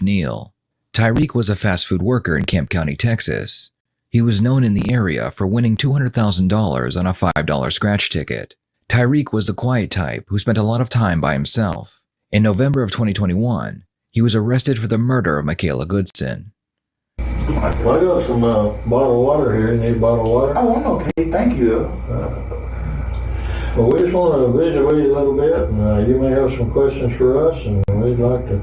Neal. Tyreek was a fast food worker in Kemp County, Texas. He was known in the area for winning $200,000 on a $5 scratch ticket. Tyreek was the quiet type who spent a lot of time by himself. In November of 2021, he was arrested for the murder of Michaela Goodson. I got some bottled water here. You need bottled water? Oh, I'm okay. Thank you. Well, we just want to visit with you a little bit, and you may have some questions for us, and we'd like to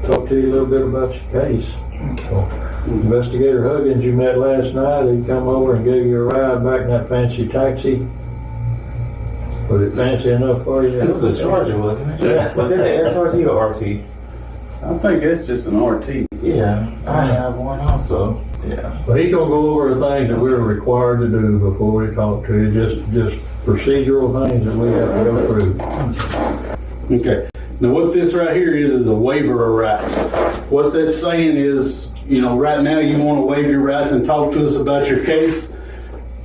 talk to you a little bit about your case. So, Investigator Huggins, you met last night. He come over and gave you a ride back in that fancy taxi. Was it fancy enough for you? It was a Charger, wasn't it? Yeah. Was it an SRT or RT? I think it's just an RT. Yeah, I have one also. Yeah. Well, he's gonna go over the things that we're required to do before we talk to you, just procedural things that we have to go through. Okay. Now what this right here is a waiver of rights. What that's saying is, right now you want to waive your rights and talk to us about your case.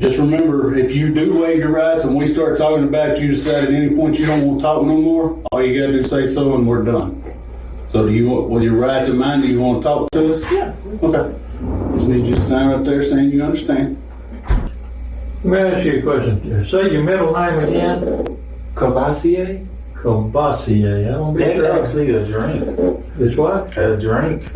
Just remember, if you do waive your rights and we start talking about it, you decide at any point you don't want to talk no more, all you gotta do is say so and we're done. So do you want, with your rights in mind, do you want to talk to us? Yeah. Okay. Just need you to sign right there saying you understand. Let me ask you a question. Say your middle name again. Cavassier? Cavassier. I don't That's sure. actually a drink. It's what? A drink.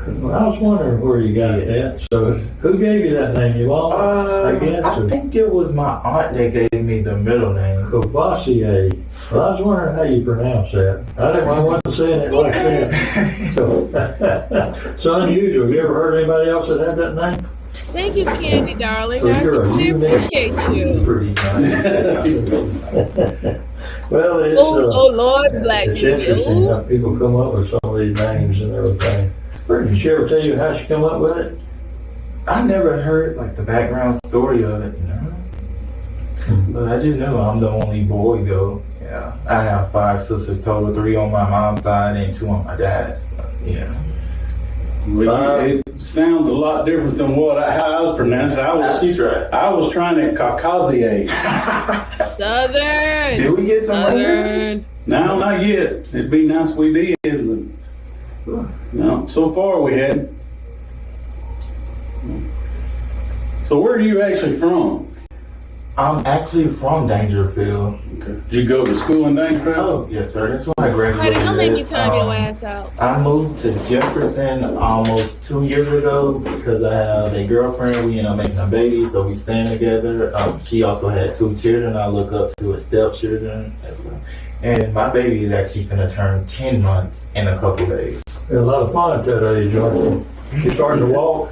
Well, I was wondering where you got that. So who gave you that name? You all? I guess. I think it was my aunt that gave me the middle name. Cavassier. Well, I was wondering how you pronounce that. I wasn't saying it like that. So, it's unusual. You ever heard anybody else that had that name? Thank you, Candy, darling. So I you're a really unique- appreciate you. Pretty nice. Well, it's Oh Lord, Black it's interesting people. how people come up with some of these names and everything. Did she ever tell you how she come up with it? I never heard like the background story of it, you know. But I just know I'm the only boy though. Yeah, I have 5 sisters total, 3 on my mom's side and 2 on my dad's. But, yeah. It sounds a lot different than how I was pronounced. I was trying to Caucasier. Southern. Did we get some Southern. No, not yet. It'd be nice if we did, but no, so far we hadn't. So where are you actually from? I'm actually from Dangerfield. Okay. Did you go to school in Dangerfield? Oh, yes, sir. That's why I graduated. Don't make me time your ass out. I moved to Jefferson almost 2 years ago because I have a girlfriend. We ended up making a baby, so we stand together. She also had 2 children. I look up to her stepchildren as well. And my baby is actually going to turn 10 months in a couple days. A lot of fun at that age, aren't you? You starting to walk?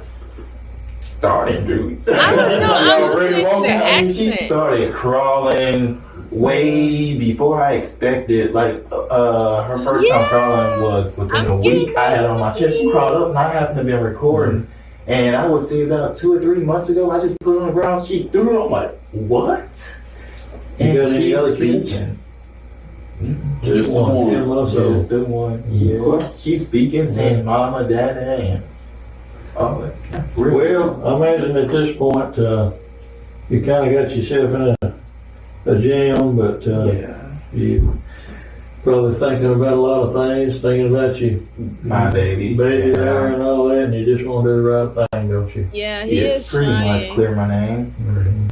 Starting to. I don't know. I'm listening to the accent. She started crawling way before I expected. Like her first time crawling was within a week. I had her on my chest. She crawled up, and I happened to be recording. And I would say about 2 or 3 months ago, I just put her on the ground. She threw it. I'm like, what? You got And any she's other kids? speaking. Just one. Just the one. Yeah. She's speaking, saying mama, dada, and oh, Well, I imagine at this point, you kind of got yourself in a jam, but you probably thinking about a lot of things, thinking about you, my baby there and all that, and you just want to do the right thing, don't you? Yeah, he is pretty trying. much clear my name.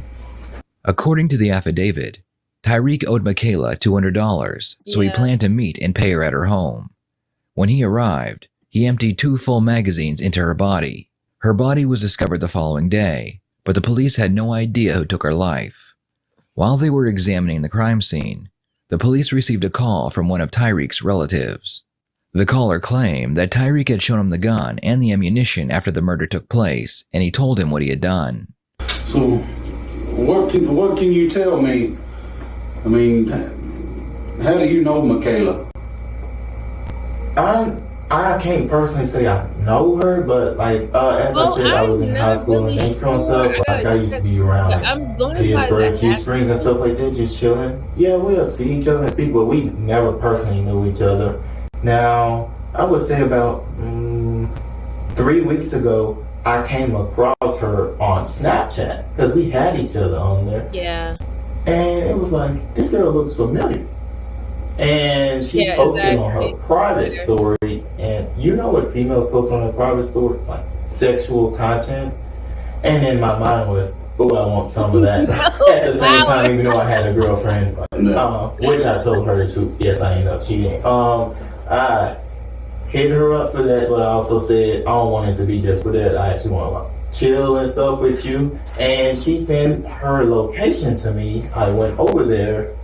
According to the affidavit, Tyreek owed Michaela $200, so he planned to meet and pay her at her home. When he arrived, he emptied 2 full magazines into her body. Her body was discovered the following day, but the police had no idea who took her life. While they were examining the crime scene, the police received a call from one of Tyreek's relatives. The caller claimed that Tyreek had shown him the gun and the ammunition after the murder took place, and he told him what he had done. So, what can you tell me? I mean, how do you know Michaela? I can't personally say I know her, but like as I said, I was in high school and and stuff. Like I used to be around Hugh Springs and stuff like that, just chilling. Yeah, we'll see each other and speak, but we never personally knew each other. Now, I would say about 3 weeks ago, I came across her on Snapchat because we had each other on there. Yeah. And it was like, this girl looks familiar. And she posted on her private story, and you know what females post on their private story? Like sexual content. And in my mind was, oh, I want some of that. At the same time, even though I had a girlfriend, which I told her the truth. Yes, I ended up cheating. I hit her up for that, but I also said, I don't want it to be just for that. I actually want to chill and stuff with you. And she sent her location to me. I went over there.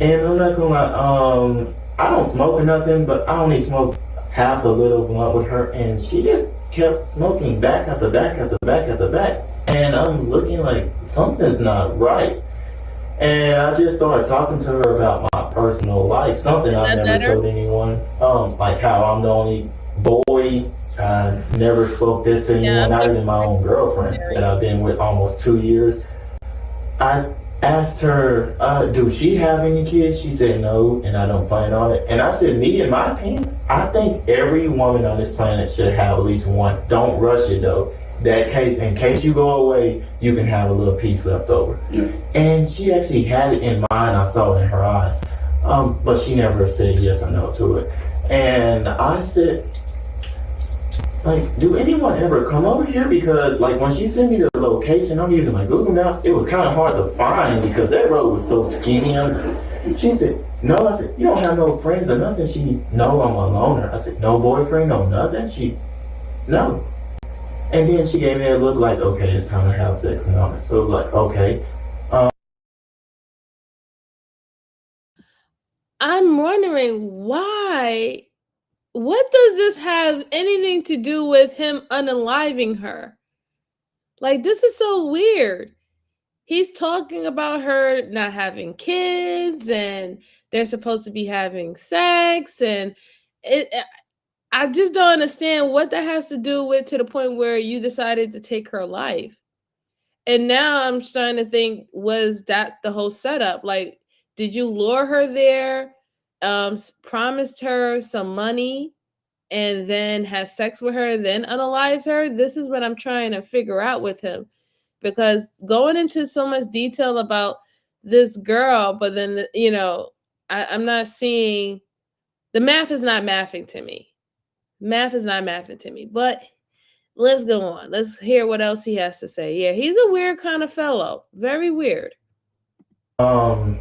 And I'm not gonna lie, I don't smoke or nothing, but I only smoked half a little blunt with her, and she just kept smoking back after back after back after back. And I'm looking like something's not right. And I just started talking to her about my personal life, something I've never told anyone. Like how I'm the only boy. I never spoke that to anyone, not even my own girlfriend that I've been with almost 2 years. I asked her, do she have any kids? She said no, and I don't plan on it. And I said, me, in my opinion, I think every woman on this planet should have at least one. Don't rush it though. In case you go away, you can have a little piece left over. Yeah. And she actually had it in mind. I saw it in her eyes. But she never said yes or no to it. And I said, like, do anyone ever come over here? Because, like, when she sent me the location, I'm using my Google Maps, it was kind of hard to find because that road was so skinny. She said, no. I said, you don't have no friends or nothing? No, I'm a loner. I said, no boyfriend, no nothing? No. And then she gave me a look like, okay, it's time to have sex and all that. So it was like, okay. I'm wondering why. What does this have anything to do with him unaliving her? Like, this is so weird. He's talking about her not having kids and they're supposed to be having sex, and I just don't understand what that has to do with to the point where you decided to take her life. And now I'm trying to think, was that the whole setup? Like, did you lure her there, promised her some money, and then has sex with her, then unalive her? This is what I'm trying to figure out with him. Because going into so much detail about this girl, but then, I'm not seeing, the math is not mathing to me. Math is not mathing to me, but let's go on. Let's hear what else he has to say. Yeah, he's a weird kind of fellow. Very weird. I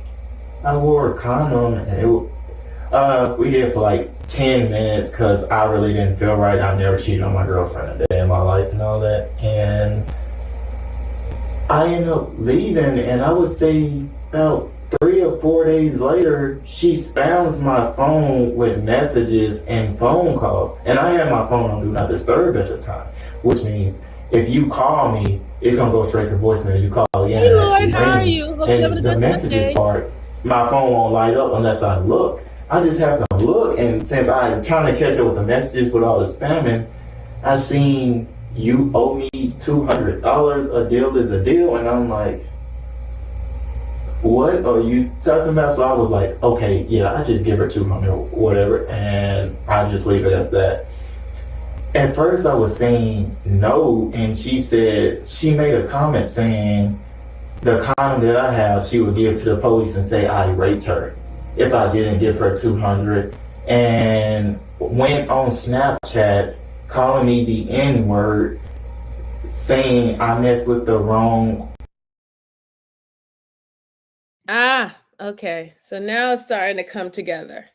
wore a condom and we did for like 10 minutes because I really didn't feel right. I never cheated on my girlfriend a day in my life and all that. And I ended up leaving, and I would say about 3 or 4 days later, she spams my phone with messages and phone calls. And I had my phone on Do Not Disturb at the time, which means if you call me, it's going to go straight to voicemail. You call again, hey, Lord, how are you? Hope you're having a the good messages Sunday. part, my phone won't light up unless I look. I just have to look, and since I'm trying to catch up with the messages with all the spamming, I seen you owe me $200. A deal is a deal, and I'm like, what are you talking about? So I was like, okay, yeah, I just give her 200 or whatever, and I just leave it as that. At first I was saying no, and she said, she made a comment saying the condom that I have, she would give to the police and say I raped her if I didn't give her 200, and went on Snapchat calling me the N-word, saying I messed with the wrong. Okay. So now it's starting to come together.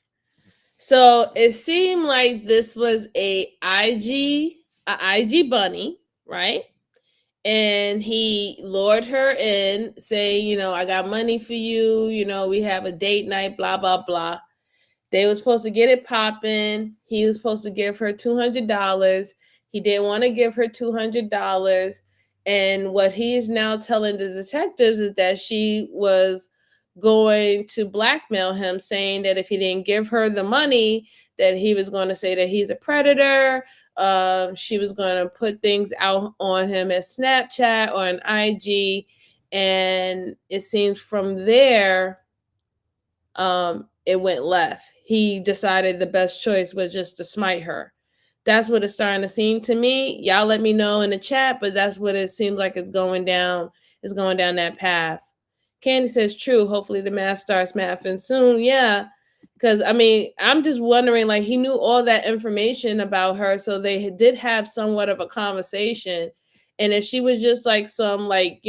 So it seemed like this was a IG bunny, right? And he lured her in, saying, I got money for you, we have a date night, blah, blah, blah. They were supposed to get it popping. He was supposed to give her $200. He didn't want to give her $200. And what he is now telling the detectives is that she was going to blackmail him, saying that if he didn't give her the money, that he was going to say that he's a predator. She was going to put things out on him as Snapchat or an IG. And it seems from there, it went left. He decided the best choice was just to smite her. That's what it's starting to seem to me. Y'all let me know in the chat, but that's what it seems like it's going down. It's going down that path. Candy says true. Hopefully the math starts mathing soon. Yeah. Because, I'm just wondering, like, he knew all that information about her, so they did have somewhat of a conversation. And if she was just like some, like,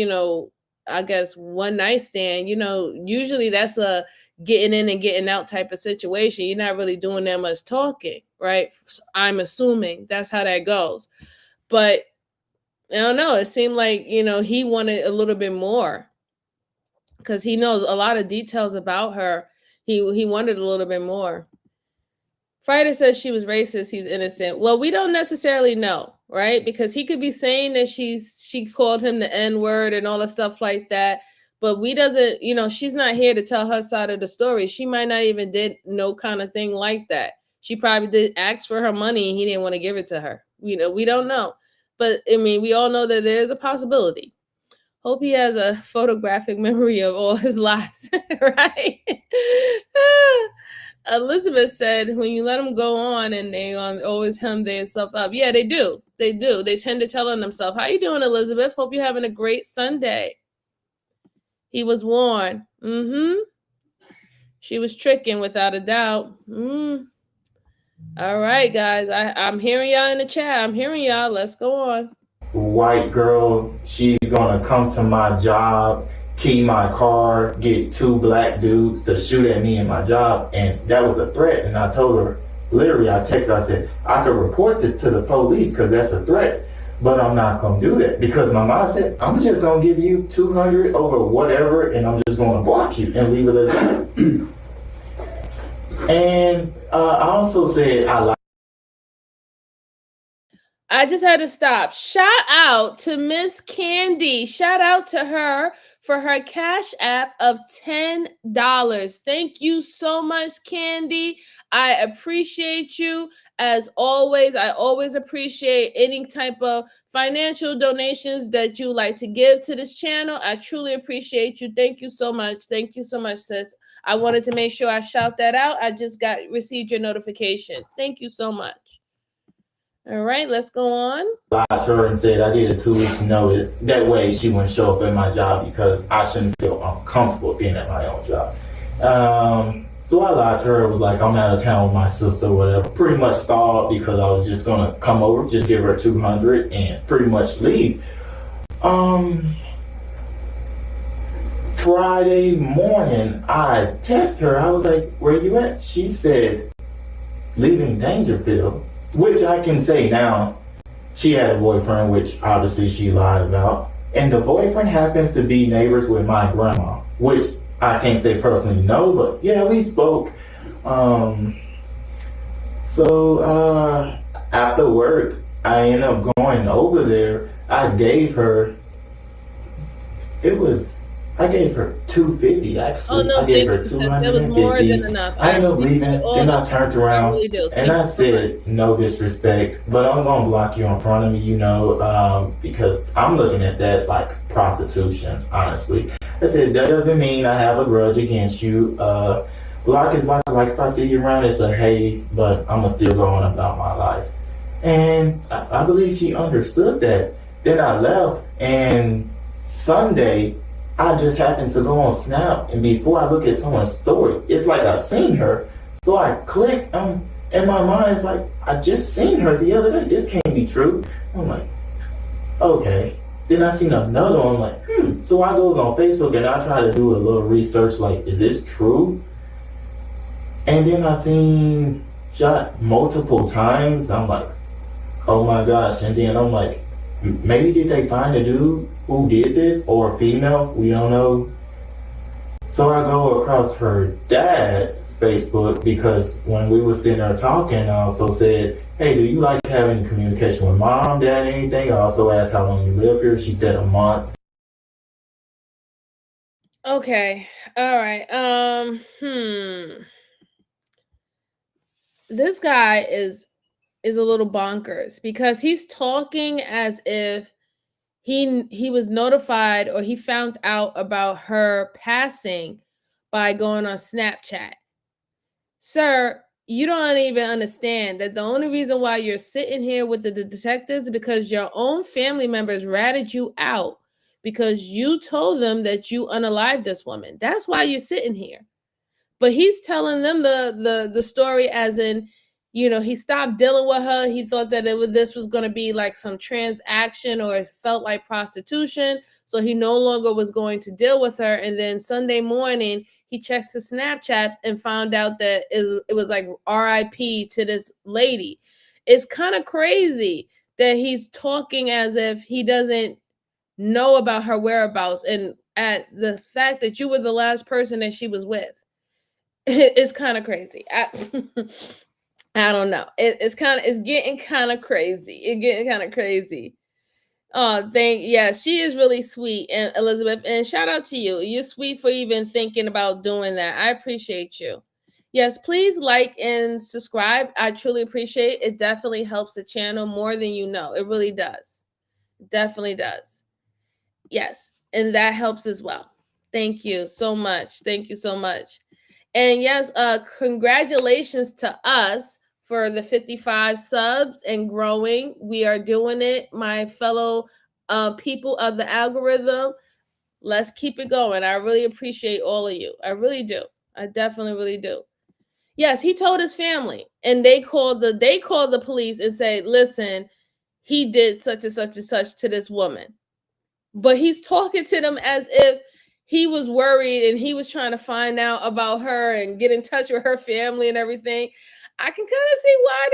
I guess one night stand, usually that's a getting in and getting out type of situation. You're not really doing that much talking, right? I'm assuming that's how that goes. But I don't know. It seemed like, he wanted a little bit more because he knows a lot of details about her. He wanted a little bit more. Friday says she was racist. He's innocent. Well, we don't necessarily know, right? Because he could be saying that she called him the N-word and all the stuff like that. But we doesn't, she's not here to tell her side of the story. She might not even did no kind of thing like that. She probably did ask for her money and he didn't want to give it to her. We don't know. But we all know that there's a possibility. Hope he has a photographic memory of all his lies, right? Elizabeth said, when you let them go on and they always hem themselves up. Yeah, they do. They do. They tend to tell on themselves. How you doing, Elizabeth? Hope you're having a great Sunday. He was warned. She was tricking without a doubt. All right, guys. I'm hearing y'all in the chat. I'm hearing y'all. Let's go on. White girl, she's gonna come to my job, key my car, get 2 black dudes to shoot at me in my job, and that was a threat. And I told her, literally, I texted, I said, I could report this to the police because that's a threat, but I'm not gonna do that because my mom said, I'm just gonna give you 200 over whatever, and I'm just gonna block you and leave it as that. And I also said, I just had to stop. Shout out to Miss Candy. Shout out to her for her Cash App of $10. Thank you so much, Candy. I appreciate you as always. I always appreciate any type of financial donations that you like to give to this channel. I truly appreciate you. Thank you so much. Thank you so much, sis. I wanted to make sure I shout that out. I just received your notification. Thank you so much. All right, let's go on. Lied to her and said I did a 2 weeks notice. That way she wouldn't show up at my job because I shouldn't feel uncomfortable being at my own job. So I lied to her. It was like, I'm out of town with my sister or whatever. Pretty much stalled because I was just going to come over, just give her $200 and pretty much leave. Friday morning, I texted her. I was like, where you at? She said, leaving Dangerfield. Which I can say now, she had a boyfriend, which obviously she lied about. And the boyfriend happens to be neighbors with my grandma, which I can't say personally no, but yeah, we spoke. So after work, I ended up going over there. I gave her $250 actually. Oh no, I gave her $250. That was more than enough. I ended up leaving, then I turned around and I said, no disrespect, but I'm gonna block you in front of me, because I'm looking at that like prostitution, honestly. I said, that doesn't mean I have a grudge against you. Block is block, like if I see you around, it's a hey, but I'm gonna still go on about my life. And I believe she understood that. Then I left, and Sunday, I just happened to go on Snap, and before I look at someone's story, it's like I've seen her. So I click, and my mind is like, I just seen her the other day. This can't be true. I'm like, okay. Then I seen another one, I'm like, So I go on Facebook and I try to do a little research, like, is this true? And then I seen shot multiple times. I'm like, oh my gosh. And then I'm like, maybe did they find a dude who did this, or a female? We don't know. So I go across her dad's Facebook, because when we were sitting there talking, I also said, hey, do you like having communication with mom, dad, anything? I also asked how long you live here. She said a month. Okay. All right. This guy is a little bonkers, because he's talking as if he was notified, or he found out about her passing by going on Snapchat. Sir, you don't even understand that the only reason why you're sitting here with the detectives is because your own family members ratted you out because you told them that you unalived this woman. That's why you're sitting here. But he's telling them the story as in, he stopped dealing with her. He thought that this was going to be like some transaction, or it felt like prostitution. So he no longer was going to deal with her. And then Sunday morning, he checks his Snapchats and found out that it was like RIP to this lady. It's kind of crazy that he's talking as if he doesn't know about her whereabouts, and at the fact that you were the last person that she was with. It's kind of crazy. I don't know. It's getting kind of crazy. It's getting kind of crazy. She is really sweet, and Elizabeth, and shout out to you. You're sweet for even thinking about doing that. I appreciate you. Yes, please like and subscribe. I truly appreciate it. It definitely helps the channel more than you know. It really does. It definitely does. Yes, and that helps as well. Thank you so much. Thank you so much. And yes, congratulations to us for the 55 subs and growing. We are doing it, my fellow people of the algorithm. Let's keep it going. I really appreciate all of you. I really do. I definitely really do. Yes, he told his family, and they called the police and said, listen, he did such and such and such to this woman. But he's talking to them as if he was worried and he was trying to find out about her and get in touch with her family and everything. I can kind of see why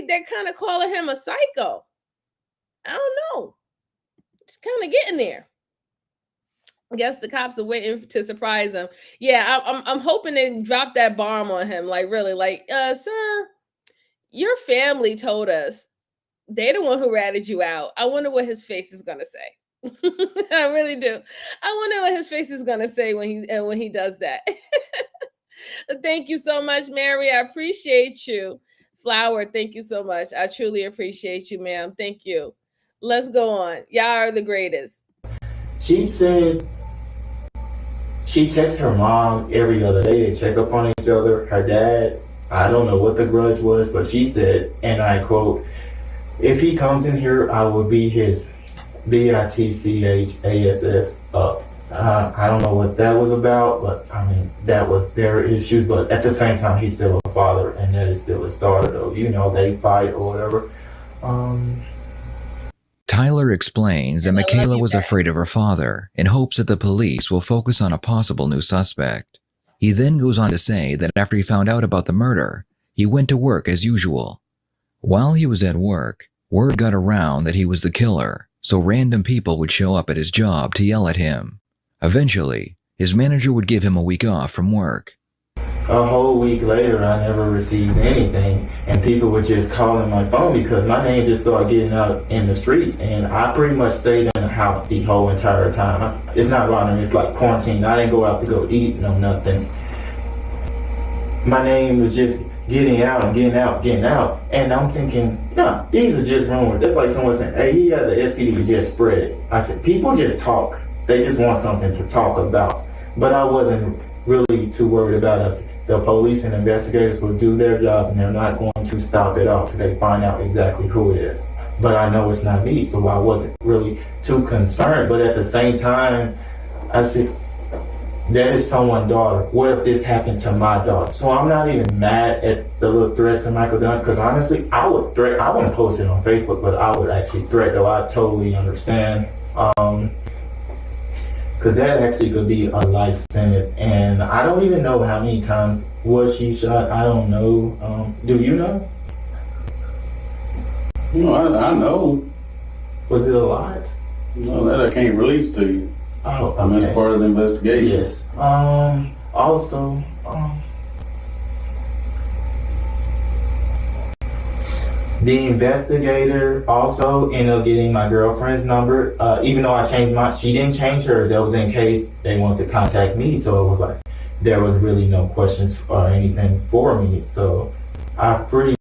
they're kind of calling him a psycho. I don't know. Just kind of getting there. I guess the cops are waiting to surprise him. Yeah, I'm hoping they drop that bomb on him. Like, really, like, sir, your family told us. They're the one who ratted you out. I wonder what his face is going to say. I really do. I wonder what his face is gonna say when he does that. Thank you so much, Mary. I appreciate you. Flower, thank you so much. I truly appreciate you, ma'am. Thank you. Let's go on. Y'all are the greatest. She said she texts her mom every other day to check up on each other. Her dad, I don't know what the grudge was, but she said, and I quote, "If he comes in here, I will be his bitchass up." I don't know what that was about, but I mean, that was their issues. But at the same time, he's still a father, and that is still his daughter, though. You know, they fight or whatever. Tyler explains that Michaela was afraid of her father in hopes that the police will focus on a possible new suspect. He then goes on to say that after he found out about the murder, he went to work as usual. While he was at work, word got around that he was the killer, so random people would show up at his job to yell at him. Eventually, his manager would give him a week off from work. A whole week later, I never received anything, and people would just call in my phone because my name just started getting out in the streets, and I pretty much stayed in the house the whole entire time. It's not running, it's like quarantine. I didn't go out to go eat, no nothing. My name was just getting out and getting out, and I'm thinking, no, these are just rumors. That's like someone saying, hey, he had the STD, just spread it. I said, people just talk. They just want something to talk about. But I wasn't really too worried about us. The police and investigators will do their job, and they're not going to stop it off till they find out exactly who it is. But I know it's not me, so I wasn't really too concerned. But at the same time, I said, that is someone's daughter. What if this happened to my daughter? So I'm not even mad at the little threats that Michael done, because honestly, I would threat. I wouldn't post it on Facebook, but I would actually threat, though. I totally understand. Because that actually could be a life sentence, and I don't even know how many times was she shot. I don't know. Do you know? No, I know. Was it a lot? No, that I can't release to you. Oh, okay. I mean, that's part of the investigation. Yes. Also, the investigator also ended up getting my girlfriend's number. Even though I changed she didn't change her. That was in case they wanted to contact me. So it was like, there was really no questions or anything for me. So I pretty.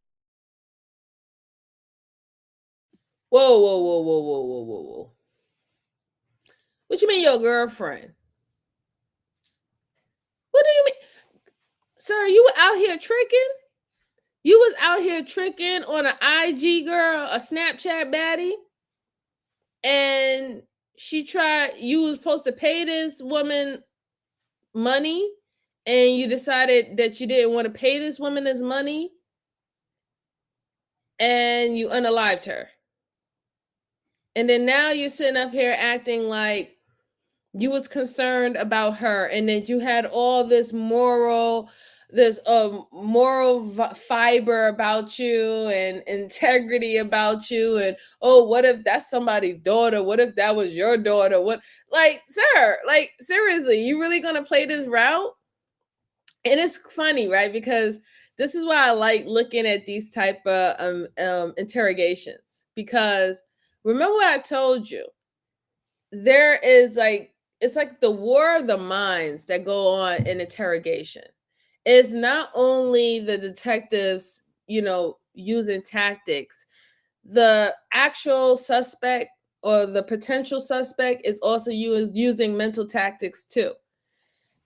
Whoa, whoa, whoa, whoa, whoa, whoa, whoa, whoa. What you mean your girlfriend? What do you mean? Sir, you were out here tricking? You was out here tricking on an IG girl, a Snapchat baddie, and you was supposed to pay this woman money, and you decided that you didn't want to pay this woman this money, and you unalived her. And then now you're sitting up here acting like you was concerned about her, and then you had all this moral fiber about you and integrity about you, and oh, what if that's somebody's daughter? What if that was your daughter? What, like, sir, like, seriously, you really gonna play this route? And it's funny, right? Because this is why I like looking at these type of interrogations, because remember what I told you, there is like, it's like the war of the minds that go on in interrogation. It's not only the detectives, using tactics. The actual suspect or the potential suspect is also using mental tactics too.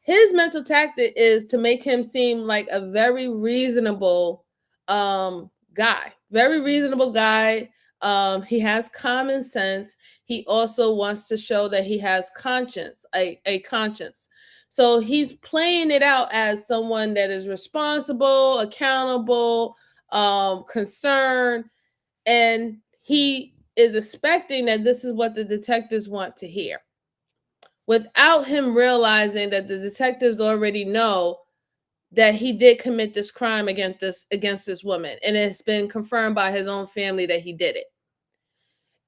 His mental tactic is to make him seem like a very reasonable guy. Very reasonable guy. He has common sense. He also wants to show that he has conscience, a conscience. So he's playing it out as someone that is responsible, accountable, concerned, and he is expecting that this is what the detectives want to hear, without him realizing that the detectives already know that he did commit this crime against this woman, and it's been confirmed by his own family that he did it.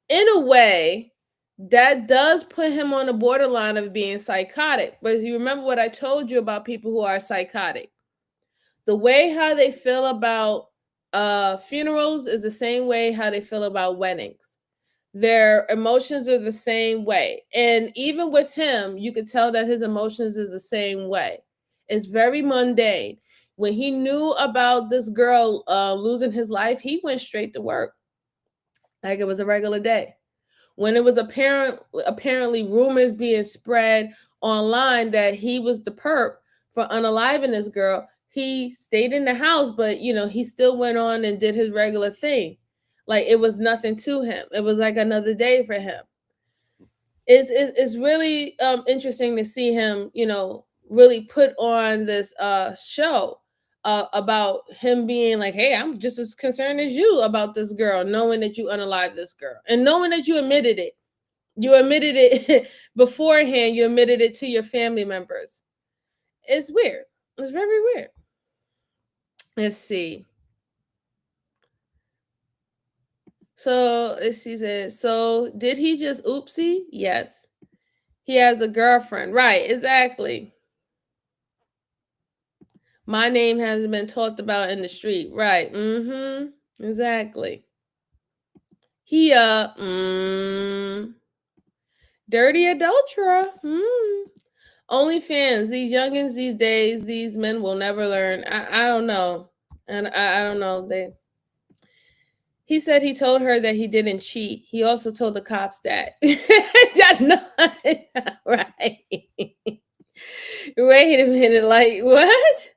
In a way, that does put him on the borderline of being psychotic. But you remember what I told you about people who are psychotic. The way how they feel about funerals is the same way how they feel about weddings. Their emotions are the same way. And even with him, you could tell that his emotions is the same way. It's very mundane. When he knew about this girl losing his life, he went straight to work like it was a regular day. When it was apparently rumors being spread online that he was the perp for unaliving this girl, he stayed in the house, but he still went on and did his regular thing. Like it was nothing to him. It was like another day for him. It's really interesting to see him, really put on this show about him being like, hey, I'm just as concerned as you about this girl, knowing that you unalived this girl and knowing that you admitted it. You admitted it beforehand. You admitted it to your family members. It's weird. It's very weird. Let's see. So let's see. So did he just oopsie? Yes. He has a girlfriend. Right, exactly. My name hasn't been talked about in the street. Right. Exactly. He dirty adulterer. OnlyFans, these youngins these days, these men will never learn. I don't know. And I don't know. He said he told her that he didn't cheat. He also told the cops that. Right. Wait a minute. Like, what?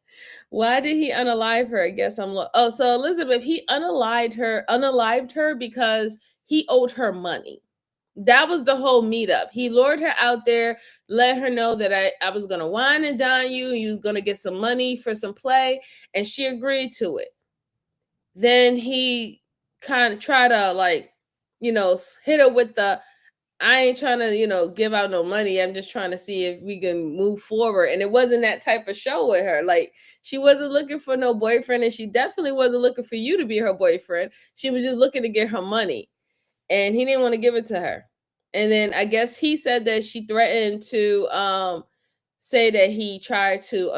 Why did he unalive her? I guess I'm so Elizabeth, he unalived her because he owed her money. That was the whole meetup. He lured her out there, let her know that I was going to wine and dine you. You was going to get some money for some play. And she agreed to it. Then he kind of tried to hit her with the, I ain't trying to, give out no money. I'm just trying to see if we can move forward. And it wasn't that type of show with her. Like, she wasn't looking for no boyfriend. And she definitely wasn't looking for you to be her boyfriend. She was just looking to get her money. And he didn't want to give it to her. And then I guess he said that she threatened to say that he tried to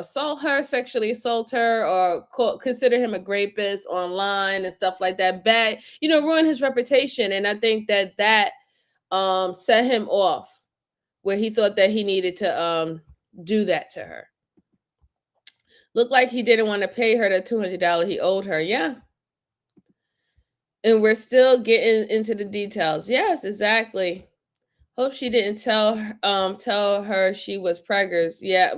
sexually assault her, or consider him a rapist online and stuff like that. Bad, ruin his reputation. And I think that set him off, where he thought that he needed to do that to her. Looked like he didn't want to pay her the $200 he owed her. Yeah. And we're still getting into the details. Yes, exactly. Hope she didn't tell her she was preggers. Yeah.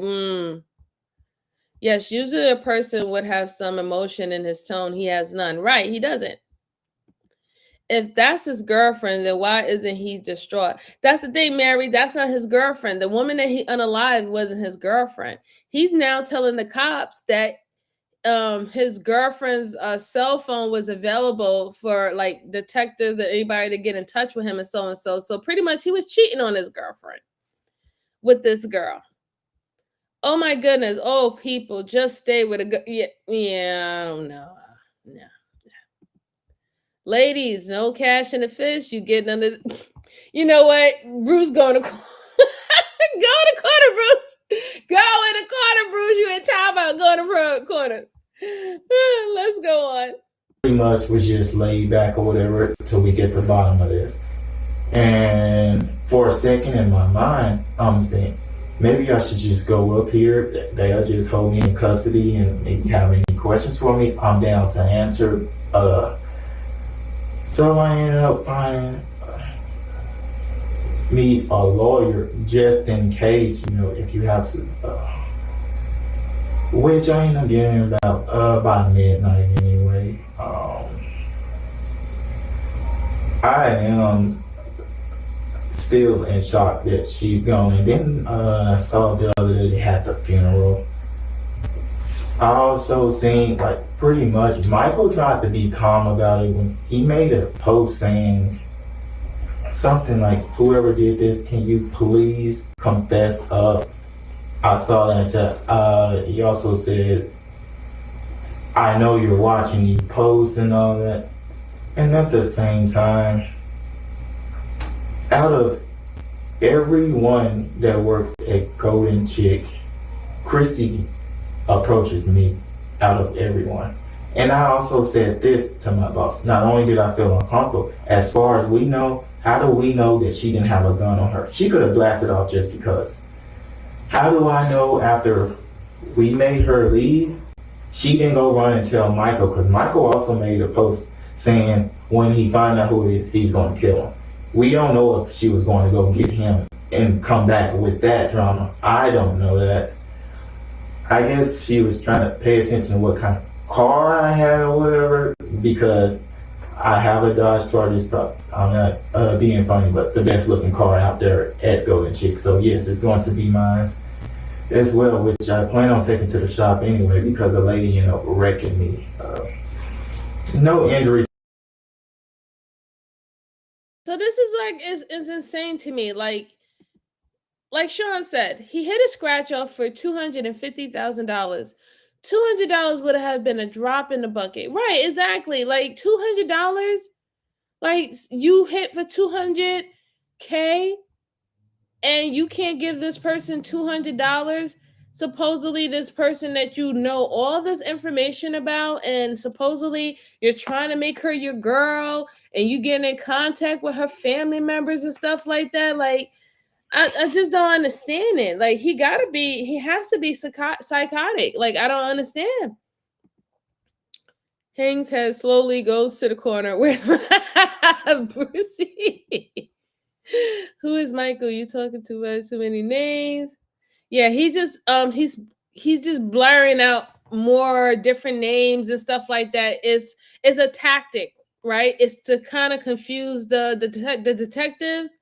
Yes, usually a person would have some emotion in his tone. He has none. Right, he doesn't. If that's his girlfriend, then why isn't he distraught? That's the thing, Mary. That's not his girlfriend. The woman that he unalived wasn't his girlfriend. He's now telling the cops that his girlfriend's cell phone was available for like detectives or anybody to get in touch with him and so. So pretty much he was cheating on his girlfriend with this girl. Oh my goodness. Oh, people, just stay with a yeah, I don't know. No. Ladies, no cash in the fist. You getting under you know what? Bruce going to go in the corner, Bruce. Go in the corner, Bruce. You in time about going in the corner. Let's go on. Pretty much was just laid back or whatever till we get to the bottom of this. And for a second in my mind, I'm saying, maybe I should just go up here. They'll just hold me in custody and maybe have any questions for me. I'm down to answer. So I ended up finding me a lawyer just in case, if you have to. Which I ended up getting about midnight anyway. I am still in shock that she's gone. And then I saw the other day they had the funeral. I also seen pretty much Michael tried to be calm about it when he made a post saying something like, whoever did this, can you please confess up? I saw that and said, he also said, I know you're watching these posts and all that. And at the same time, out of everyone that works at Golden Chick, Christy approaches me out of everyone. And I also said this to my boss. Not only did I feel uncomfortable, as far as we know, How do we know that she didn't have a gun on her? She could have blasted off just because. How do I know after we made her leave, she didn't go run and tell Michael? Because Michael also made a post saying when he find out who it is, he's going to kill him. We don't know if she was going to go get him and come back with that drama. I don't know that. I guess she was trying to pay attention to what kind of car I had or whatever, because I have a Dodge Charger. I'm not being funny, but the best looking car out there at Golden Chick. So yes, it's going to be mine as well, which I plan on taking to the shop anyway because the lady ended up wrecking me. No injuries. So this is like, it's insane to me. Like Sean said, he hit a scratch off for $250,000. $200 would have been a drop in the bucket. Right, exactly. Like $200, like you hit for $200K and you can't give this person $200. Supposedly this person that you know all this information about, and supposedly you're trying to make her your girl and you get in contact with her family members and stuff like that. Like, I just don't understand it. Like, he has to be psychotic. Like, I don't understand. Hang's head slowly goes to the corner with Brucey. Who is Michael? You talking too much, too many names. Yeah, he just he's just blurring out more different names and stuff like that. It's a tactic, right? It's to kind of confuse the detectives,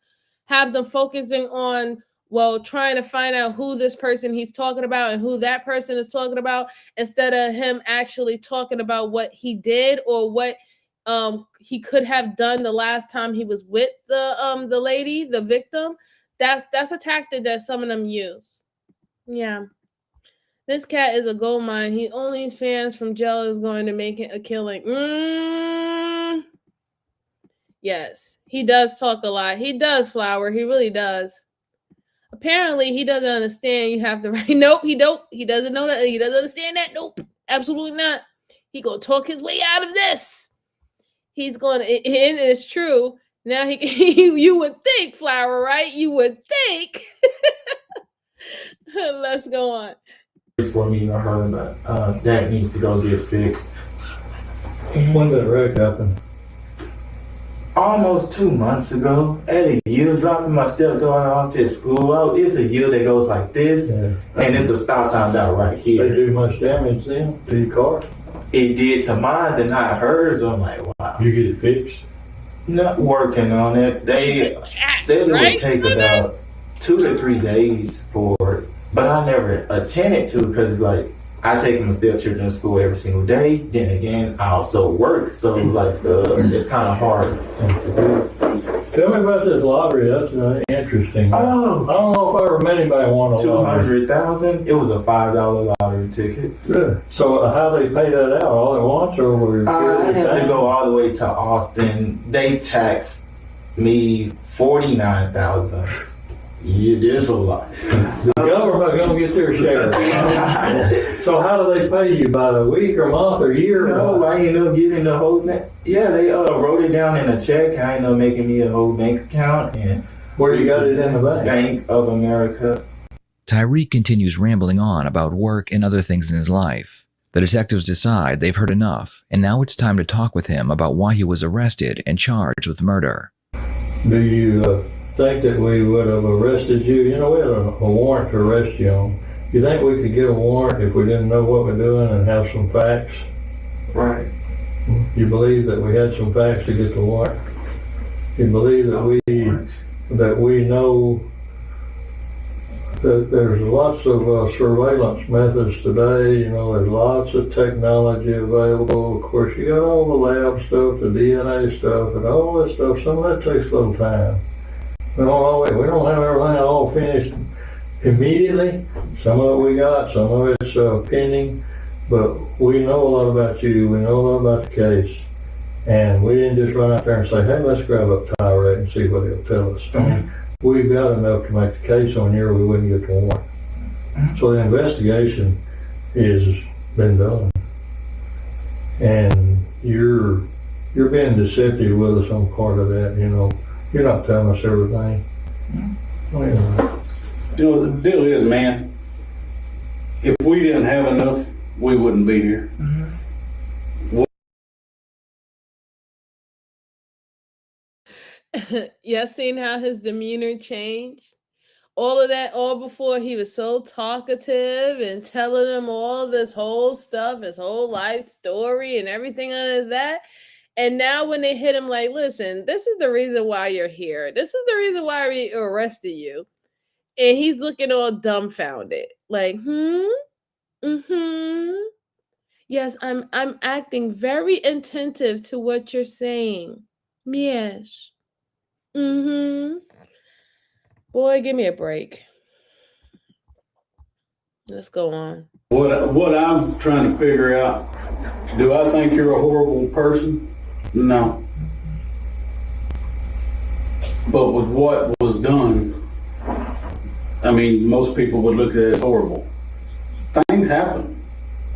have them focusing on, well, trying to find out who this person he's talking about and who that person is talking about, instead of him actually talking about what he did or what he could have done the last time he was with the lady, the victim. That's a tactic that some of them use. Yeah. This cat is a gold mine. He only fans from jail is going to make it a killing. Yes, he does talk a lot. He does, Flower. He really does. Apparently, he doesn't understand you have the right. Nope, he don't. He doesn't know that. He doesn't understand that. Nope, absolutely not. He gonna talk his way out of this. He's gonna. And it's true. Now you would think, Flower, right? You would think. Let's go on. For me or her, but that needs to go get fixed. When did the wreck happen? Almost 2 months ago, at a yield, dropping my stepdaughter off at school. Oh, it's a yield that goes like this, and it's a stop sign out right here. They do much damage then to your car? It did to mine and not hers. I'm like, wow. You get it fixed? Not working on it. They said it would take about 2 to 3 days for it, but I never attended to, because like I take my stepchildren to school every single day. Then again, I also work, so like it's kind of hard. Tell me about this lottery. That's interesting. Oh, I don't know if I ever met anybody won a lottery. $200,000. It was a $5 lottery ticket. Yeah. So how they pay that out? All at once, or were I had to go all the way to Austin. They taxed me $49,000. Yeah, there's a lot. The government gonna get their share. So how do they pay you? By the week or month or year? No, I ended up getting the whole thing. Yeah, they wrote it down in a check. I ended up making me a whole bank account. And where you got it in the bank? Bank of America. Tyreek continues rambling on about work and other things in his life. The detectives decide they've heard enough, and now it's time to talk with him about why he was arrested and charged with murder. Do you think that we would have arrested you? You know, we had a warrant to arrest you on. You think we could get a warrant if we didn't know what we're doing and have some facts? Right. You believe that we had some facts to get the warrant? You believe that we know that there's lots of surveillance methods today? You know, there's lots of technology available. Of course, you got all the lab stuff, the DNA stuff, and all that stuff. Some of that takes a little time. We don't have everything all finished immediately. Some of it we got, some of it's pending, but we know a lot about you. We know a lot about the case, and we didn't just run out there and say, "Hey, let's grab up Tyrek and see what he'll tell us." We've got enough to make the case on you, or we wouldn't get the warrant. So the investigation has been done, and you're being deceptive with us on part of that. You know, You're not telling us everything. Well, You know, the deal is, man, if we didn't have enough, we wouldn't be here. Y'all seen how his demeanor changed? All of that, all before he was so talkative and telling them all this whole stuff, his whole life story and everything under that. And now when they hit him like, listen, this is the reason why you're here. This is the reason why we arrested you. And he's looking all dumbfounded. Like, mm-hmm. Yes, I'm acting very attentive to what you're saying. Yes. Mm-hmm. Boy, give me a break. Let's go on. What I'm trying to figure out, do I think you're a horrible person? No. But with what was done, I mean, most people would look at it as horrible. Things happen.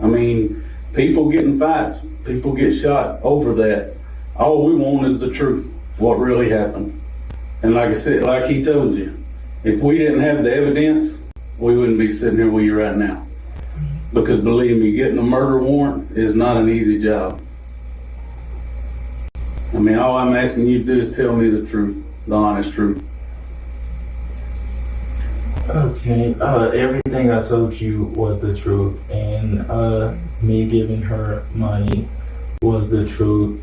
I mean, people get in fights, people get shot over that. All we want is the truth, what really happened. And like I said, like he told you, if we didn't have the evidence, we wouldn't be sitting here with you right now. Because believe me, getting a murder warrant is not an easy job. I mean, all I'm asking you to do is tell me the truth, the honest truth. Okay, everything I told you was the truth, and me giving her money was the truth.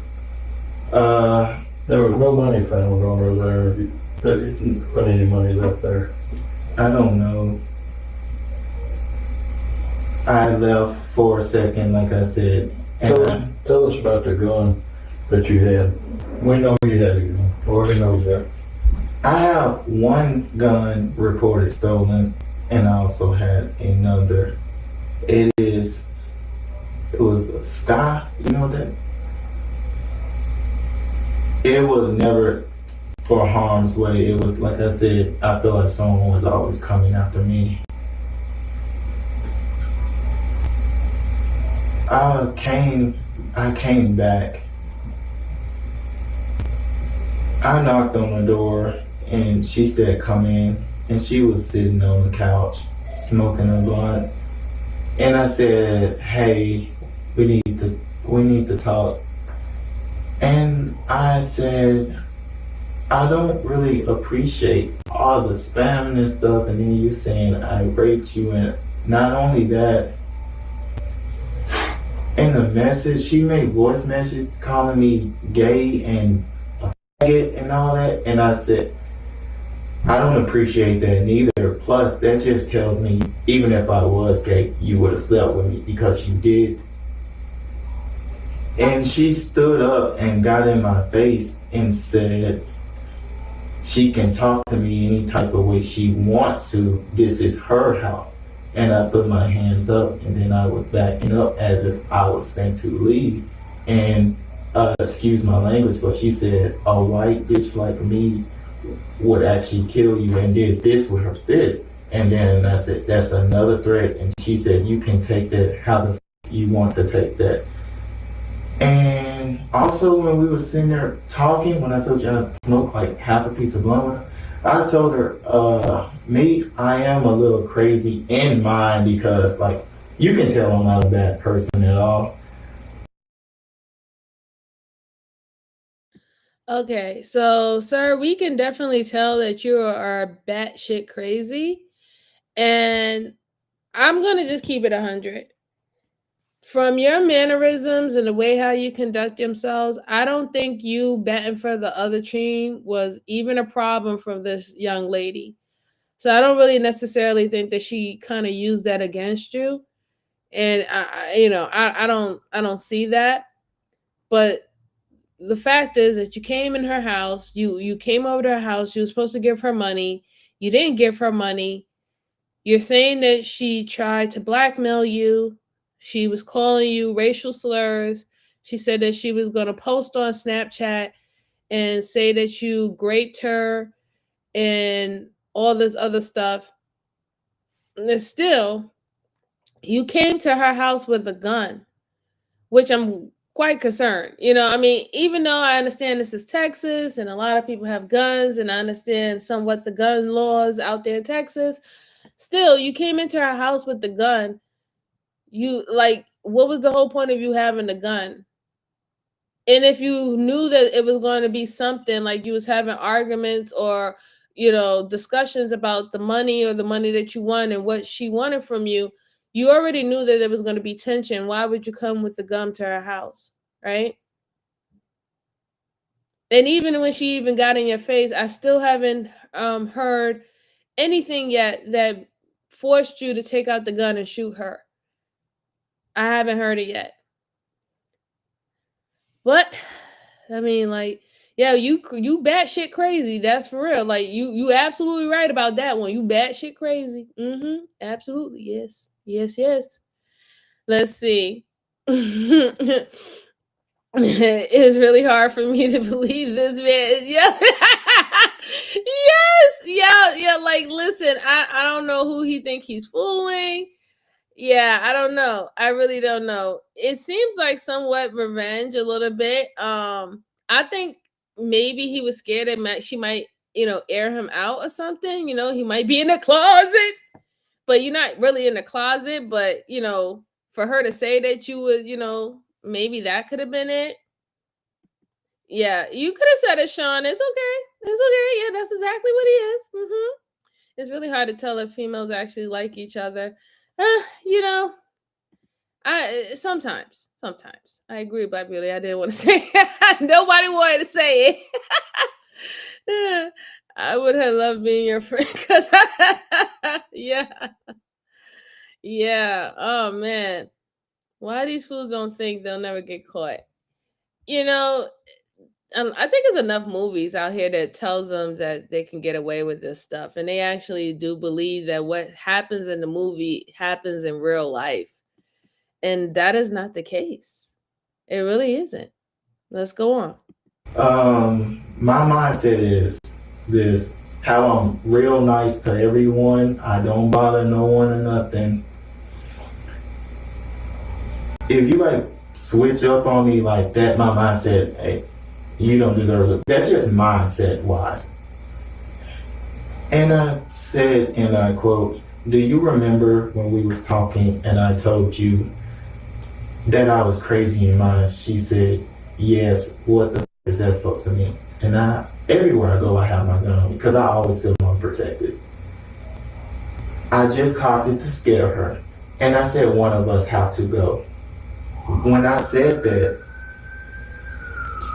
there was no money found on her there. There didn't put any money left there. I don't know. I left for a second, like I said. And Tell us about the gun that you had. We know you had a gun. We already know that. I have one gun reported stolen, and I also had another. It was a Sky, you know that? It was never for harm's way. It was, like I said, I feel like someone was always coming after me. I came back. I knocked on the door and she said come in, and she was sitting on the couch smoking a blunt. And I said, hey, we need to talk. And I said, I don't really appreciate all the spamming and stuff, and then you saying I raped you, and not only that, in the message, she made voice messages calling me gay and a faggot and all that, and I said, I don't appreciate that neither. Plus, that just tells me, even if I was gay, you would have slept with me because you did. And she stood up and got in my face and said she can talk to me any type of way she wants to. This is her house. And I put my hands up, and then I was backing up as if I was going to leave. And excuse my language, but she said, a white bitch like me would actually kill you, and did this with her fist. And then I said, that's another threat. And she said, you can take that how the you want to take that. And also, when we were sitting there talking, when I told you I smoked like half a piece of blunt, I told her, I am a little crazy in mind, because like, you can tell I'm not a bad person at all. Okay, so sir, we can definitely tell that you are batshit crazy, and I'm gonna just keep it 100. From your mannerisms and the way how you conduct yourselves, I don't think you betting for the other team was even a problem from this young lady. So I don't really necessarily think that she kind of used that against you, and I don't see that. But the fact is that you came in her house, you came over to her house, you were supposed to give her money, you didn't give her money. You're saying that she tried to blackmail you. She was calling you racial slurs. She said that she was going to post on Snapchat and say that you raped her and all this other stuff. And still, you came to her house with a gun, which I'm quite concerned. You know, I mean, even though I understand this is Texas and a lot of people have guns, and I understand somewhat the gun laws out there in Texas, still, you came into our house with the gun. You like, what was the whole point of you having the gun? And if you knew that it was going to be something like you was having arguments or, you know, discussions about the money or the money that you won and what she wanted from you, you already knew that there was going to be tension. Why would you come with the gun to her house? Right? And even when she even got in your face, I still haven't heard anything yet that forced you to take out the gun and shoot her. I haven't heard it yet. But I mean, like, yeah, you batshit crazy. That's for real. Like, you absolutely right about that one. You batshit crazy. Mm-hmm. Absolutely. Yes. Yes. Yes. Let's see. It's really hard for me to believe this man. Yeah. Yes. Yeah. Yeah. Like, listen, I don't know who he think he's fooling. Yeah, I don't know. I really don't know. It seems like somewhat revenge a little bit. I think maybe he was scared that she might, you know, air him out or something. You know, he might be in the closet, but you're not really in the closet. But, you know, for her to say that you would, you know, maybe that could have been it. Yeah, you could have said it, Sean. It's okay. It's okay. Yeah, that's exactly what he is. It's really hard to tell if females actually like each other. You know, I sometimes I agree, but really I didn't want to say it. Nobody wanted to say it. I would have loved being your friend because yeah. Oh man, why these fools don't think they'll never get caught? You know, I think there's enough movies out here that tells them that they can get away with this stuff, and they actually do believe that what happens in the movie happens in real life, and that is not the case. It really isn't. Let's go on. My mindset is this: how I'm real nice to everyone. I don't bother no one or nothing. If you like switch up on me like that, my mindset, hey, you don't deserve it. That's just mindset wise. And I said, and I quote, "Do you remember when we was talking and I told you that I was crazy in mine?" She said, "Yes, what the is that supposed to mean?" And everywhere I go, I have my gun on me because I always feel unprotected. I just cocked it to scare her. And I said, one of us have to go. When I said that,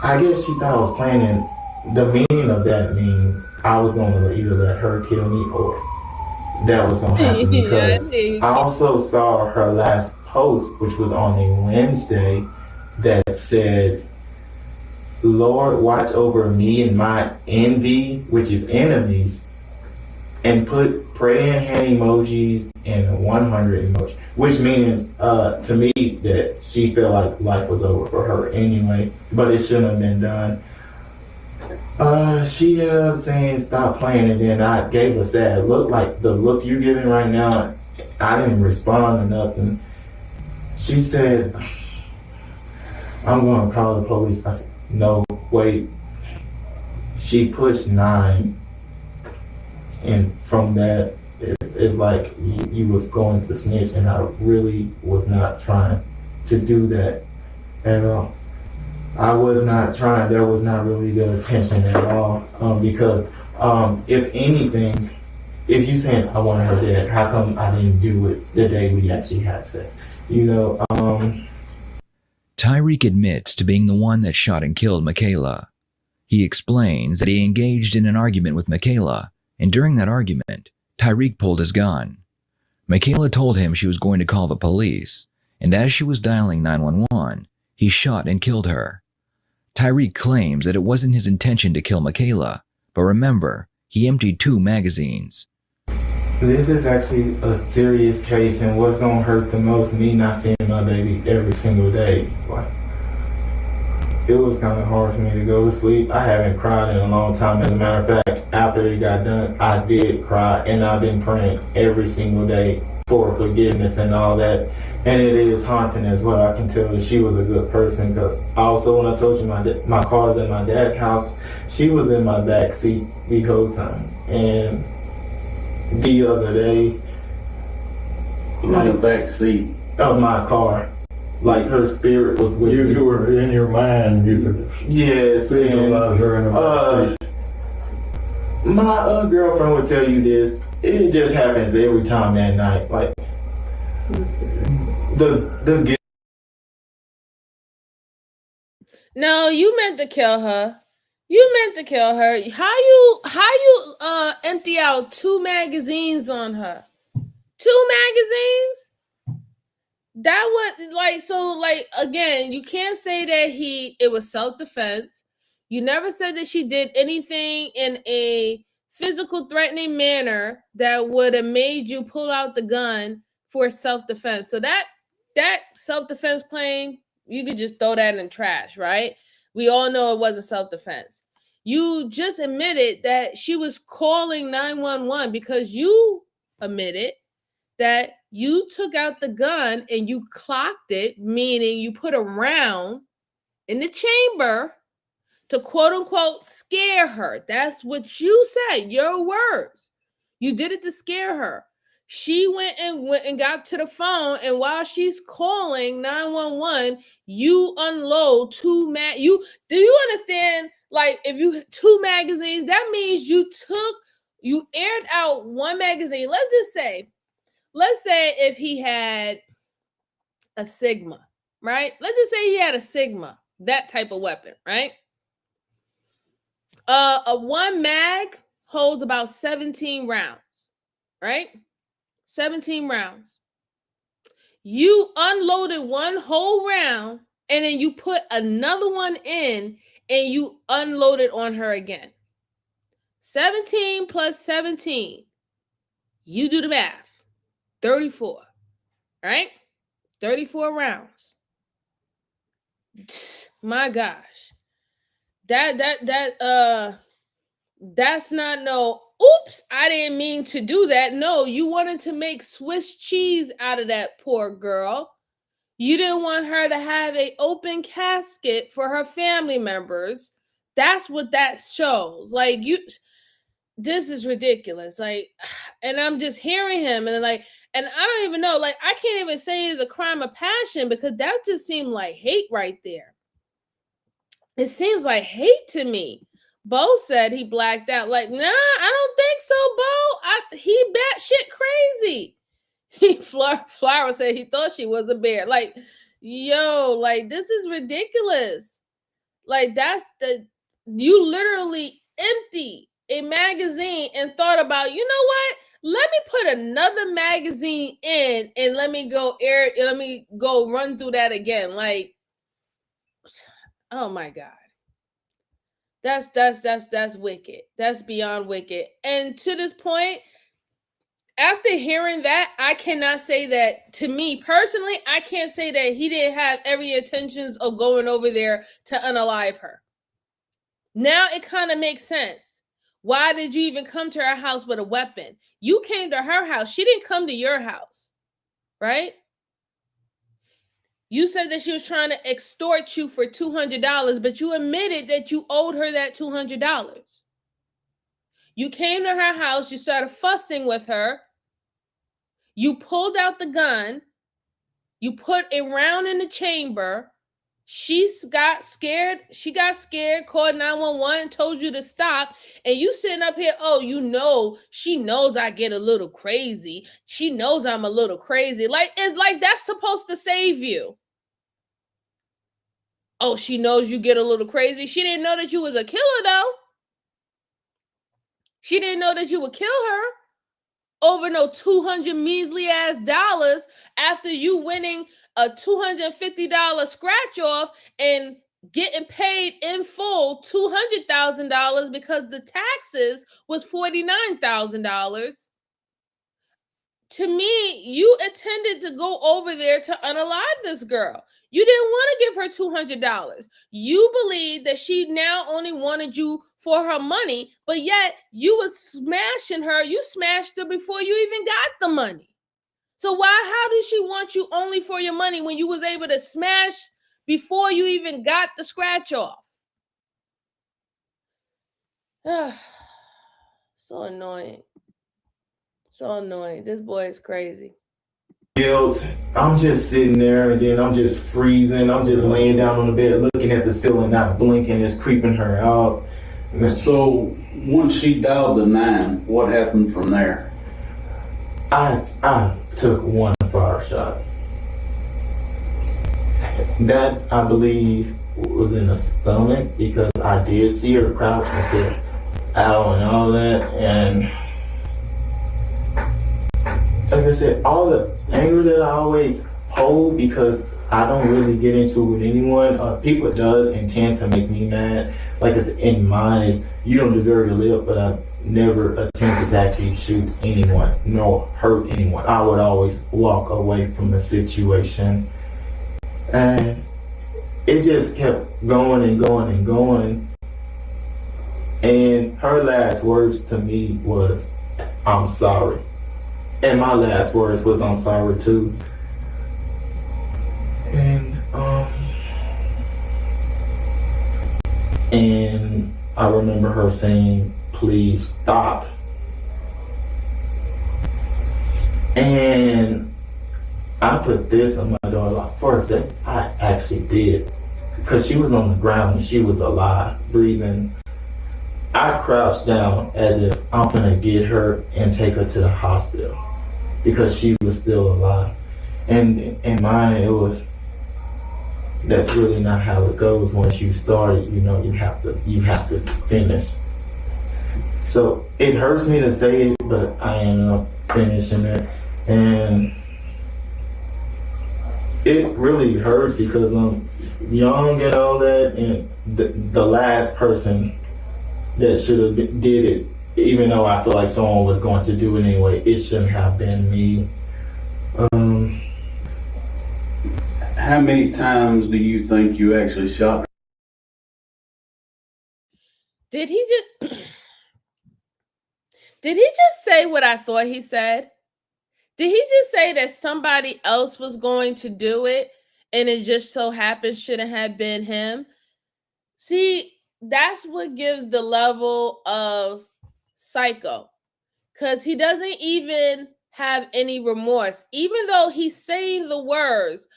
I guess she thought I was playing, and the meaning of that means I was going to either let her kill me or that was going to happen because I also saw her last post, which was on a Wednesday, that said, "Lord, watch over me and my envy," which is enemies, and put praying hand emojis and 100 emoji, which means to me that she felt like life was over for her anyway, but it shouldn't have been done. She ended up saying stop playing, and then I gave a sad look, like the look you're giving right now. I didn't respond or nothing. She said, "I'm going to call the police." I said, "No, wait." She pushed 9, and from that, it's like you was going to snitch, and I really was not trying to do that at all. I was not trying. There was not really the intention at all, because if anything, if you saying I wanted her dead, how come I didn't do it the day we actually had sex? You know. Tyreek admits to being the one that shot and killed Michaela. He explains that he engaged in an argument with Michaela, and during that argument, Tyreek pulled his gun. Michaela told him she was going to call the police, and as she was dialing 911, he shot and killed her. Tyreek claims that it wasn't his intention to kill Michaela, but remember, he emptied 2 magazines. This is actually a serious case, and what's gonna hurt the most, me not seeing my baby every single day. Like, it was kind of hard for me to go to sleep. I haven't cried in a long time. As a matter of fact, after it got done, I did cry, and I've been praying every single day for forgiveness and all that. And it is haunting as well. I can tell that she was a good person, because also when I told you my car's at my dad's house, she was in my back seat the whole time. And the other day, In the back seat of my car, like her spirit was with me. You were in your mind, you could Yes, and visualize her in the back seat. my girlfriend would tell you this. It just happens every time that night. Like the No, you meant to kill her. You meant to kill her. How you empty out 2 magazines on her? 2 magazines? That was like again, you can't say that it was self-defense. You never said that she did anything in a physical threatening manner that would have made you pull out the gun for self-defense. So that self-defense claim, you could just throw that in the trash, right? We all know it wasn't self-defense. You just admitted that she was calling 911 because you admitted that you took out the gun and you clocked it, meaning you put a round in the chamber to quote unquote scare her. That's what you said, your words. You did it to scare her. She went and got to the phone, and while she's calling 911, you unload 2 do you understand? Like, if you 2 magazines, that means you aired out 1 magazine. Let's say if he had a Sigma, right? Let's just say he had a Sigma, that type of weapon, right? A 1 mag holds about 17 rounds, right? 17 rounds. You unloaded 1 whole round, and then you put another one in, and you unloaded on her again. 17 plus 17. You do the math. 34, right? 34 rounds. My gosh. That's not no, oops, I didn't mean to do that. No, you wanted to make Swiss cheese out of that poor girl. You didn't want her to have an open casket for her family members. That's what that shows. Like, this is ridiculous. Like, and I'm just hearing him and I don't even know, like, I can't even say it's a crime of passion, because that just seemed like hate right there. It seems like hate to me. Bo said he blacked out. Like, nah, I don't think so, Bo. He batshit crazy. Flower said he thought she was a bear. Like, yo, like, this is ridiculous. Like, you literally empty a magazine and thought about, you know what? Let me put another magazine in and let me go run through that again. Like, oh my God. That's wicked. That's beyond wicked. And to this point, after hearing that, I cannot say that, to me personally, I can't say that he didn't have every intentions of going over there to unalive her. Now it kind of makes sense. Why did you even come to her house with a weapon? You came to her house. She didn't come to your house, right? You said that she was trying to extort you for $200, but you admitted that you owed her that $200. You came to her house. You started fussing with her. You pulled out the gun. You put a round in the chamber. She got scared. Called 911, told you to stop. And you sitting up here, oh, you know, she knows I get a little crazy. She knows I'm a little crazy. Like, it's like that's supposed to save you. Oh, she knows you get a little crazy. She didn't know that you was a killer, though. She didn't know that you would kill her over no $200 measly ass dollars after you winning a $250 scratch off and getting paid in full $200,000 because the taxes was $49,000. To me, you intended to go over there to unalive this girl. You didn't want to give her $200. You believed that she now only wanted you for her money, but yet you was smashing her. You smashed her before you even got the money. So how did she want you only for your money when you was able to smash before you even got the scratch off? So annoying. So annoying. This boy is crazy. Guilt. I'm just sitting there and then I'm just freezing. I'm just laying down on the bed looking at the ceiling, not blinking. It's creeping her out. So once she dialed the 9, what happened from there? I took one fire shot. That, I believe, was in the stomach because I did see her crouch and said, ow, and all that. And like I said, all the anger that I always hold, because I don't really get into it with anyone. People does intend to make me mad. Like it's in mine is, you don't deserve to live, but I never attempted to actually shoot anyone, nor hurt anyone. I would always walk away from the situation. And it just kept going and going and going. And her last words to me was, I'm sorry. And my last words was, I'm sorry too. And I remember her saying, please stop. And I put this on my daughter, like, for a second, I actually did. Because she was on the ground and she was alive, breathing. I crouched down as if I'm gonna get her and take her to the hospital because she was still alive. And in mine, it was, that's really not how it goes. Once you start, you know, you have to finish. So it hurts me to say it, but I ended up finishing it. And it really hurts because I'm young and all that, and the last person that should have did it, even though I feel like someone was going to do it anyway, it shouldn't have been me. How many times do you think you actually shot her? Did he just say what I thought he said? Did he just say that somebody else was going to do it and it just so happened shouldn't have been him? See, that's what gives the level of psycho, because he doesn't even have any remorse, even though he's saying the words,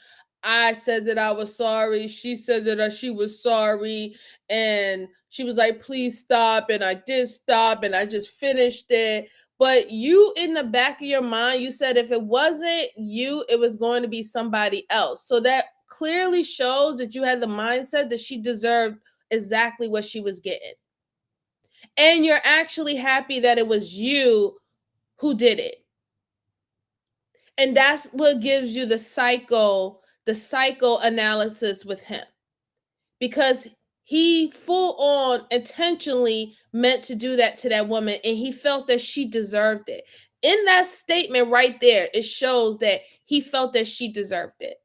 I said that I was sorry, she said that she was sorry, and she was like, please stop, and I did stop, and I just finished it. But you, in the back of your mind, you said if it wasn't you, it was going to be somebody else. So that clearly shows that you had the mindset that she deserved exactly what she was getting. And you're actually happy that it was you who did it. And that's what gives you the psychoanalysis with him. Because he full on intentionally meant to do that to that woman, and he felt that she deserved it. In that statement right there, it shows that he felt that she deserved it.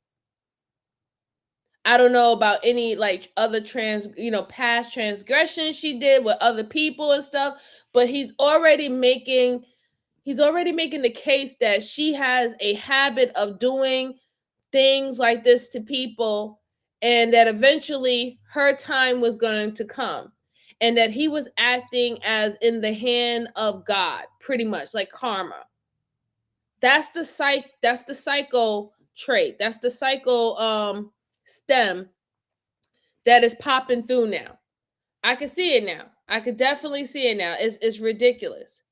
I don't know about any like other past transgressions she did with other people and stuff, but he's already making the case that she has a habit of doing things like this to people, and that eventually her time was going to come, and that he was acting as in the hand of God, pretty much like karma. That's the psycho trait. That's the psycho stem that is popping through now. I can see it now. I could definitely see it now. It's ridiculous.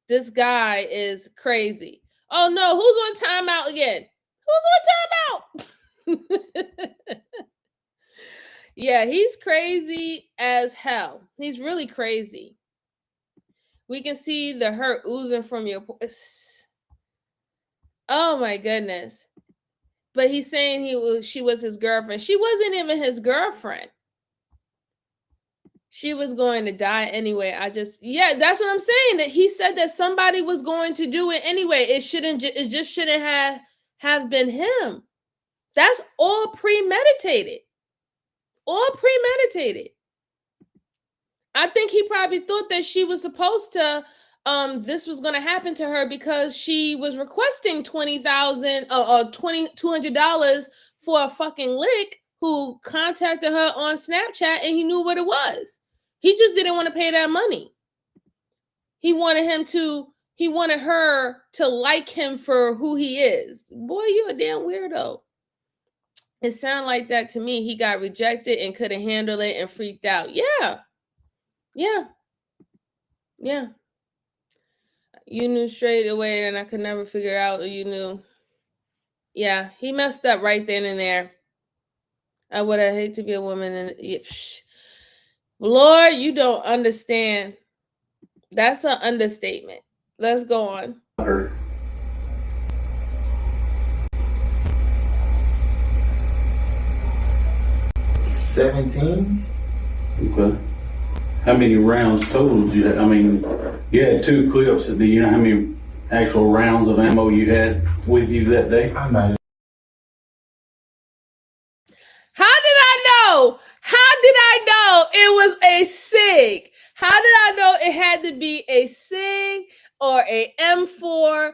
This guy is crazy. Oh no, who's on timeout again? Who's on timeout? Yeah, he's crazy as hell. He's really crazy. We can see the hurt oozing from your... Oh my goodness. But he's saying she was his girlfriend. She wasn't even his girlfriend. She was going to die anyway. That's what I'm saying. That he said that somebody was going to do it anyway. It just shouldn't have been him. That's all premeditated. All premeditated. I think he probably thought that she was supposed to this was going to happen to her because she was requesting $200 for a fucking lick who contacted her on Snapchat, and he knew what it was. He just didn't want to pay that money. He wanted her to like him for who he is. Boy, you a damn weirdo. It sounded like that to me. He got rejected and couldn't handle it and freaked out. Yeah. You knew straight away, and I could never figure out. You knew. Yeah, he messed up right then and there. I would have hate to be a woman. And Lord, you don't understand. That's an understatement. Let's go on. 17. Okay. How many rounds total did you have? I mean, you had 2 clips. Do you know how many actual rounds of ammo you had with you that day? I'm not. How did I know? It was a SIG? How did I know it had to be a SIG or a M4?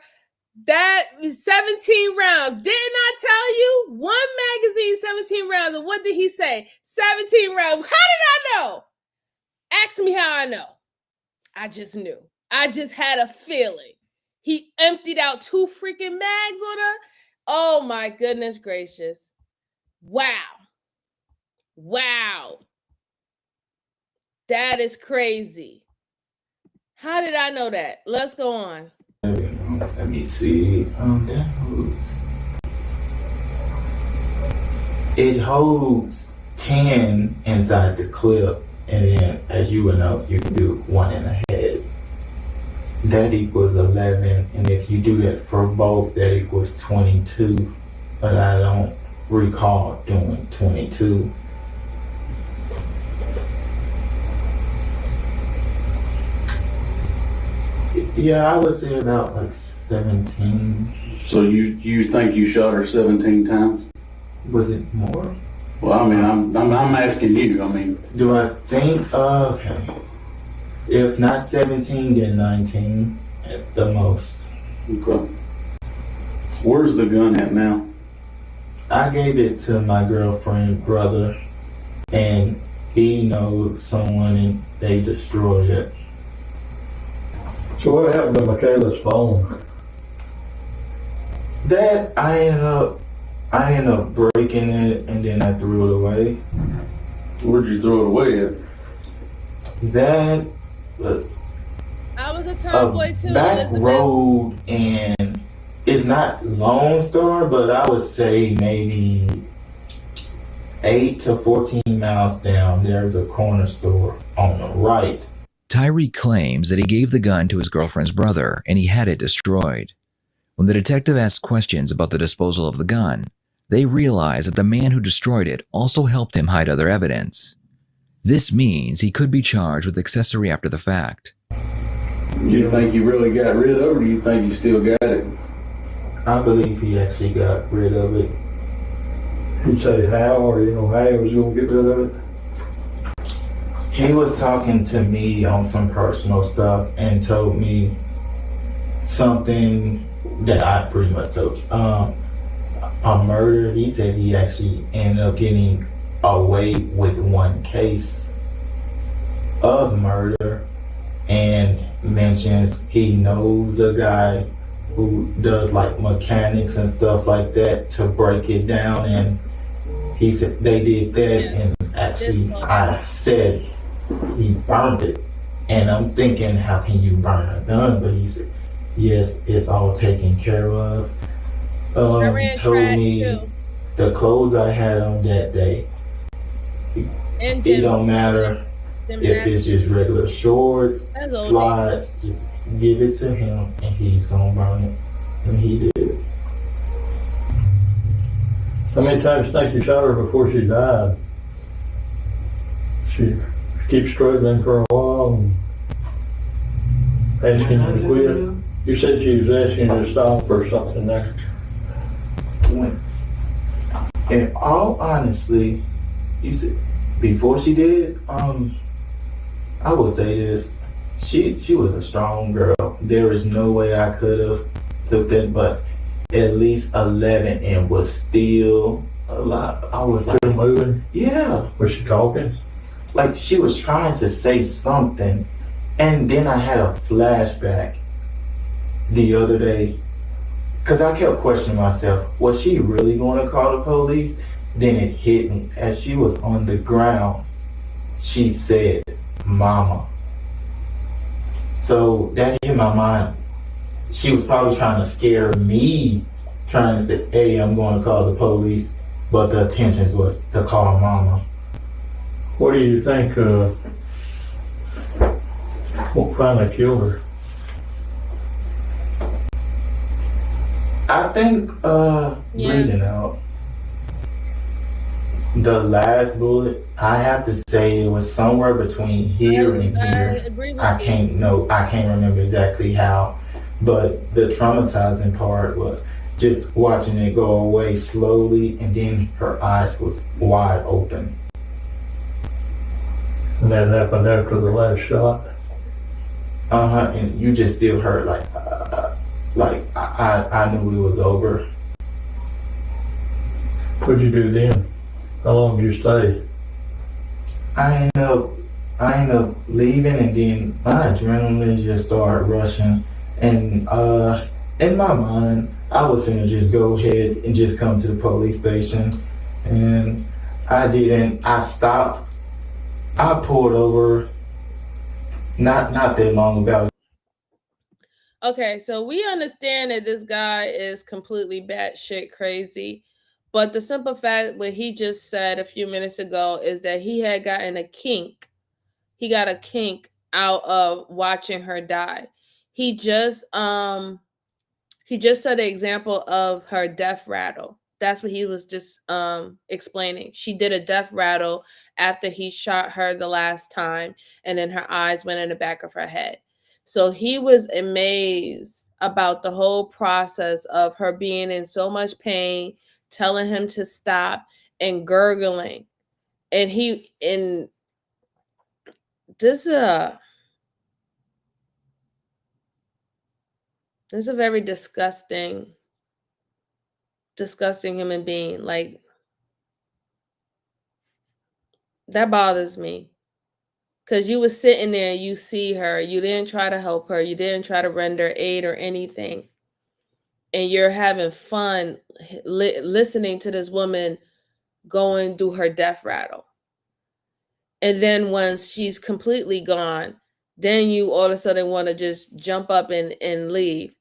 That 17 rounds. Didn't I tell you? One magazine, 17 rounds. And what did he say? 17 rounds. How did I know? Ask me how I know. I just knew. I just had a feeling. He emptied out 2 freaking mags on her. Oh my goodness gracious. Wow. That is crazy. How did I know that? Let's go on. Let me see. It holds 10 inside the clip, and then as you would know, you can do 1 in the head. That equals 11, and if you do that for both, that equals 22. But I don't recall doing 22. Yeah, I would say about like 17. So you think you shot her 17 times? Was it more? Well, I mean, I'm asking you. I mean, do I think? Okay. If not 17, then 19 at the most. Okay. Where's the gun at now? I gave it to my girlfriend's brother, and he knows someone, and they destroyed it. So what happened to Michaela's phone? That I ended up breaking it, and then I threw it away. Where'd you throw it away at? That was I was a tomboy too. back Elizabeth. road, and it's not Lone Star, but I would say maybe 8 to 14 miles down. There's a corner store on the right. Tyree claims that he gave the gun to his girlfriend's brother and he had it destroyed. When the detective asked questions about the disposal of the gun, they realize that the man who destroyed it also helped him hide other evidence. This means he could be charged with accessory after the fact. You think you really got rid of it, or do you think you still got it? I believe he actually got rid of it. He'd say how, or how he was going to get rid of it? He was talking to me on some personal stuff and told me something that I pretty much told you. A murder, he said he actually ended up getting away with 1 case of murder, and mentions he knows a guy who does like mechanics and stuff like that to break it down, and he said they did that, and actually I said he burned it, and I'm thinking, how can you burn a gun? But he said, yes, it's all taken care of. Told me too. The clothes I had on that day, it don't matter if it's just regular shorts, slides, just give it to him and he's gonna burn it. And he did. How many times do you think you shot her before she died? She keeps struggling for a while and asking you to quit. You said she was asking you to stop or something there. In all honesty, you said before she did, I will say this: she was a strong girl. There is no way I could have took that, but at least 11 and was still alive. I was like, Still moving? yeah. Was she talking? Like she was trying to say something, and then I had a flashback the other day because I kept questioning myself, was she really going to call the police? Then it hit me. As she was on the ground, she said, "Mama." So that hit my mind. She was probably trying to scare me, trying to say, "Hey, I'm going to call the police," but the intentions was to call Mama. What do you think, what finally killed her? I think bleeding out. The last bullet, I have to say it was somewhere between here and here. I agree with I can't remember exactly how, but the traumatizing part was just watching it go away slowly, and then her eyes was wide open. And that happened after the last shot? And you just still heard like I knew it was over. What'd you do then? How long did you stay? I end up leaving, and then my adrenaline just started rushing, and in my mind I was gonna just go ahead and just come to the police station, and I didn't. I stopped. I pulled over not that long ago. Okay, so we understand that this guy is completely batshit crazy, but the simple fact what he just said a few minutes ago is that he had gotten a kink. He got a kink out of watching her die. He just said an example of her death rattle. That's what he was just explaining. She did a death rattle after he shot her the last time, and then her eyes went in the back of her head. So he was amazed about the whole process of her being in so much pain, telling him to stop, and gurgling. And this is a very disgusting human being. Like, that bothers me. Because you was sitting there, you see her, you didn't try to help her, you didn't try to render aid or anything. And you're having fun listening to this woman going through her death rattle. And then once she's completely gone, then you all of a sudden want to just jump up and leave.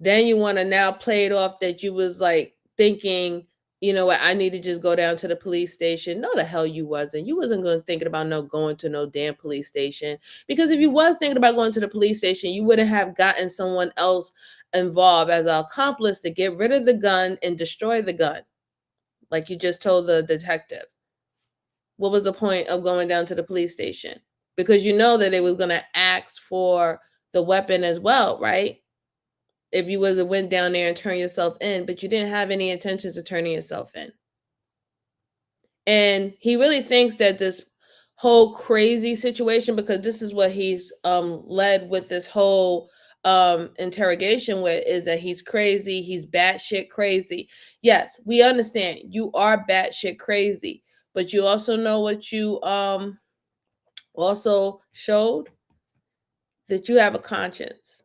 Then you want to now play it off that you was like thinking, you know what, I need to just go down to the police station. No, the hell you wasn't. You wasn't thinking about going to no damn police station. Because if you was thinking about going to the police station, you wouldn't have gotten someone else involved as an accomplice to get rid of the gun and destroy the gun, like you just told the detective. What was the point of going down to the police station? Because you know that they was going to ask for the weapon as well, right? If you was to went down there and turn yourself in, but you didn't have any intentions of turning yourself in. And he really thinks that this whole crazy situation, because this is what he's led with this whole interrogation with, is that he's crazy, he's batshit crazy. Yes, we understand you are batshit crazy, but you also know what you also showed, that you have a conscience.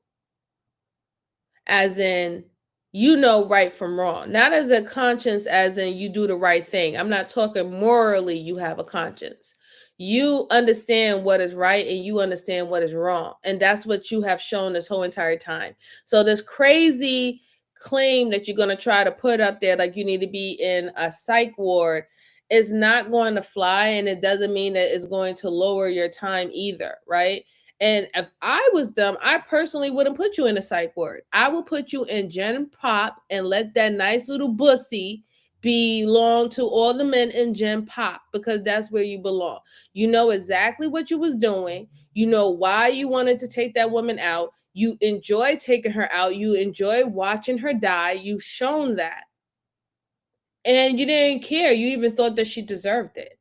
As in, you know right from wrong. Not as a conscience as in you do the right thing. I'm not talking morally you have a conscience. You understand what is right and you understand what is wrong. And that's what you have shown this whole entire time. So this crazy claim that you're going to try to put up there, like you need to be in a psych ward, is not going to fly. And it doesn't mean that it's going to lower your time either, right? And if I was them, I personally wouldn't put you in a psych ward. I would put you in Gen Pop and let that nice little bussy belong to all the men in Gen Pop, because that's where you belong. You know exactly what you was doing. You know why you wanted to take that woman out. You enjoy taking her out. You enjoy watching her die. You've shown that. And you didn't care. You even thought that she deserved it.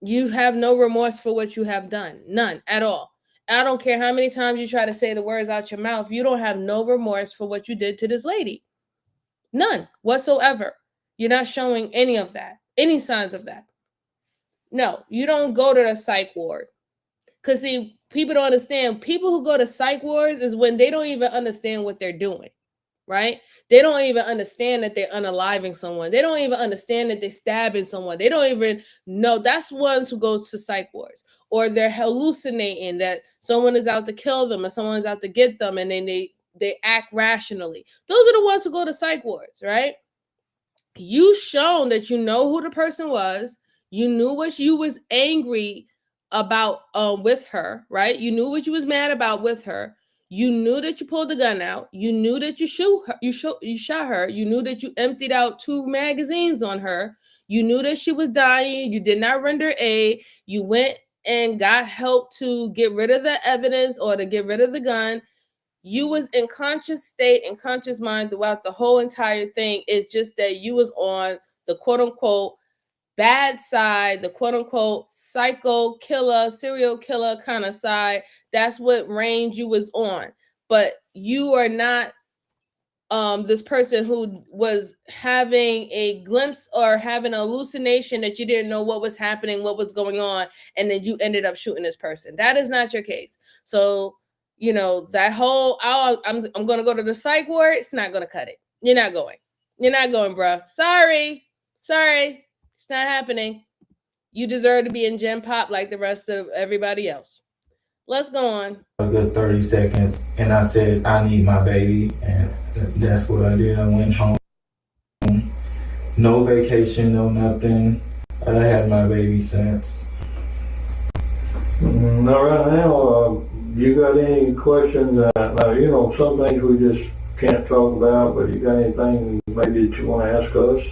You have no remorse for what you have done. None at all. I don't care how many times you try to say the words out your mouth, you don't have no remorse for what you did to this lady. None whatsoever. You're not showing any of that, any signs of that. No, you don't go to the psych ward. Because, see, people don't understand. People who go to psych wards is when they don't even understand what they're doing, right? They don't even understand that they're unaliving someone. They don't even understand that they're stabbing someone. They don't even know. That's ones who go to psych wards. Or they're hallucinating that someone is out to kill them or someone is out to get them, and then they act rationally. Those are the ones who go to psych wards, right? You shown that you know who the person was. You knew what you was angry about with her, right? You knew what you was mad about with her. You knew that you pulled the gun out. You knew that you shot her. You knew that you emptied out 2 magazines on her. You knew that she was dying. You did not render aid. You went and got help to get rid of the evidence or to get rid of the gun. You was in conscious state and conscious mind throughout the whole entire thing. It's just that you was on the quote unquote bad side, the quote unquote psycho killer, serial killer kind of side. That's what range you was on. But you are not this person who was having a glimpse or having an hallucination that you didn't know what was happening, what was going on, and then you ended up shooting this person. That is not your case. So, you know, that whole I'm going to go to the psych ward, it's not going to cut it. You're not going. You're not going, bro. Sorry. It's not happening. You deserve to be in Gen Pop like the rest of everybody else. Let's go on. A good 30 seconds, and I said, I need my baby, and that's what I did. I went home. No vacation, no nothing. I had my baby since. Now, right now, you got any questions? Now, you know, some things we just can't talk about, but you got anything maybe that you want to ask us?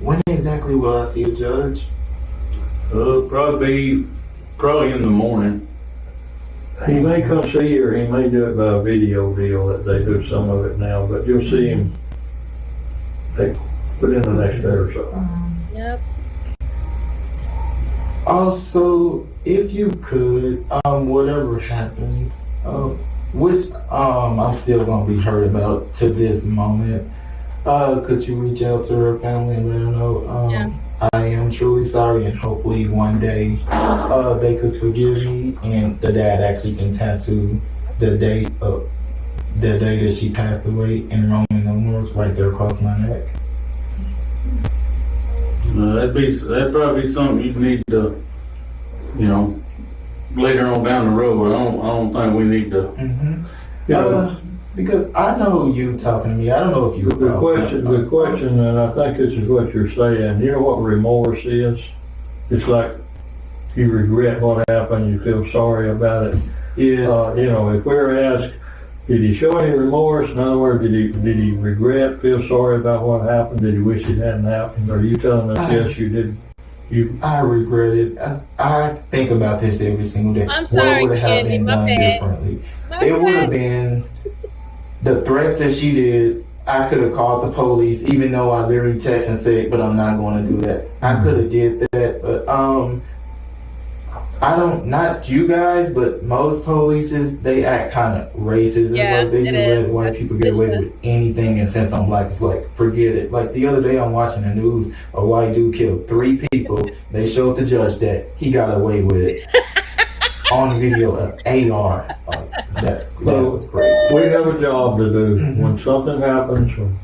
When exactly will I see a judge? Probably in the morning. He may come see you, or he may do it by a video deal that they do some of it now, but you'll see him within the next day or so. Yep. Also, if you could, whatever happens, which I'm still gonna be heard about to this moment, could you reach out to her family and let her know I am truly sorry, and hopefully one day they could forgive me, and the dad actually can tattoo the date that she passed away in Roman numerals right there across my neck. That'd probably be something you'd need to, you know, later on down the road. I don't think we need to. Because I know you talking to me. I don't know if you. The question, and I think this is what you're saying. You know what remorse is? It's like you regret what happened. You feel sorry about it. Yes. You know, if we were asked, did he show any remorse? In other words, did he regret, feel sorry about what happened? Did he wish it hadn't happened? Are you telling us yes, you did? I regret it. I think about this every single day. I'm sorry, what would have Candy, been my done bad. differently? It would have been the threats that she did. I could have called the police, even though I literally texted and said, but I'm not going to do that. I could have did that, but I don't, not you guys, but most polices, they act kind of racist. Yeah, it's like they just let white That's people get away with anything, and since I'm black, it's like, forget it. Like the other day I'm watching the news, a white dude killed 3 people. They showed the judge that he got away with it. On video of AR. That was crazy. We have a job to do. When something happens, when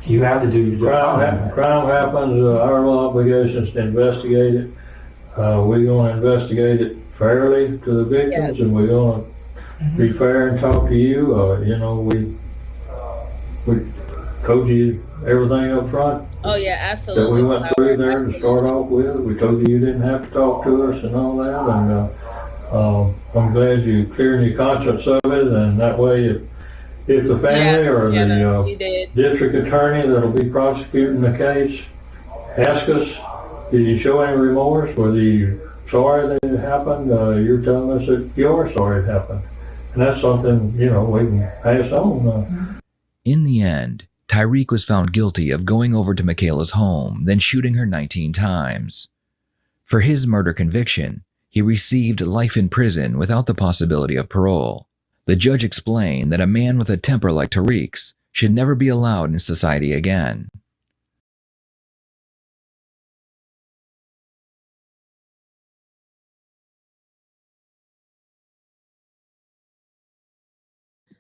You have to do your job. crime happens, our obligation is to investigate it. We're going to investigate it fairly to the victims, and we're going to be fair and talk to you. You know, we told you everything up front Oh yeah, that absolutely. we went through there to start off with. We told you didn't have to talk to us and all that, and I'm glad you cleared your conscience of it, and that way if the family or the district attorney that'll be prosecuting the case ask us, did you show any remorse? Were you sorry that it happened? You're telling us that you are sorry it happened. And that's something, you know, we can pass on. In the end, Tyreek was found guilty of going over to Michaela's home, then shooting her 19 times. For his murder conviction, He received life in prison without the possibility of parole. The judge explained that a man with a temper like Tariq's should never be allowed in society again.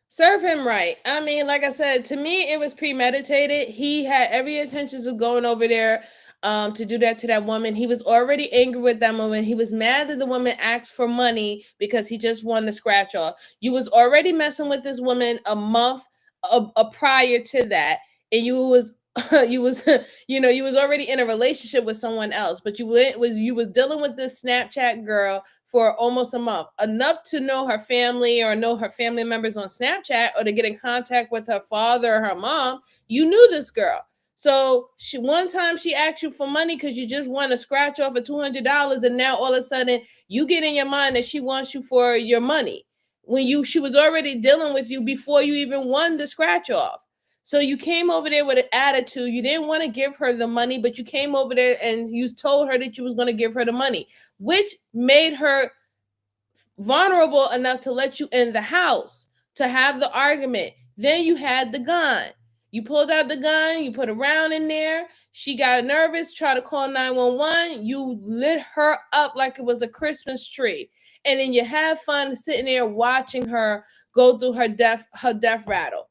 Serve him right. I mean, like I said, to me, it was premeditated. He had every intentions of going over there to do that to that woman. He was already angry with that woman. He was mad that the woman asked for money because he just won the scratch off. You was already messing with this woman a month prior to that, and you was you was you was already in a relationship with someone else, but you was dealing with this Snapchat girl for almost a month, enough to know her family or know her family members on Snapchat or to get in contact with her father or her mom. You knew this girl. So one time she asked you for money because you just want to scratch off of $200, and now all of a sudden you get in your mind that she wants you for your money when she was already dealing with you before you even won the scratch off. So you came over there with an attitude. You didn't want to give her the money, but you came over there and you told her that you was going to give her the money, which made her vulnerable enough to let you in the house to have the argument. Then you had the gun. You pulled out the gun. You put a round in there. She got nervous, tried to call 911. You lit her up like it was a Christmas tree. And then you have fun sitting there watching her go through her death rattle.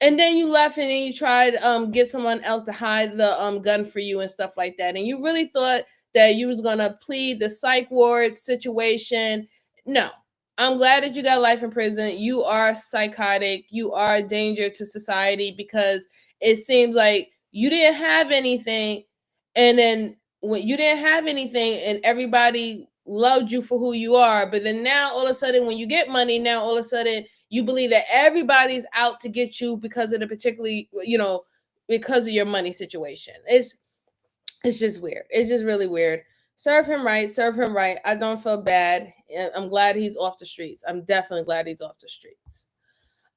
And then you left and then you tried to get someone else to hide the gun for you and stuff like that. And you really thought that you was going to plead the psych ward situation. No, I'm glad that you got life in prison. You are psychotic. You are a danger to society because it seems like you didn't have anything. And then when you didn't have anything and everybody loved you for who you are. But then now all of a sudden when you get money, now all of a sudden you believe that everybody's out to get you because of the particularly, because of your money situation. It's just weird. It's just really weird. Serve him right. Serve him right. I don't feel bad. I'm glad he's off the streets. I'm definitely glad he's off the streets.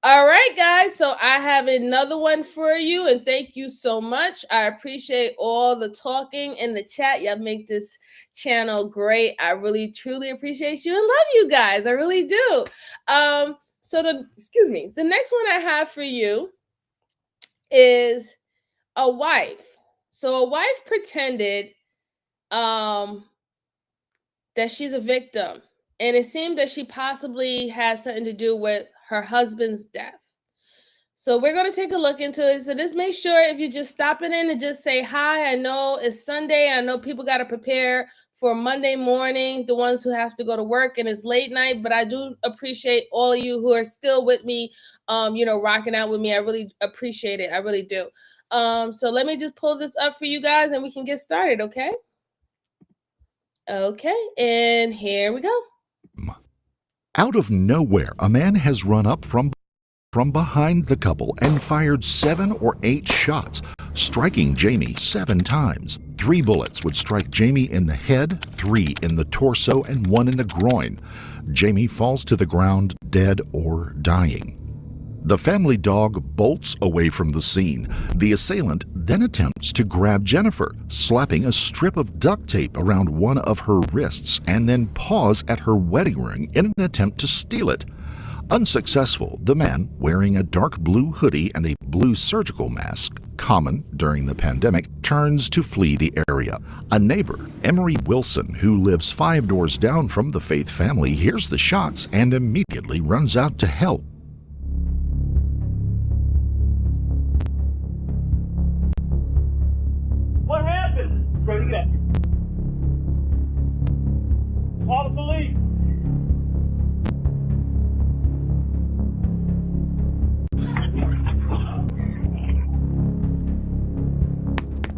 All right, guys. So I have another one for you, and thank you so much. I appreciate all the talking in the chat. Y'all make this channel great. I really, truly appreciate you and love you guys. I really do. The next one I have for you is a wife. So a wife pretended that she's a victim, and it seemed that she possibly has something to do with her husband's death. So we're going to take a look into it. So just make sure if you're just stopping in and just say hi. I know it's Sunday. I know people got to prepare for Monday morning, the ones who have to go to work and it's late night, but I do appreciate all of you who are still with me, rocking out with me. I really appreciate it. I really do. So let me just pull this up for you guys and we can get started, okay? Okay, and here we go. Out of nowhere, a man has run up from behind the couple and fired 7 or 8 shots, striking Jamie 7 times. 3 bullets would strike Jamie in the head, 3 in the torso, and 1 in the groin. Jamie falls to the ground, dead or dying. The family dog bolts away from the scene. The assailant then attempts to grab Jennifer, slapping a strip of duct tape around one of her wrists, and then paws at her wedding ring in an attempt to steal it. Unsuccessful, the man, wearing a dark blue hoodie and a blue surgical mask, common during the pandemic, turns to flee the area. A neighbor, Emery Wilson, who lives 5 doors down from the Faith family, hears the shots and immediately runs out to help. What happened? Bring it up. Call the police.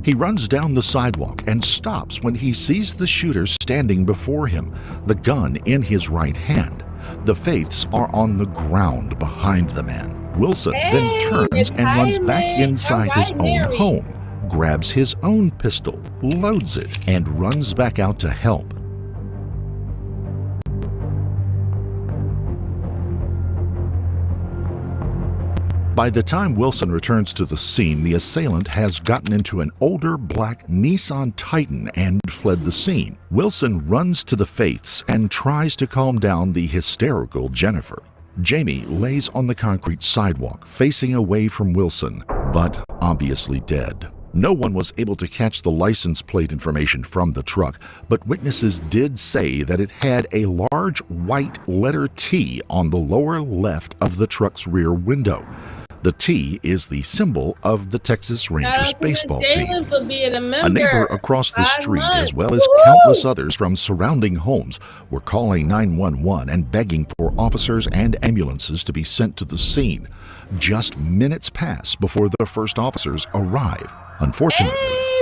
He runs down the sidewalk and stops when he sees the shooter standing before him, the gun in his right hand. The Faiths are on the ground behind the man. Wilson then turns and runs back inside his own home, grabs his own pistol, loads it, and runs back out to help. By the time Wilson returns to the scene, the assailant has gotten into an older black Nissan Titan and fled the scene. Wilson runs to the Faiths and tries to calm down the hysterical Jennifer. Jamie lays on the concrete sidewalk, facing away from Wilson, but obviously dead. No one was able to catch the license plate information from the truck, but witnesses did say that it had a large white letter T on the lower left of the truck's rear window. The T is the symbol of the Texas Rangers baseball team. For being a member. A neighbor across the 5 street, months. as well as countless others from surrounding homes, were calling 911 and begging for officers and ambulances to be sent to the scene. Just minutes pass before the first officers arrive. Unfortunately,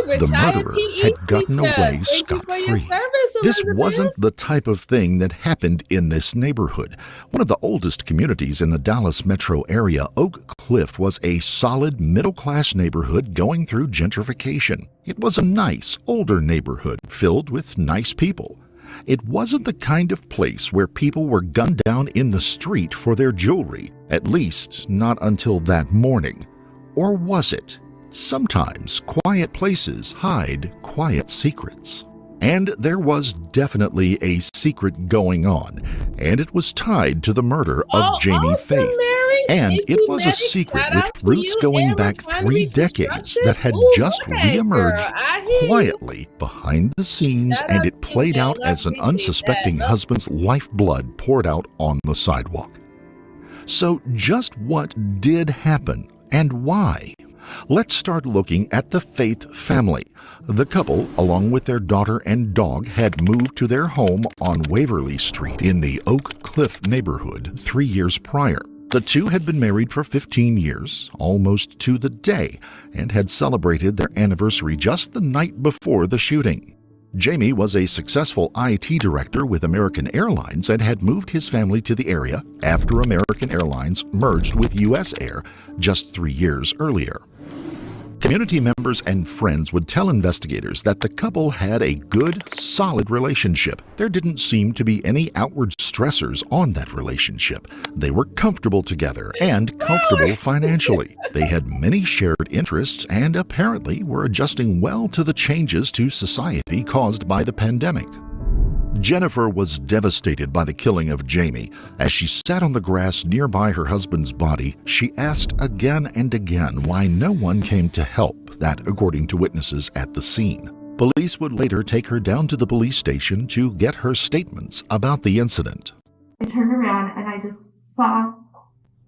the murderer had gotten away scot-free. This wasn't the type of thing that happened in this neighborhood. One of the oldest communities in the Dallas metro area, Oak Cliff was a solid middle-class neighborhood going through gentrification. It was a nice, older neighborhood filled with nice people. It wasn't the kind of place where people were gunned down in the street for their jewelry, at least not until that morning. Or was it? Sometimes quiet places hide quiet secrets. And there was definitely a secret going on, and it was tied to the murder of Jamie Faith. And it was a secret with roots going back 3 decades that had just reemerged quietly behind the scenes, and it played out as an unsuspecting husband's lifeblood poured out on the sidewalk. So just what did happen, and why? Let's start looking at the Faith family. The couple, along with their daughter and dog, had moved to their home on Waverly Street in the Oak Cliff neighborhood 3 years prior. The two had been married for 15 years, almost to the day, and had celebrated their anniversary just the night before the shooting. Jamie was a successful IT director with American Airlines and had moved his family to the area after American Airlines merged with U.S. Air just 3 years earlier. Community members and friends would tell investigators that the couple had a good, solid relationship. There didn't seem to be any outward stressors on that relationship. They were comfortable together and comfortable financially. They had many shared interests and apparently were adjusting well to the changes to society caused by the pandemic. Jennifer was devastated by the killing of Jamie. As she sat on the grass nearby her husband's body, she asked again and again why no one came to help, that according to witnesses at the scene. Police would later take her down to the police station to get her statements about the incident. I turned around and I just saw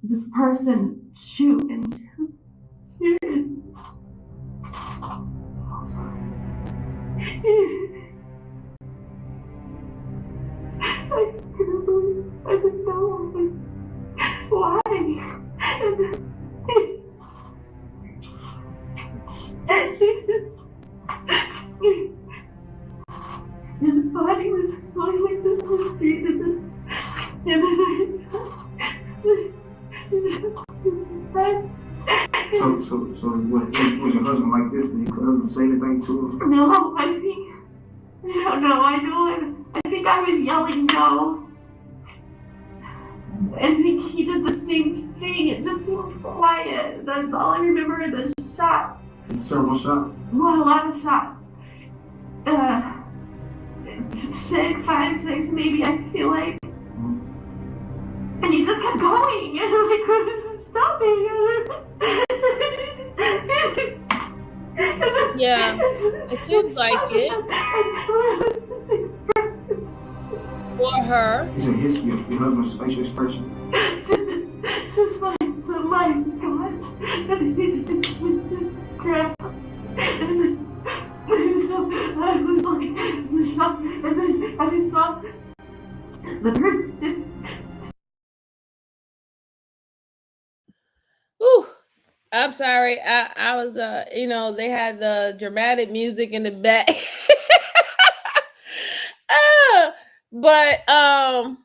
this person shoot and shoot. I couldn't believe, I didn't know why. His body was lying like this on the street, and then So what, was your husband like this? Did your husband say anything to him? No, I don't know, I think I was yelling no. I think he did the same thing. It just seemed quiet. That's all I remember are the shots. Several shots? Well, a lot of shots. 5, 6 maybe, I feel like. And he just kept going, and I couldn't stop it. Yeah, it seems like it. For her. Is it your husband's facial expression? Just like, oh my God. Crap. I was like, the shock, and then I saw the person. Ooh, I'm sorry. I was they had the dramatic music in the back. But I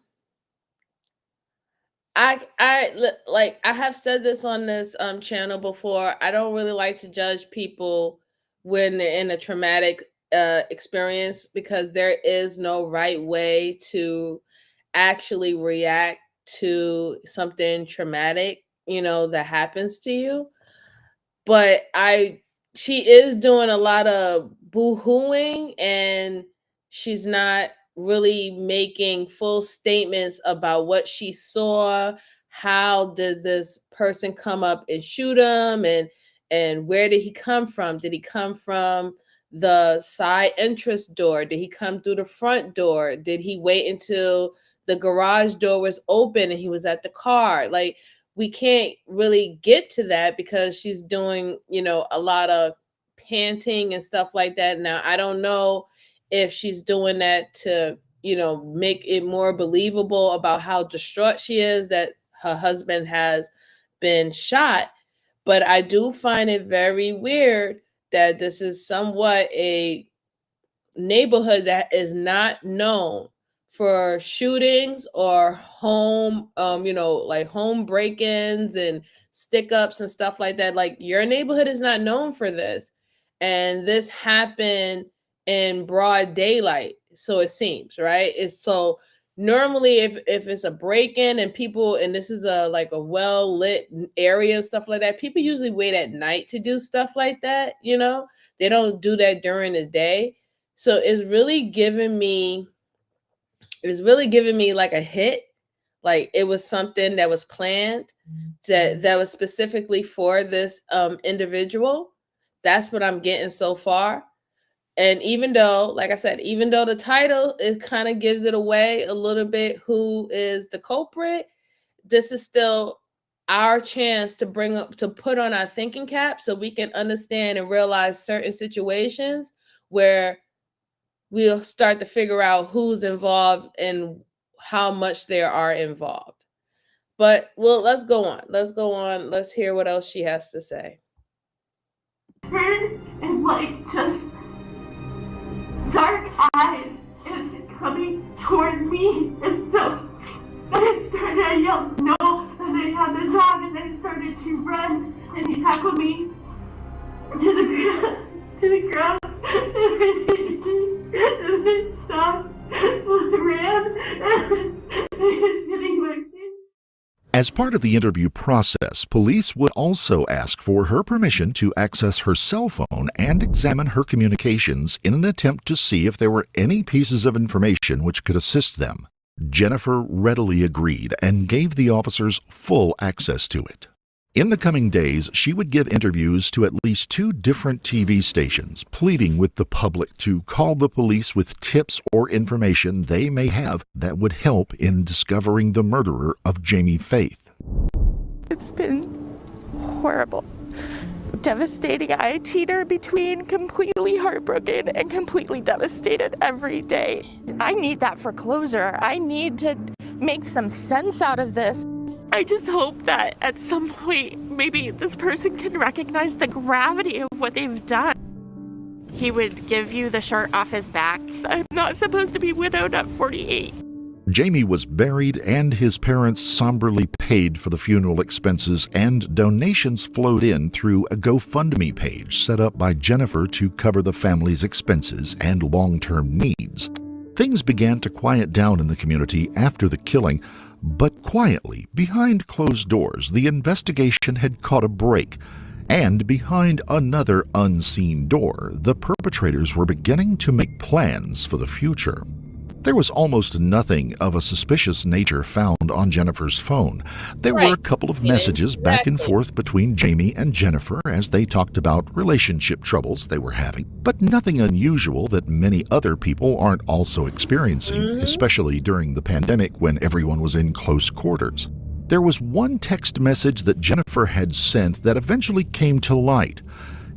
have said this on this channel before. I don't really like to judge people when they're in a traumatic experience, because there is no right way to actually react to something traumatic. that happens to you. But she is doing a lot of boo-hooing, and she's not really making full statements about what she saw. How did this person come up and shoot him, and where did he come from? Did he come from the side entrance door? Did he come through the front door? Did he wait until the garage door was open and he was at the car? Like, we can't really get to that because she's doing, a lot of panting and stuff like that. Now, I don't know if she's doing that to, make it more believable about how distraught she is that her husband has been shot. But I do find it very weird that this is somewhat a neighborhood that is not known for shootings or home like home break-ins and stick-ups and stuff like that. Like, your neighborhood is not known for this, and this happened in broad daylight, so it seems, right? It's so normally if it's a break-in and people, and this is a well lit area and stuff like that, people usually wait at night to do stuff like that. They don't do that during the day. So it's really giving me like a hit. Like, it was something that was planned, that was specifically for this individual. That's what I'm getting so far. And even though, like I said, even though the title, it kind of gives it away a little bit who is the culprit, this is still our chance to put on our thinking cap so we can understand and realize certain situations where we'll start to figure out who's involved and how much there are involved. But let's go on. Let's hear what else she has to say. And just dark eyes and coming toward me, and so I yelled no, and I had the dog, and I started to run, and he tackled me to the ground, and I stopped, ran, and I was getting my face. As part of the interview process, police would also ask for her permission to access her cell phone and examine her communications in an attempt to see if there were any pieces of information which could assist them. Jennifer readily agreed and gave the officers full access to it. In the coming days, she would give interviews to at least 2 different TV stations, pleading with the public to call the police with tips or information they may have that would help in discovering the murderer of Jamie Faith. It's been horrible, devastating. I teeter between completely heartbroken and completely devastated every day. I need that for closure. I need to make some sense out of this. I just hope that at some point, maybe this person can recognize the gravity of what they've done. He would give you the shirt off his back. I'm not supposed to be widowed at 48. Jamie was buried, and his parents somberly paid for the funeral expenses, and donations flowed in through a GoFundMe page set up by Jennifer to cover the family's expenses and long-term needs. Things began to quiet down in the community after the killing, but quietly, behind closed doors, the investigation had caught a break. And behind another unseen door, the perpetrators were beginning to make plans for the future. There was almost nothing of a suspicious nature found on Jennifer's phone. There were a couple of messages back and forth between Jamie and Jennifer as they talked about relationship troubles they were having, but nothing unusual that many other people aren't also experiencing, especially during the pandemic when everyone was in close quarters. There was one text message that Jennifer had sent that eventually came to light.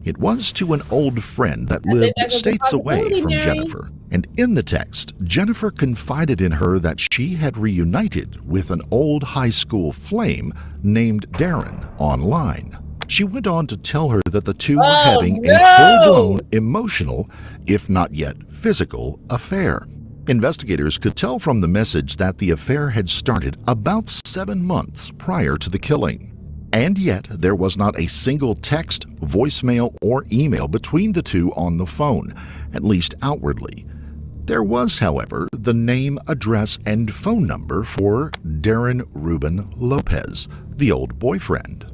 It was to an old friend that lived states away from Jennifer. And in the text, Jennifer confided in her that she had reunited with an old high school flame named Darren online. She went on to tell her that the two were having a full-blown emotional, if not yet physical, affair. Investigators could tell from the message that the affair had started about 7 months prior to the killing. And yet, there was not a single text, voicemail, or email between the two on the phone, at least outwardly. There was, however, the name, address, and phone number for Darren Ruben Lopez, the old boyfriend.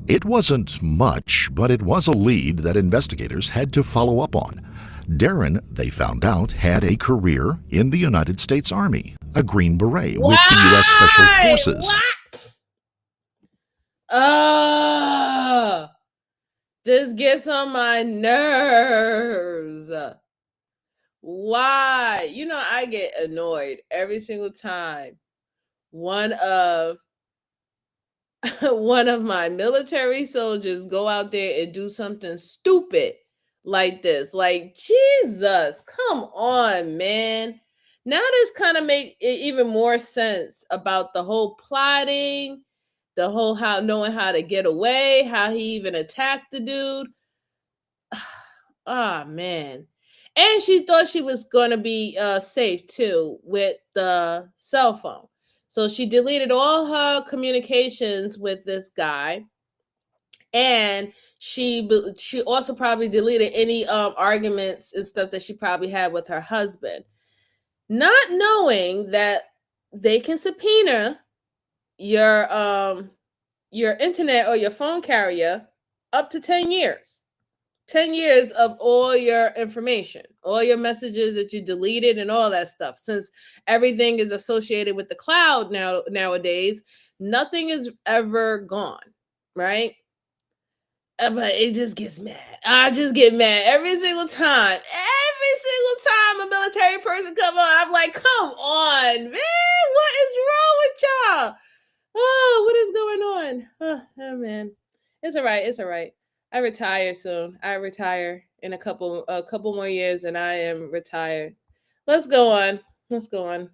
It wasn't much, but it was a lead that investigators had to follow up on. Darren, they found out, had a career in the United States Army, a Green Beret with the U.S. Special Forces. This gets on my nerves. Why? You know, I get annoyed every single time one of my military soldiers go out there and do something stupid like this. Like, Jesus, come on, man. Now this kind of make it even more sense about the whole plotting, the whole knowing how to get away, how he even attacked the dude. Oh, man. And she thought she was going to be safe too with the cell phone. So she deleted all her communications with this guy. And she also probably deleted any arguments and stuff that she probably had with her husband. Not knowing that they can subpoena your internet or your phone carrier up to 10 years. 10 years of all your information, all your messages that you deleted and all that stuff. Since everything is associated with the cloud nowadays, nothing is ever gone, right? But it just gets mad. I just get mad every single time. Every single time a military person come on, I'm like, come on, man, what is wrong with y'all? Oh, what is going on? Oh man. It's all right. It's all right. I retire soon. I retire in a couple more years and I am retired. Let's go on. Let's go on.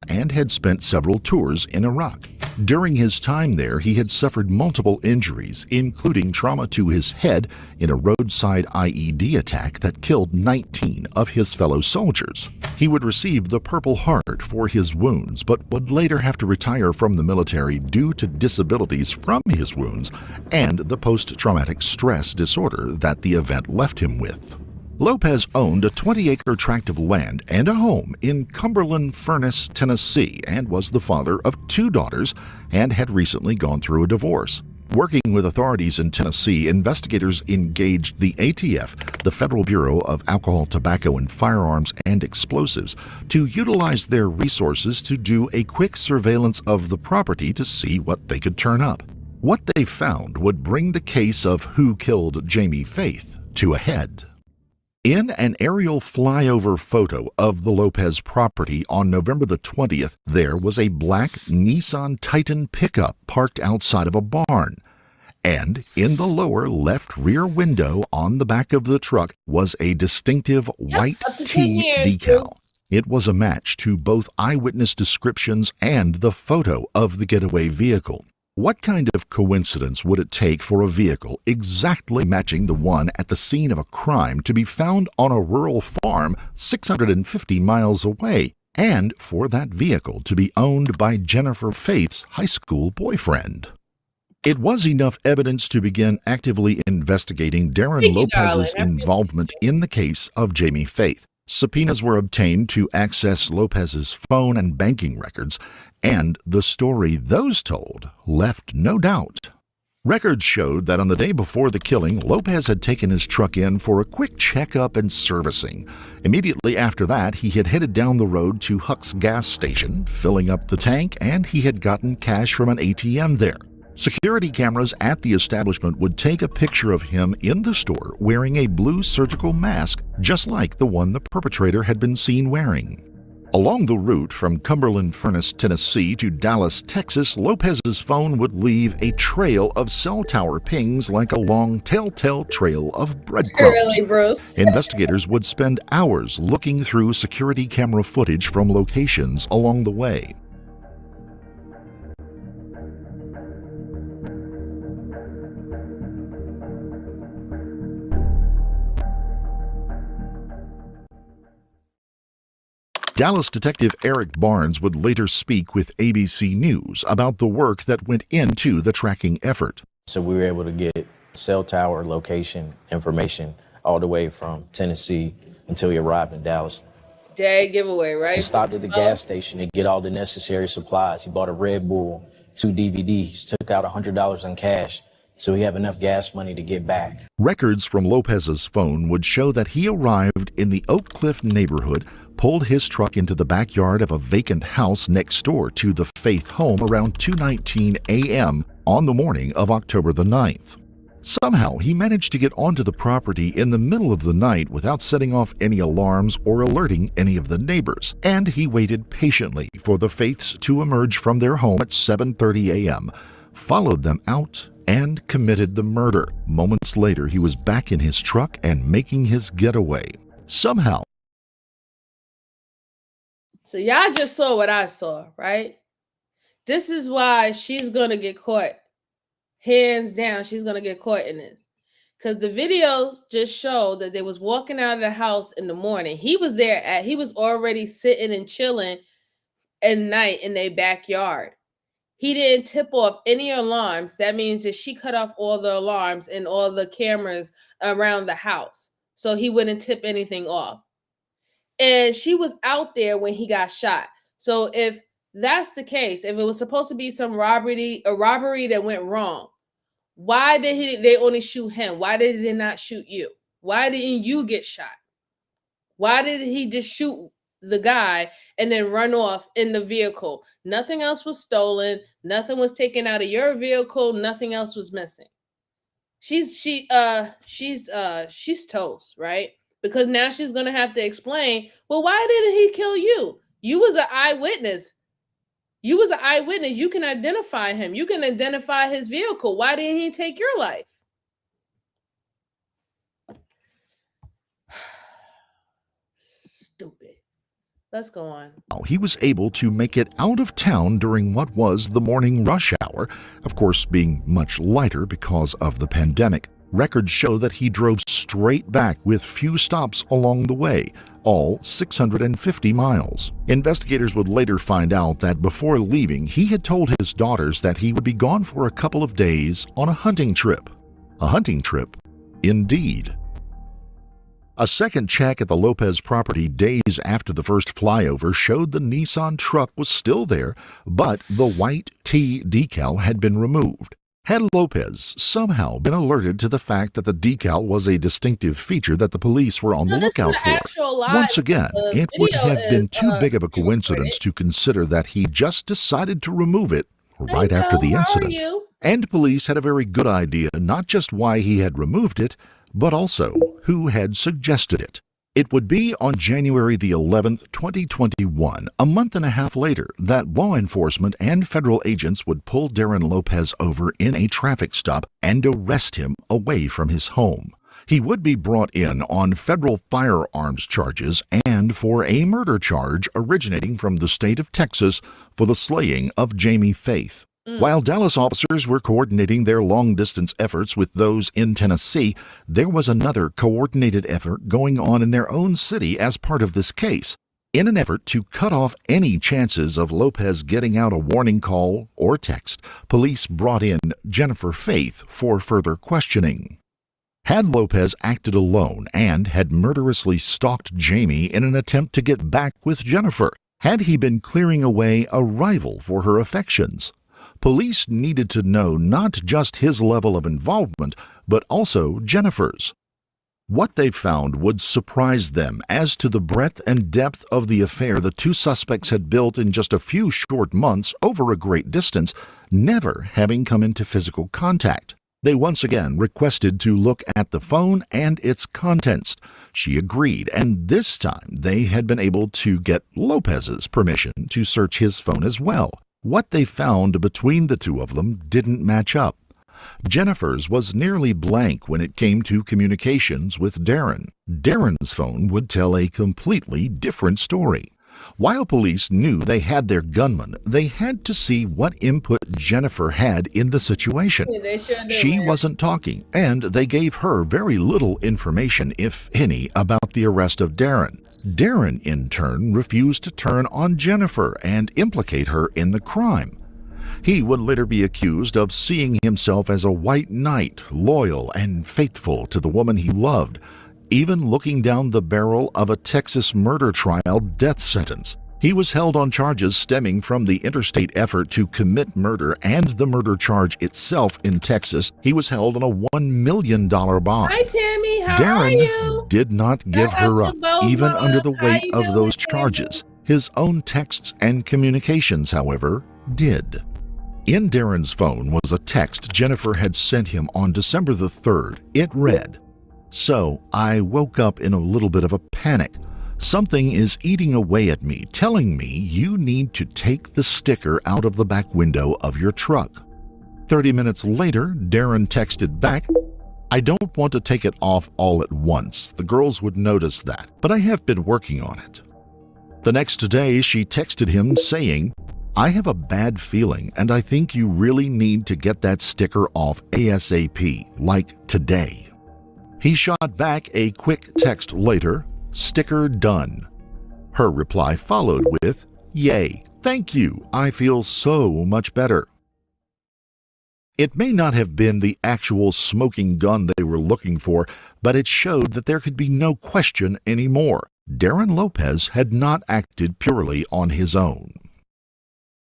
And had spent several tours in Iraq. During his time there, he had suffered multiple injuries, including trauma to his head in a roadside IED attack that killed 19 of his fellow soldiers. He would receive the Purple Heart for his wounds, but would later have to retire from the military due to disabilities from his wounds and the post-traumatic stress disorder that the event left him with. Lopez owned a 20-acre tract of land and a home in Cumberland Furnace, Tennessee, and was the father of 2 daughters and had recently gone through a divorce. Working with authorities in Tennessee, investigators engaged the ATF, the Federal Bureau of Alcohol, Tobacco, and Firearms and Explosives, to utilize their resources to do a quick surveillance of the property to see what they could turn up. What they found would bring the case of who killed Jamie Faith to a head. In an aerial flyover photo of the Lopez property on November the 20th, there was a black Nissan Titan pickup parked outside of a barn. And in the lower left rear window on the back of the truck was a distinctive white T decal. It was a match to both eyewitness descriptions and the photo of the getaway vehicle. What kind of coincidence would it take for a vehicle exactly matching the one at the scene of a crime to be found on a rural farm 650 miles away, and for that vehicle to be owned by Jennifer Faith's high school boyfriend? It was enough evidence to begin actively investigating Darren Lopez's involvement in the case of Jamie Faith. Subpoenas were obtained to access Lopez's phone and banking records, and the story those told left no doubt. Records showed that on the day before the killing, Lopez had taken his truck in for a quick checkup and servicing. Immediately after that, he had headed down the road to Huck's gas station, filling up the tank, and he had gotten cash from an ATM there. Security cameras at the establishment would take a picture of him in the store wearing a blue surgical mask, just like the one the perpetrator had been seen wearing. Along the route from Cumberland Furnace, Tennessee to Dallas, Texas, Lopez's phone would leave a trail of cell tower pings like a long telltale trail of breadcrumbs. Really, Bruce? Investigators would spend hours looking through security camera footage from locations along the way. Dallas detective Eric Barnes would later speak with ABC News about the work that went into the tracking effort. So we were able to get cell tower location information all the way from Tennessee until we arrived in Dallas. Dead giveaway, right? He stopped at the gas station to get all the necessary supplies. He bought a Red Bull 2 DVDs, took out $100 in cash, so he have enough gas money to get back. Records from Lopez's phone would show that he arrived in the Oak Cliff neighborhood, pulled his truck into the backyard of a vacant house next door to the Faith home around 2:19 a.m. on the morning of October the 9th. Somehow, he managed to get onto the property in the middle of the night without setting off any alarms or alerting any of the neighbors, and he waited patiently for the Faiths to emerge from their home at 7:30 a.m., followed them out, and committed the murder. Moments later, he was back in his truck and making his getaway. Somehow. So y'all just saw what I saw, right? This is why she's going to get caught. Hands down, she's going to get caught in this. Because the videos just show that they was walking out of the house in the morning. He was already sitting and chilling at night in their backyard. He didn't tip off any alarms. That means that she cut off all the alarms and all the cameras around the house, so he wouldn't tip anything off. And she was out there when he got shot. So if that's the case, if it was supposed to be some robbery that went wrong, why did they only shoot him? Why did they not shoot you? Why didn't you get shot? Why did he just shoot the guy and then run off in the vehicle? Nothing else was stolen. Nothing was taken out of your vehicle. Nothing else was missing. She's toast, right? Because now she's gonna have to explain, well, why didn't he kill you? You was an eyewitness. You was an eyewitness. You can identify him. You can identify his vehicle. Why didn't he take your life? Stupid. Let's go on. He was able to make it out of town during what was the morning rush hour, of course being much lighter because of the pandemic. Records show that he drove straight back with few stops along the way, all 650 miles. Investigators would later find out that before leaving, he had told his daughters that he would be gone for a couple of days on a hunting trip. A hunting trip, indeed. A second check at the Lopez property days after the first flyover showed the Nissan truck was still there, but the white T decal had been removed. Had Lopez somehow been alerted to the fact that the decal was a distinctive feature that the police were on the lookout for? Once again, it would have been too big of a coincidence to consider that he just decided to remove it right after the incident. And police had a very good idea not just why he had removed it, but also who had suggested it. It would be on January the 11th, 2021, a month and a half later, that law enforcement and federal agents would pull Darren Lopez over in a traffic stop and arrest him away from his home. He would be brought in on federal firearms charges and for a murder charge originating from the state of Texas for the slaying of Jamie Faith. While Dallas officers were coordinating their long-distance efforts with those in Tennessee, there was another coordinated effort going on in their own city as part of this case. In an effort to cut off any chances of Lopez getting out a warning call or text, police brought in Jennifer Faith for further questioning. Had Lopez acted alone and had murderously stalked Jamie in an attempt to get back with Jennifer? Had he been clearing away a rival for her affections? Police needed to know not just his level of involvement, but also Jennifer's. What they found would surprise them as to the breadth and depth of the affair the two suspects had built in just a few short months over a great distance, never having come into physical contact. They once again requested to look at the phone and its contents. She agreed, and this time they had been able to get Lopez's permission to search his phone as well. What they found between the two of them didn't match up. Jennifer's was nearly blank when it came to communications with Darren. Darren's phone would tell a completely different story. While police knew they had their gunman, they had to see what input Jennifer had in the situation. She wasn't talking, and they gave her very little information, if any, about the arrest of Darren. Darren, in turn, refused to turn on Jennifer and implicate her in the crime. He would later be accused of seeing himself as a white knight, loyal and faithful to the woman he loved, even looking down the barrel of a Texas murder trial death sentence. He was held on charges stemming from the interstate effort to commit murder and the murder charge itself in Texas. He was held on a $1 million bond. Hi, Tammy. How are Darren you? did not give Shout out her to up, both even of under us. the How weight you of doing, those Tammy? charges. His own texts and communications, however, did. In Darren's phone was a text Jennifer had sent him on December the 3rd. It read, "So I woke up in a little bit of a panic. Something is eating away at me, telling me you need to take the sticker out of the back window of your truck." 30 minutes later, Darren texted back, "I don't want to take it off all at once. The girls would notice that, but I have been working on it." The next day, she texted him saying, "I have a bad feeling and I think you really need to get that sticker off ASAP, like today." He shot back a quick text later, "Sticker done." Her reply followed with, "Yay, thank you, I feel so much better." It may not have been the actual smoking gun they were looking for, but it showed that there could be no question anymore. Darren Lopez had not acted purely on his own.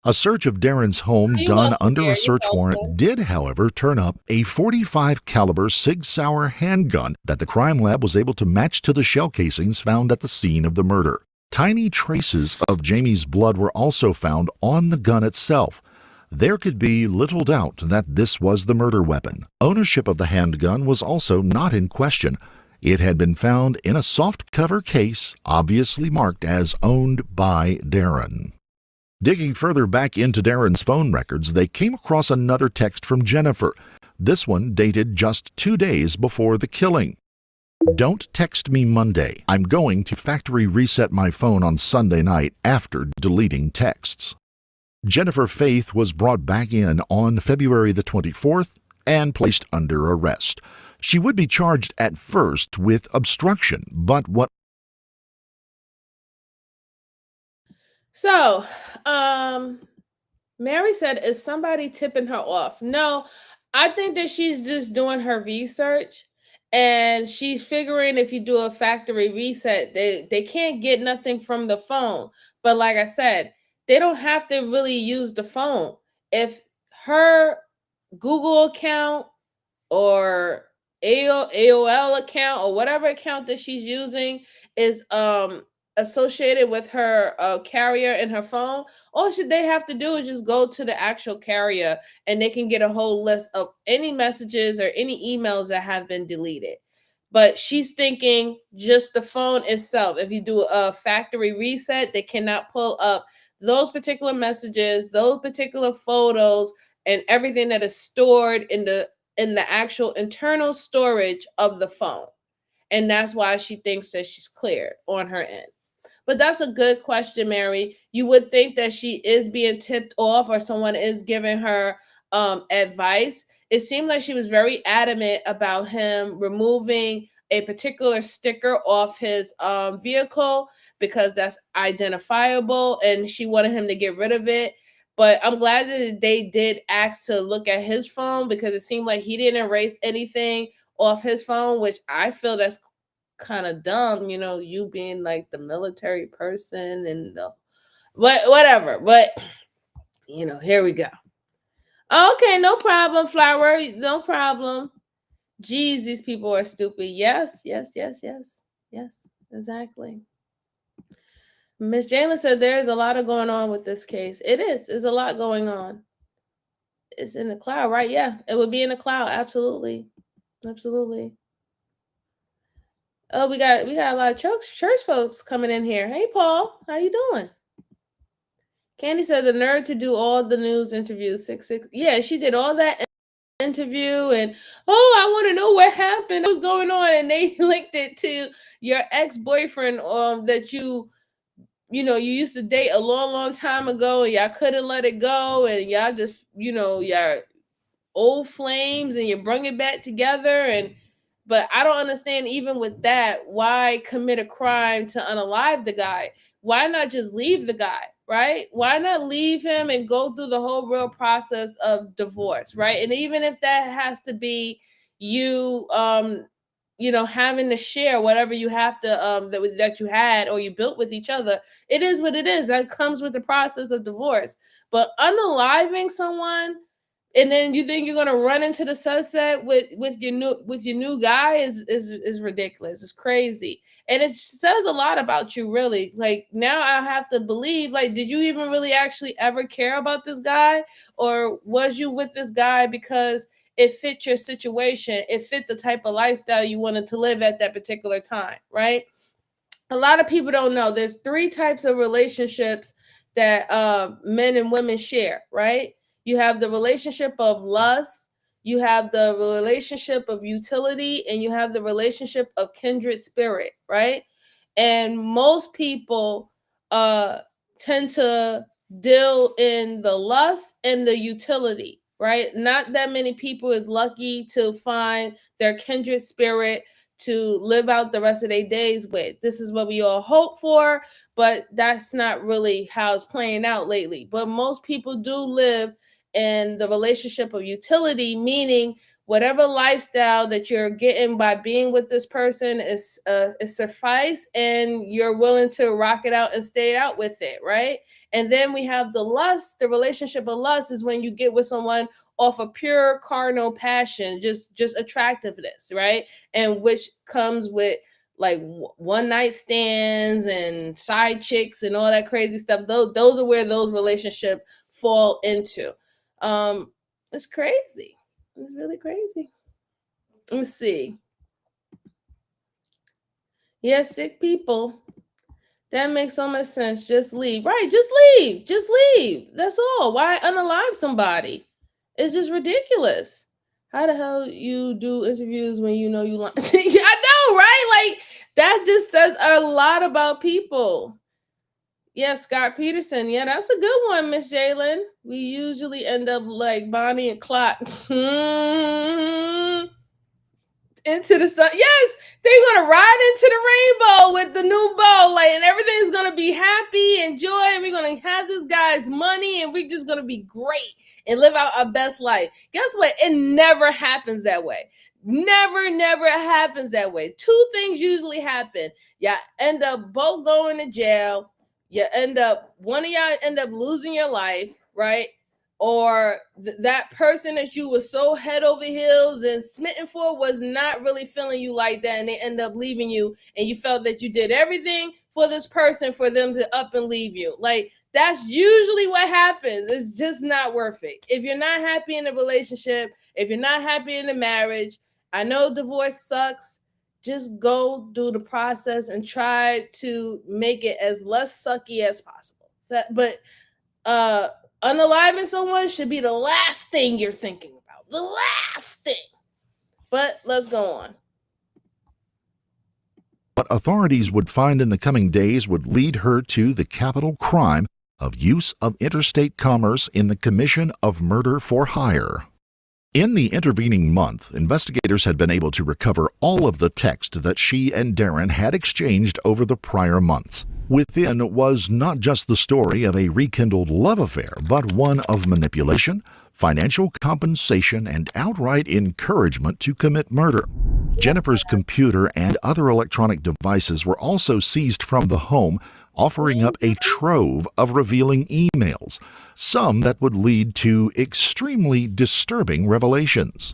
A search of Darren's home done under a search warrant did, however, turn up a .45 caliber Sig Sauer handgun that the crime lab was able to match to the shell casings found at the scene of the murder. Tiny traces of Jamie's blood were also found on the gun itself. There could be little doubt that this was the murder weapon. Ownership of the handgun was also not in question. It had been found in a soft-cover case, obviously marked as owned by Darren. Digging further back into Darren's phone records, they came across another text from Jennifer. This one dated just 2 days before the killing. "Don't text me Monday. I'm going to factory reset my phone on Sunday night after deleting texts." Jennifer Faith was brought back in on February the 24th and placed under arrest. She would be charged at first with obstruction, but what... So, Mary said, "Is somebody tipping her off?" No, I think that she's just doing her research and she's figuring if you do a factory reset, they can't get nothing from the phone. But like I said, they don't have to really use the phone. If her Google account or AOL account or whatever account that she's using is associated with her carrier in her phone, all should they have to do is just go to the actual carrier and they can get a whole list of any messages or any emails that have been deleted. But she's thinking just the phone itself. If you do a factory reset, they cannot pull up those particular messages, those particular photos, and everything that is stored in the actual internal storage of the phone. And that's why she thinks that she's cleared on her end. But that's a good question, Mary. You would think that she is being tipped off or someone is giving her advice. It seemed like she was very adamant about him removing a particular sticker off his vehicle because that's identifiable and she wanted him to get rid of it. But I'm glad that they did ask to look at his phone because it seemed like he didn't erase anything off his phone, which I feel that's kind of dumb, you being like the military person and whatever. But here we go. Okay, no problem, Flower. No problem. Geez, these people are stupid. Yes, exactly. Miss Jalen said there's a lot of going on with this case. It is. There's a lot going on. It's in the cloud, right? Yeah, it would be in the cloud. Absolutely. Oh, we got a lot of church folks coming in here. Hey, Paul, how you doing? Candy said the nerve to do all the news interviews. 6. Yeah, she did all that interview and I want to know what happened, what's going on, and they linked it to your ex-boyfriend that you used to date a long time ago and y'all couldn't let it go and y'all just y'all old flames and you bring it back together. But I don't understand, even with that, why commit a crime to unalive the guy? Why not just leave the guy, right? Why not leave him and go through the whole real process of divorce, right? And even if that has to be you having to share whatever you have to that you had or you built with each other. It is what it is. That comes with the process of divorce. But unaliving someone and then you think you're gonna run into the sunset with your new guy is ridiculous. It's crazy. And it says a lot about you, really. Like, now I have to believe, like, did you even really actually ever care about this guy? Or was you with this guy because it fit your situation? It fit the type of lifestyle you wanted to live at that particular time, right? A lot of people don't know there's 3 types of relationships that men and women share, right? You have the relationship of lust, you have the relationship of utility, and you have the relationship of kindred spirit, right? And most people tend to deal in the lust and the utility, right? Not that many people is lucky to find their kindred spirit to live out the rest of their days with. This is what we all hope for, but that's not really how it's playing out lately. But most people do live in the relationship of utility, meaning whatever lifestyle that you're getting by being with this person is suffice, and you're willing to rock it out and stay out with it, right? And then we have the lust. The relationship of lust is when you get with someone off of pure carnal passion, just attractiveness, right? And which comes with like one night stands and side chicks and all that crazy stuff. Those are where those relationships fall into. It's crazy. It's really crazy. Let me see. Yeah, sick people. That makes so much sense. Just leave. Right, just leave. Just leave. That's all. Why unalive somebody? It's just ridiculous. How the hell you do interviews when you know you lie? I know, right? Like, that just says a lot about people. Yeah, Scott Peterson. Yeah, that's a good one, Miss Jalen. We usually end up like Bonnie and Clyde. Into the sun. Yes, they're gonna ride into the rainbow with the new bow, like, and everything's gonna be happy and joy, and we're gonna have this guy's money, and we're just gonna be great and live out our best life. Guess what? It never happens that way. Never happens that way. 2 things usually happen. You end up both going to jail. One of y'all end up losing your life, right? Or that person that you were so head over heels and smitten for was not really feeling you like that, and they end up leaving you, and you felt that you did everything for this person for them to up and leave you. Like, that's usually what happens. It's just not worth it. If you're not happy in a relationship, if you're not happy in a marriage, I know divorce sucks. Just go do the process and try to make it as less sucky as possible. Unaliving someone should be the last thing you're thinking about. The last thing. But let's go on. What authorities would find in the coming days would lead her to the capital crime of use of interstate commerce in the commission of murder for hire. In the intervening month, investigators had been able to recover all of the text that she and Darren had exchanged over the prior months. Within was not just the story of a rekindled love affair, but one of manipulation, financial compensation, and outright encouragement to commit murder. Jennifer's computer and other electronic devices were also seized from the home, offering up a trove of revealing emails, some that would lead to extremely disturbing revelations.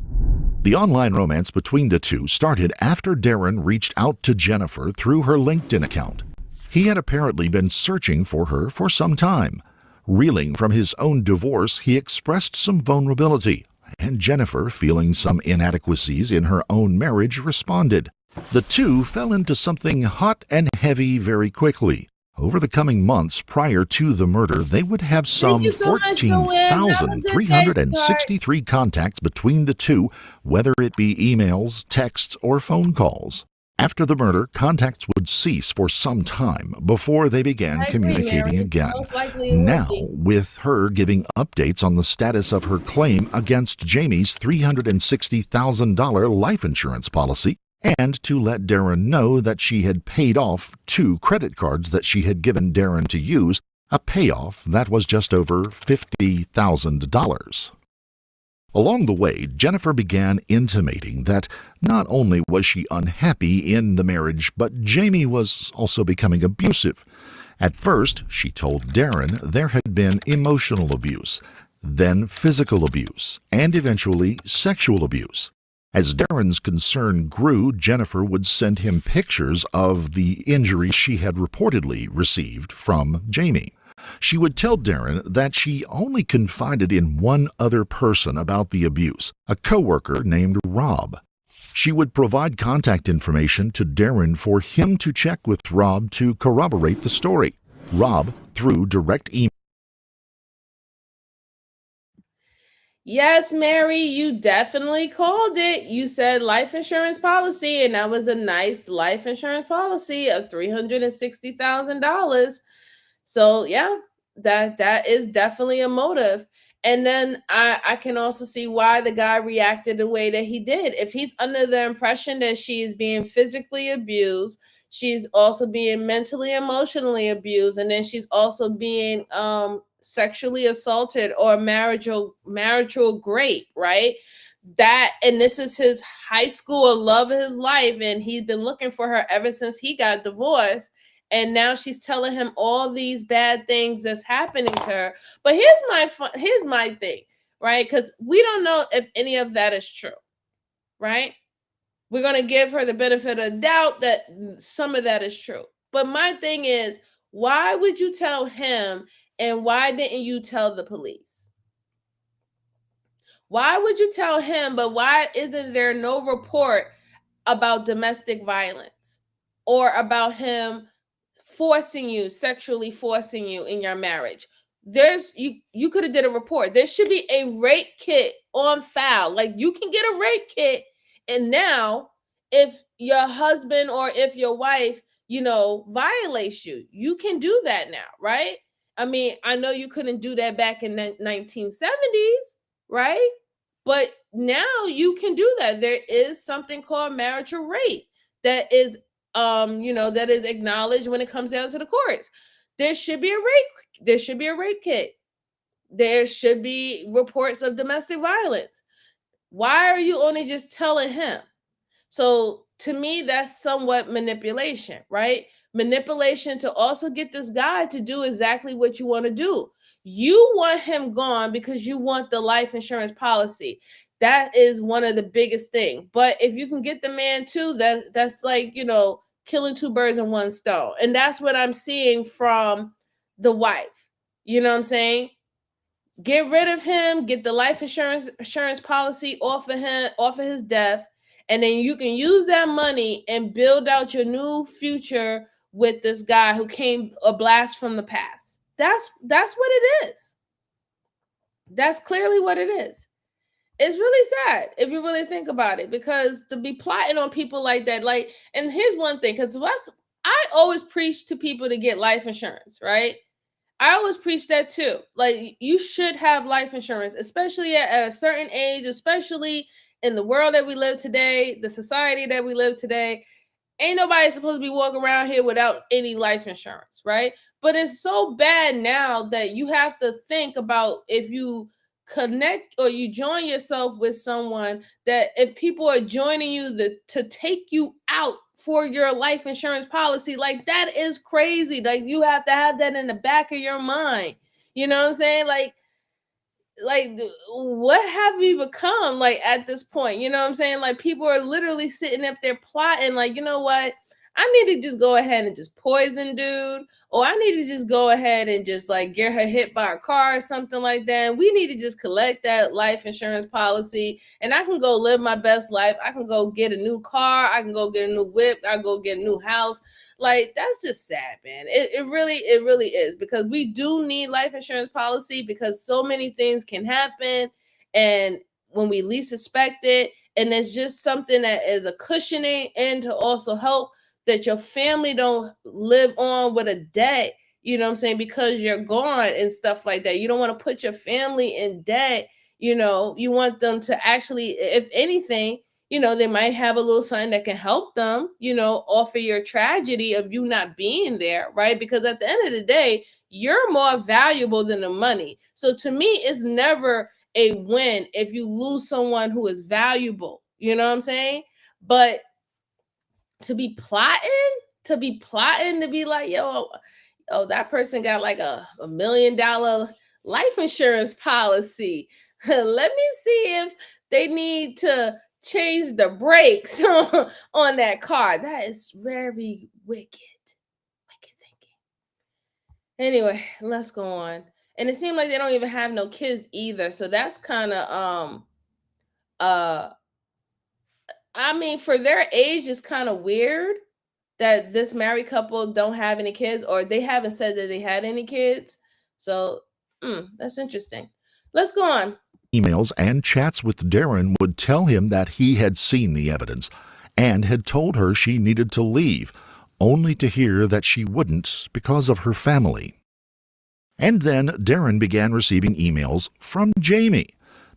The online romance between the two started after Darren reached out to Jennifer through her LinkedIn account. He had apparently been searching for her for some time. Reeling from his own divorce, he expressed some vulnerability, and Jennifer, feeling some inadequacies in her own marriage, responded. The two fell into something hot and heavy very quickly. Over the coming months prior to the murder, they would have some 14,363 contacts between the two, whether it be emails, texts, or phone calls. After the murder, contacts would cease for some time before they began communicating again. Now, with her giving updates on the status of her claim against Jamie's $360,000 life insurance policy, and to let Darren know that she had paid off 2 credit cards that she had given Darren to use, a payoff that was just over $50,000. Along the way, Jennifer began intimating that not only was she unhappy in the marriage, but Jamie was also becoming abusive. At first, she told Darren there had been emotional abuse, then physical abuse, and eventually sexual abuse. As Darren's concern grew, Jennifer would send him pictures of the injuries she had reportedly received from Jamie. She would tell Darren that she only confided in one other person about the abuse, a coworker named Rob. She would provide contact information to Darren for him to check with Rob to corroborate the story. Rob, through direct email. Yes, Mary, you definitely called it. You said life insurance policy, and that was a nice life insurance policy of $360,000. So yeah, that is definitely a motive. And then I can also see why the guy reacted the way that he did. If he's under the impression that she is being physically abused, she's also being mentally, emotionally abused, and then she's also being sexually assaulted or marital rape, right? That, and this is his high school love of his life, and he's been looking for her ever since he got divorced. And now she's telling him all these bad things that's happening to her. But here's my thing, right? Because we don't know if any of that is true, right? We're going to give her the benefit of doubt that some of that is true. But my thing is, why would you tell him, and why didn't you tell the police? Why would you tell him, but why isn't there no report about domestic violence or about him sexually forcing you in your marriage? You could have did a report. There should be a rape kit on file. Like, you can get a rape kit, and now if your husband or if your wife, violates you, you can do that now, right? I mean, I know you couldn't do that back in the 1970s, right? But now you can do that. There is something called marital rape that is that is acknowledged when it comes down to the courts. There should be a rape kit. There should be reports of domestic violence. Why are you only just telling him? So to me, that's somewhat manipulation, right? Manipulation to also get this guy to do exactly what you want to do. You want him gone because you want the life insurance policy. That is one of the biggest things. But if you can get the man too, that's like, killing two birds in one stone. And that's what I'm seeing from the wife. You know what I'm saying? Get rid of him, get the life insurance policy off of his death, and then you can use that money and build out your new future with this guy who came a blast from the past. That's what it is. That's clearly what it is. It's really sad if you really think about it, because to be plotting on people like that, like, and here's one thing, because I always preach to people to get life insurance, right? I always preach that too. Like, you should have life insurance, especially at a certain age, especially in the world that we live today, the society that we live today. Ain't nobody supposed to be walking around here without any life insurance, right? But it's so bad now that you have to think about, if you connect or you join yourself with someone, that if people are joining you to take you out for your life insurance policy, like, that is crazy. Like, you have to have that in the back of your mind. You know what I'm saying? Like what have we become, like, at this point? You know what I'm saying? Like, people are literally sitting up there plotting, like, you know what, I need to just go ahead and just poison dude, or I need to just go ahead and just, like, get her hit by a car or something like that. We need to just collect that life insurance policy, and I can go live my best life. I can go get a new car. I can go get a new whip. I go get a new house. Like, that's just sad, man. It really is, because we do need life insurance policy, because so many things can happen, and when we least expect it, and it's just something that is a cushioning, and to also help that your family don't live on with a debt, you know what I'm saying, because you're gone and stuff like that. You don't want to put your family in debt. You want them to actually, if anything, they might have a little something that can help them, off of your tragedy of you not being there, right? Because at the end of the day, you're more valuable than the money. So to me, it's never a win if you lose someone who is valuable. You know what I'm saying? But to be plotting to be like, yo, that person got like a $1 million life insurance policy. Let me see if they need to change the brakes on that car. That is very wicked. Wicked thinking. Anyway, let's go on. And it seemed like they don't even have no kids either. So that's kind of I mean, for their age, it's kind of weird that this married couple don't have any kids, or they haven't said that they had any kids. So that's interesting. Let's go on. Emails and chats with Darren would tell him that he had seen the evidence and had told her she needed to leave, only to hear that she wouldn't because of her family. And then Darren began receiving emails from Jamie.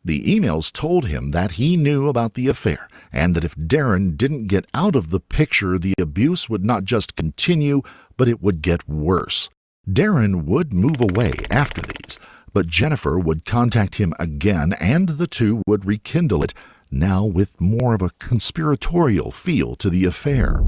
The emails told him that he knew about the affair and that if Darren didn't get out of the picture, the abuse would not just continue, but it would get worse. Darren would move away after these, but Jennifer would contact him again and the two would rekindle it, now with more of a conspiratorial feel to the affair.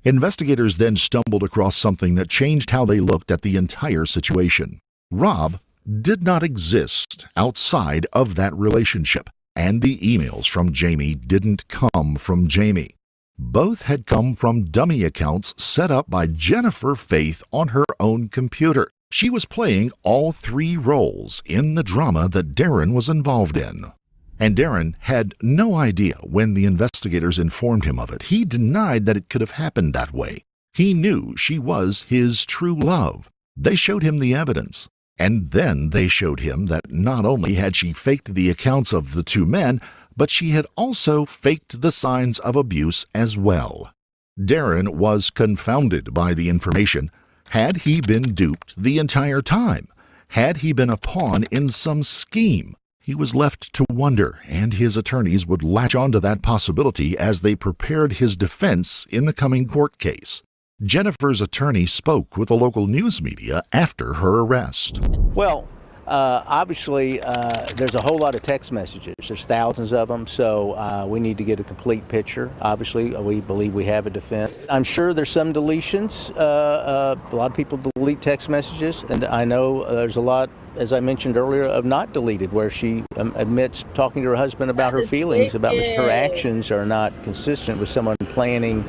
Investigators then stumbled across something that changed how they looked at the entire situation. Rob did not exist outside of that relationship, and the emails from Jamie didn't come from Jamie. Both had come from dummy accounts set up by Jennifer Faith on her own computer. She was playing all three roles in the drama that Darren was involved in. And Darren had no idea when the investigators informed him of it. He denied that it could have happened that way. He knew she was his true love. They showed him the evidence. And then they showed him that not only had she faked the accounts of the two men, but she had also faked the signs of abuse as well. Darren was confounded by the information. Had he been duped the entire time? Had he been a pawn in some scheme? He was left to wonder, and his attorneys would latch onto that possibility as they prepared his defense in the coming court case. Jennifer's attorney spoke with the local news media after her arrest. Well, obviously, there's a whole lot of text messages. There's thousands of them, so we need to get a complete picture. Obviously, we believe we have a defense. I'm sure there's some deletions. A lot of people delete text messages, and I know there's a lot, as I mentioned earlier, of not deleted, where she admits talking to her husband about her feelings, about her actions are not consistent with someone planning.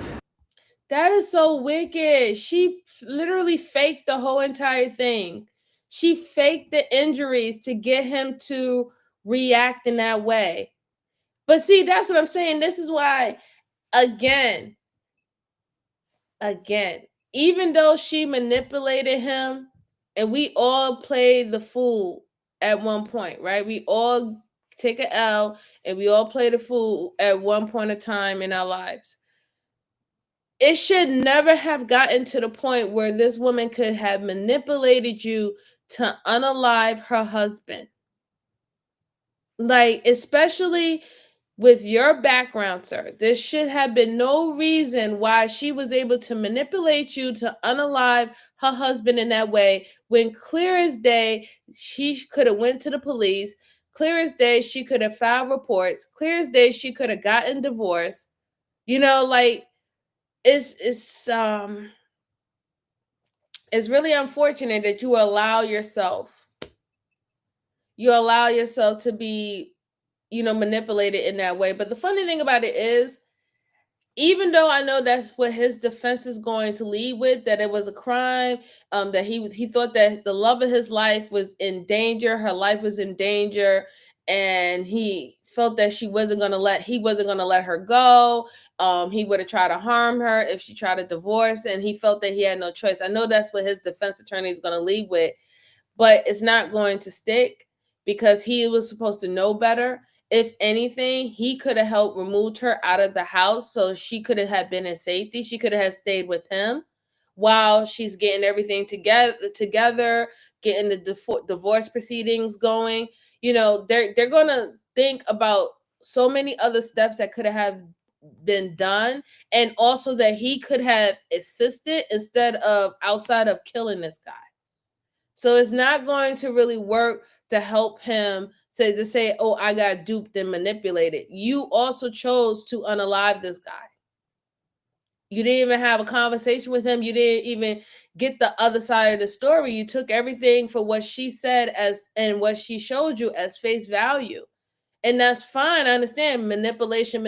That is so wicked. She literally faked the whole entire thing. She faked the injuries to get him to react in that way. But see, that's what I'm saying. This is why, again, even though she manipulated him, and we all play the fool at one point, right? We all take an L and we all play the fool at one point of time in our lives. It should never have gotten to the point where this woman could have manipulated you to unalive her husband. Like, especially with your background, sir, there should have been no reason why she was able to manipulate you to unalive her husband in that way, when clear as day, she could have went to the police, clear as day, she could have filed reports, clear as day, she could have gotten divorced. You know, like, it's really unfortunate that you allow yourself to be, manipulated in that way. But the funny thing about it is, even though I know that's what his defense is going to lead with, that it was a crime, that he thought that the love of his life was in danger, her life was in danger, and he felt that he wasn't going to let her go. He would have tried to harm her if she tried to divorce, and he felt that he had no choice. I know that's what his defense attorney is going to lead with, but it's not going to stick because he was supposed to know better. If anything, he could have helped remove her out of the house so she could have been in safety. She could have stayed with him while she's getting everything together, getting the divorce proceedings going. They're going to think about so many other steps that could have been done, and also that he could have assisted instead of outside of killing this guy. So it's not going to really work to help him to say, oh, I got duped and manipulated. You also chose to unalive this guy. You didn't even have a conversation with him. You didn't even get the other side of the story. You took everything for what she said and what she showed you as face value. And that's fine. I understand manipulation,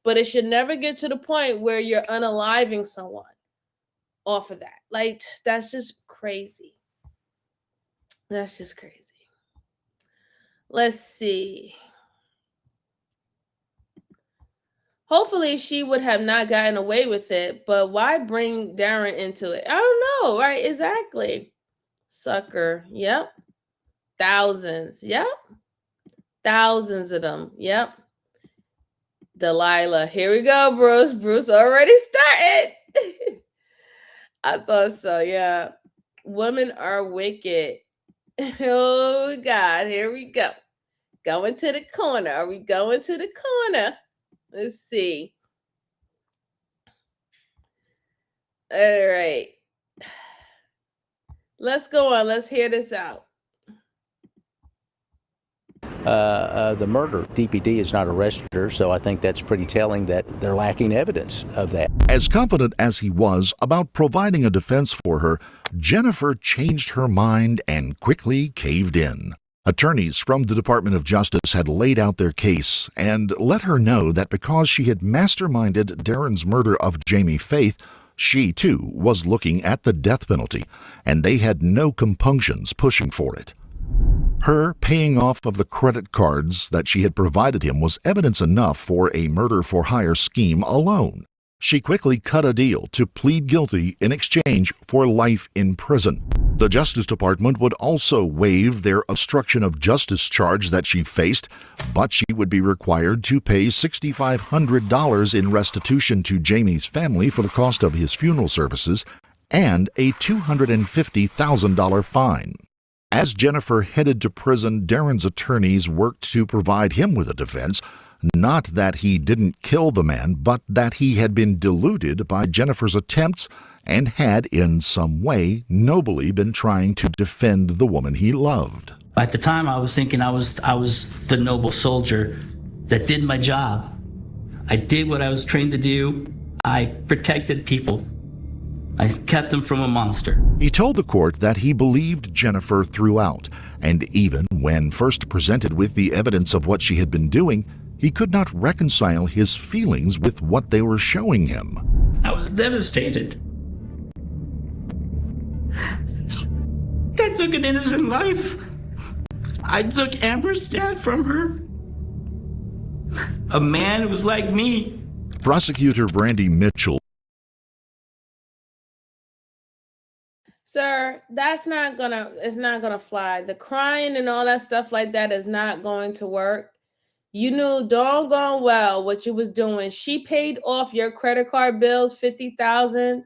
but it should never get to the point where you're unaliving someone off of that. Like, that's just crazy. That's just crazy. Let's see. Hopefully she would have not gotten away with it, but why bring Darren into it? I don't know, right? Exactly. Sucker. Yep. Thousands. Yep. Thousands of them. Yep. Delilah. Here we go, Bruce. Bruce already started. I thought so, yeah. Women are wicked. Oh, God. Here we go. Going to the corner. Are we going to the corner? Let's see. All right. Let's go on. Let's hear this out. The murder. DPD is not arrested her, so I think that's pretty telling that they're lacking evidence of that. As confident as he was about providing a defense for her, Jennifer changed her mind and quickly caved in. Attorneys from the Department of Justice had laid out their case and let her know that because she had masterminded Darren's murder of Jamie Faith, she too was looking at the death penalty, and they had no compunctions pushing for it. Her paying off of the credit cards that she had provided him was evidence enough for a murder-for-hire scheme alone. She quickly cut a deal to plead guilty in exchange for life in prison. The Justice Department would also waive their obstruction of justice charge that she faced, but she would be required to pay $6,500 in restitution to Jamie's family for the cost of his funeral services and a $250,000 fine. As Jennifer headed to prison, Darren's attorneys worked to provide him with a defense, not that he didn't kill the man, but that he had been deluded by Jennifer's attempts and had, in some way, nobly been trying to defend the woman he loved. At the time, I was thinking I was the noble soldier that did my job. I did what I was trained to do. I protected people. I kept them from a monster. He told the court that he believed Jennifer throughout, and even when first presented with the evidence of what she had been doing, he could not reconcile his feelings with what they were showing him. I was devastated. I took an innocent life. I took Amber's dad from her. A man who was like me. Prosecutor Brandy Mitchell. Sir, it's not gonna fly. The crying and all that stuff like that is not going to work. You knew doggone well what you was doing. She paid off your credit card bills, $50,000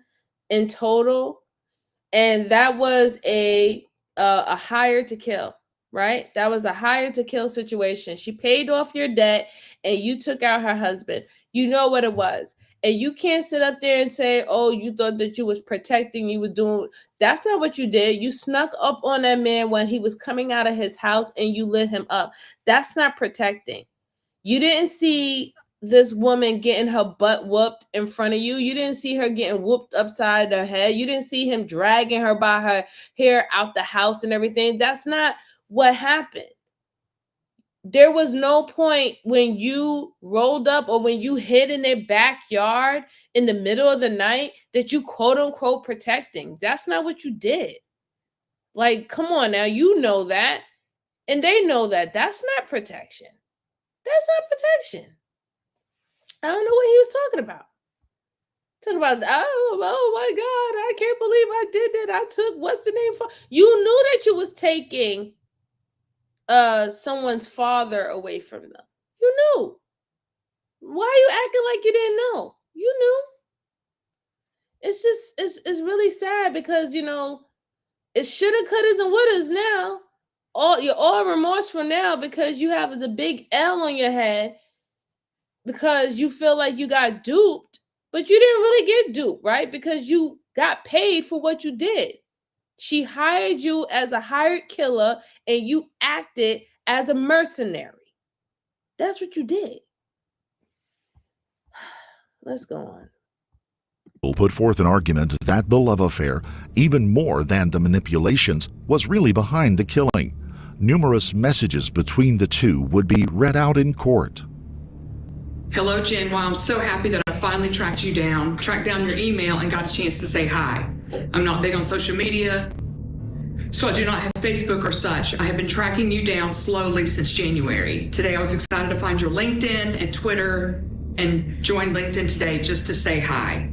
in total, and that was a hire to kill, right? That was a hire to kill situation. She paid off your debt, and you took out her husband. You know what it was. And you can't sit up there and say, oh, you thought that you was protecting, you were doing. That's not what you did. You snuck up on that man when he was coming out of his house and you lit him up. That's not protecting. You didn't see this woman getting her butt whooped in front of you. You didn't see her getting whooped upside her head. You didn't see him dragging her by her hair out the house and everything. That's not what happened. There was no point when you rolled up or when you hid in their backyard in the middle of the night that you quote unquote protecting. That's not what you did. Like, come on now, you know that. And they know that. That's not protection. That's not protection. I don't know what he was talking about. Talking about, oh my God, I can't believe I did that. I took, what's the name for? You knew that you was taking someone's father away from them. You knew. Why are you acting like you didn't know? You knew. It's just, it's really sad because, you know, it shoulda, couldas, and wouldas now. You're all remorseful now because you have the big L on your head because you feel like you got duped, but you didn't really get duped, right? Because you got paid for what you did. She hired you as a hired killer and you acted as a mercenary. That's what you did. Let's go on. Put forth an argument that the love affair, even more than the manipulations, was really behind the killing. Numerous messages between the two would be read out in court. Hello, Jen. Well, I'm so happy that I finally tracked down your email and got a chance to say hi. I'm not big on social media, so I do not have Facebook or such. I have been tracking you down slowly since January. Today, I was excited to find your LinkedIn and Twitter and joined LinkedIn today just to say hi.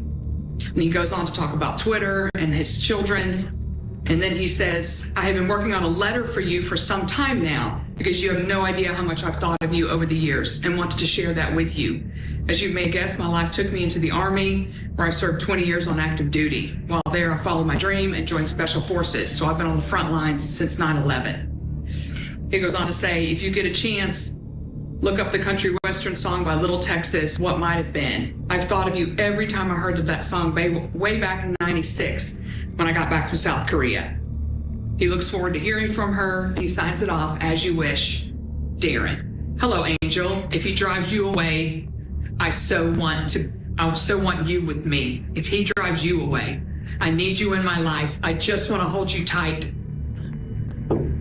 And he goes on to talk about Twitter and his children. And then he says, I have been working on a letter for you for some time now because you have no idea how much I've thought of you over the years and wanted to share that with you. As you may guess, my life took me into the Army, where I served 20 years on active duty. While there, I followed my dream and joined Special Forces, so I've been on the front lines since 9/11. He goes on to say, if you get a chance, look up the country western song by Little Texas, What Might Have Been. I've thought of you every time I heard of that song way back in '96 when I got back from South Korea. He looks forward to hearing from her. He signs it off, as you wish, Darren. Hello, Angel. If he drives you away, I so want you with me. If he drives you away, I need you in my life. I just want to hold you tight.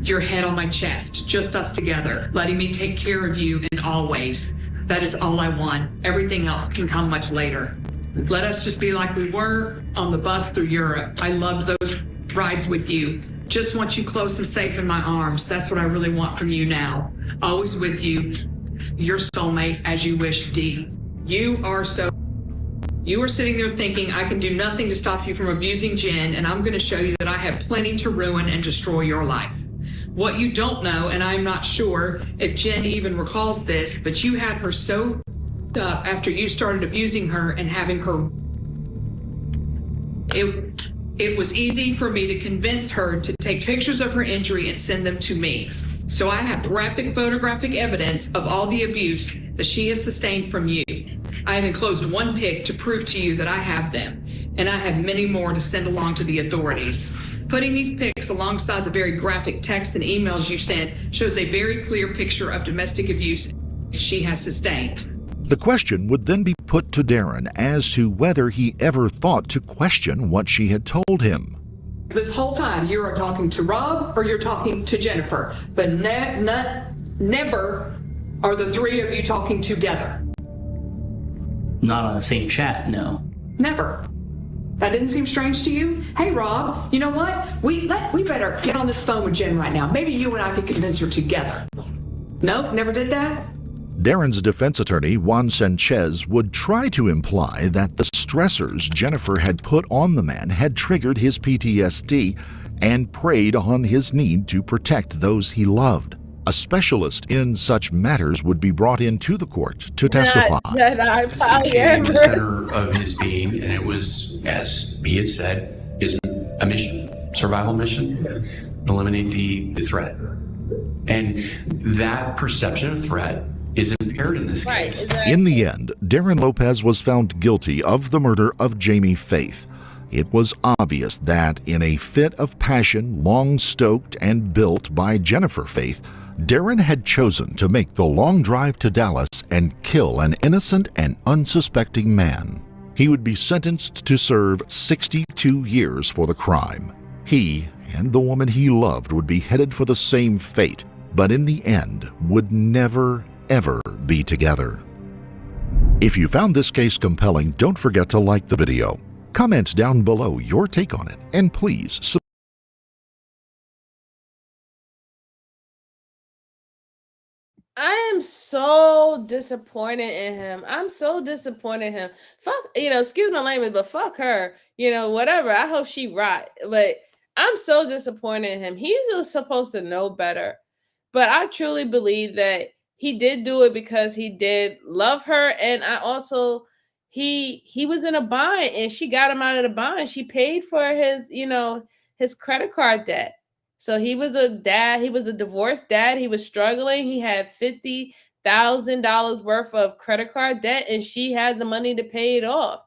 Your head on my chest, just us together, letting me take care of you in all ways. That is all I want. Everything else can come much later. Let us just be like we were on the bus through Europe. I loved those rides with you. Just want you close and safe in my arms. That's what I really want from you now. Always with you, your soulmate, as you wish, D. You are sitting there thinking, I can do nothing to stop you from abusing Jen, and I'm going to show you that I have plenty to ruin and destroy your life. What you don't know, and I'm not sure if Jen even recalls this, but you had her so up after you started abusing her and having her. It was easy for me to convince her to take pictures of her injury and send them to me. So I have graphic photographic evidence of all the abuse that she has sustained from you. I have enclosed one pic to prove to you that I have them, and I have many more to send along to the authorities. Putting these pics alongside the very graphic texts and emails you sent shows a very clear picture of domestic abuse she has sustained. The question would then be put to Darren as to whether he ever thought to question what she had told him. This whole time you are talking to Rob or you're talking to Jennifer, but never are the three of you talking together. Not on the same chat, no. Never. That didn't seem strange to you? Hey, Rob, you know what? We better get on this phone with Jen right now. Maybe you and I could convince her together. Nope, never did that? Darren's defense attorney, Juan Sanchez, would try to imply that the stressors Jennifer had put on the man had triggered his PTSD and preyed on his need to protect those he loved. A specialist in such matters would be brought into the court to testify. It became the center of his being, and it was, as he had said, is a mission, survival mission, eliminate the threat. And that perception of threat is impaired in this case. In the end, Darren Lopez was found guilty of the murder of Jamie Faith. It was obvious that in a fit of passion long stoked and built by Jennifer Faith, Darren had chosen to make the long drive to Dallas and kill an innocent and unsuspecting man. He would be sentenced to serve 62 years for the crime. He and the woman he loved would be headed for the same fate, but in the end would never, ever be together. If you found this case compelling, don't forget to like the video. Comment down below your take on it, and please subscribe. I am so disappointed in him. I'm so disappointed in him. Fuck, excuse my language, but fuck her. Whatever. I hope she rot. But I'm so disappointed in him. He's supposed to know better. But I truly believe that he did do it because he did love her. And I also, he was in a bind and she got him out of the bind. She paid for his, his credit card debt. So he was a dad. He was a divorced dad. He was struggling. He had $50,000 worth of credit card debt, and she had the money to pay it off.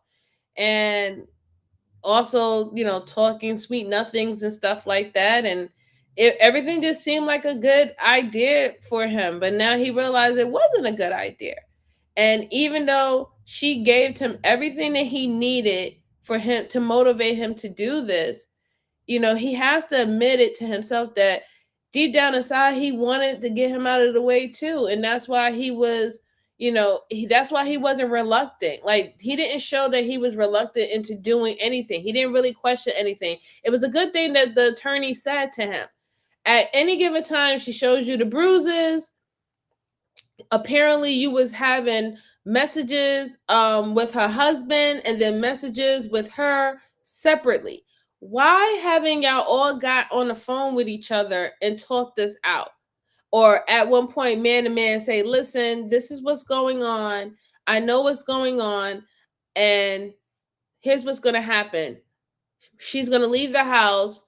And also, talking sweet nothings and stuff like that. And everything just seemed like a good idea for him. But now he realized it wasn't a good idea. And even though she gave him everything that he needed for him to motivate him to do this, he has to admit it to himself that deep down inside, he wanted to get him out of the way too. And that's why he was, that's why he wasn't reluctant. Like, he didn't show that he was reluctant into doing anything. He didn't really question anything. It was a good thing that the attorney said to him, at any given time, she shows you the bruises. Apparently you was having messages with her husband and then messages with her separately. Why haven't y'all all got on the phone with each other and talked this out? Or at one point, man to man, say, listen, this is what's going on. I know what's going on. And here's what's going to happen. She's going to leave the house.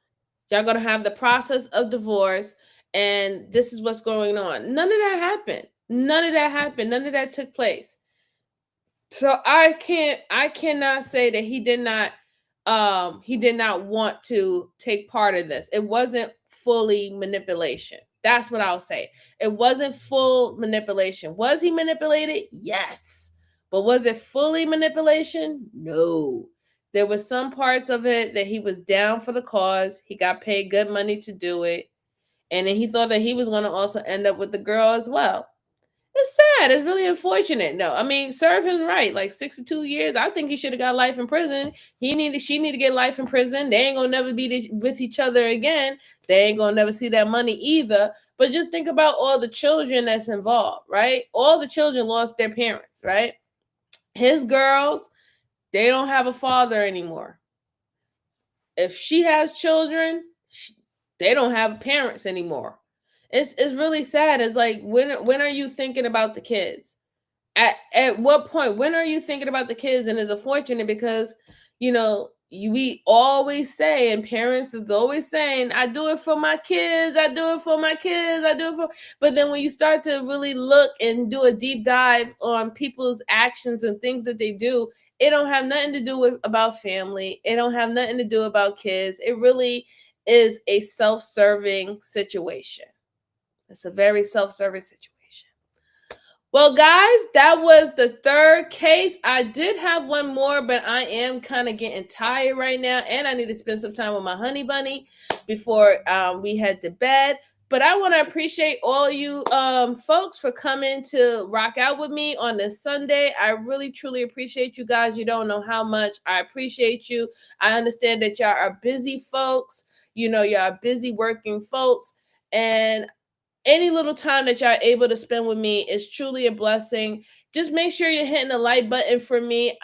Y'all going to have the process of divorce. And this is what's going on. None of that happened. None of that happened. None of that took place. So I cannot say that he did not want to take part of this. It wasn't fully manipulation. That's what I'll say. It wasn't full manipulation. Was he manipulated? Yes. But was it fully manipulation? No. There was some parts of it that he was down for the cause. He got paid good money to do it. And then he thought that he was going to also end up with the girl as well. It's sad. It's really unfortunate. No, I mean, serve him right. Like 62 years. I think he should have got life in prison. She need to get life in prison. They ain't gonna never be with each other again. They ain't gonna never see that money either. But just think about all the children that's involved, right? All the children lost their parents, right? His girls, they don't have a father anymore. If she has children, they don't have parents anymore. It's really sad. It's like, when are you thinking about the kids? At what point? When are you thinking about the kids? And it's unfortunate because, we always say, and parents is always saying, I do it for my kids. I do it for my kids. I do it for. But then when you start to really look and do a deep dive on people's actions and things that they do, it don't have nothing to do about family. It don't have nothing to do about kids. It really is a self-serving situation. It's a very self-serving situation. Well, guys, that was the third case. I did have one more, but I am kind of getting tired right now, and I need to spend some time with my honey bunny before we head to bed. But I want to appreciate all you folks for coming to rock out with me on this Sunday. I really, truly appreciate you guys. You don't know how much I appreciate you. I understand that y'all are busy folks. Y'all are busy working folks. And any little time that y'all are able to spend with me is truly a blessing. Just make sure you're hitting the like button for me.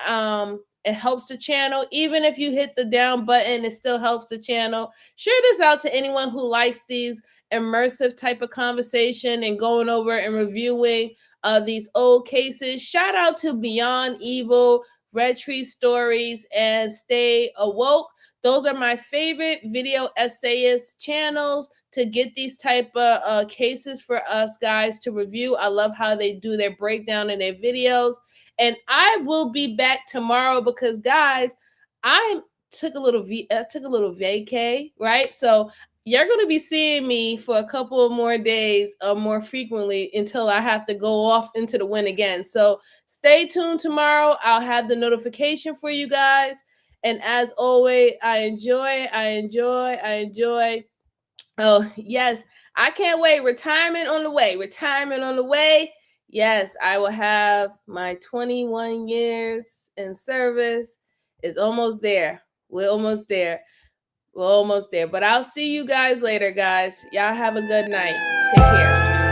It helps the channel. Even if you hit the down button, it still helps the channel. Share this out to anyone who likes these immersive type of conversation and going over and reviewing these old cases. Shout out to Beyond Evil, Red Tree Stories, and Stay Awoke. Those are my favorite video essayist channels to get these type of cases for us guys to review. I love how they do their breakdown in their videos. And I will be back tomorrow because, guys, I took a little vacay, right? So you're going to be seeing me for a couple of more days more frequently until I have to go off into the wind again. So stay tuned tomorrow. I'll have the notification for you guys. And as always, I enjoy. Oh, yes. I can't wait. Retirement on the way. Yes, I will have my 21 years in service. It's almost there. We're almost there. But I'll see you guys later, guys. Y'all have a good night. Take care.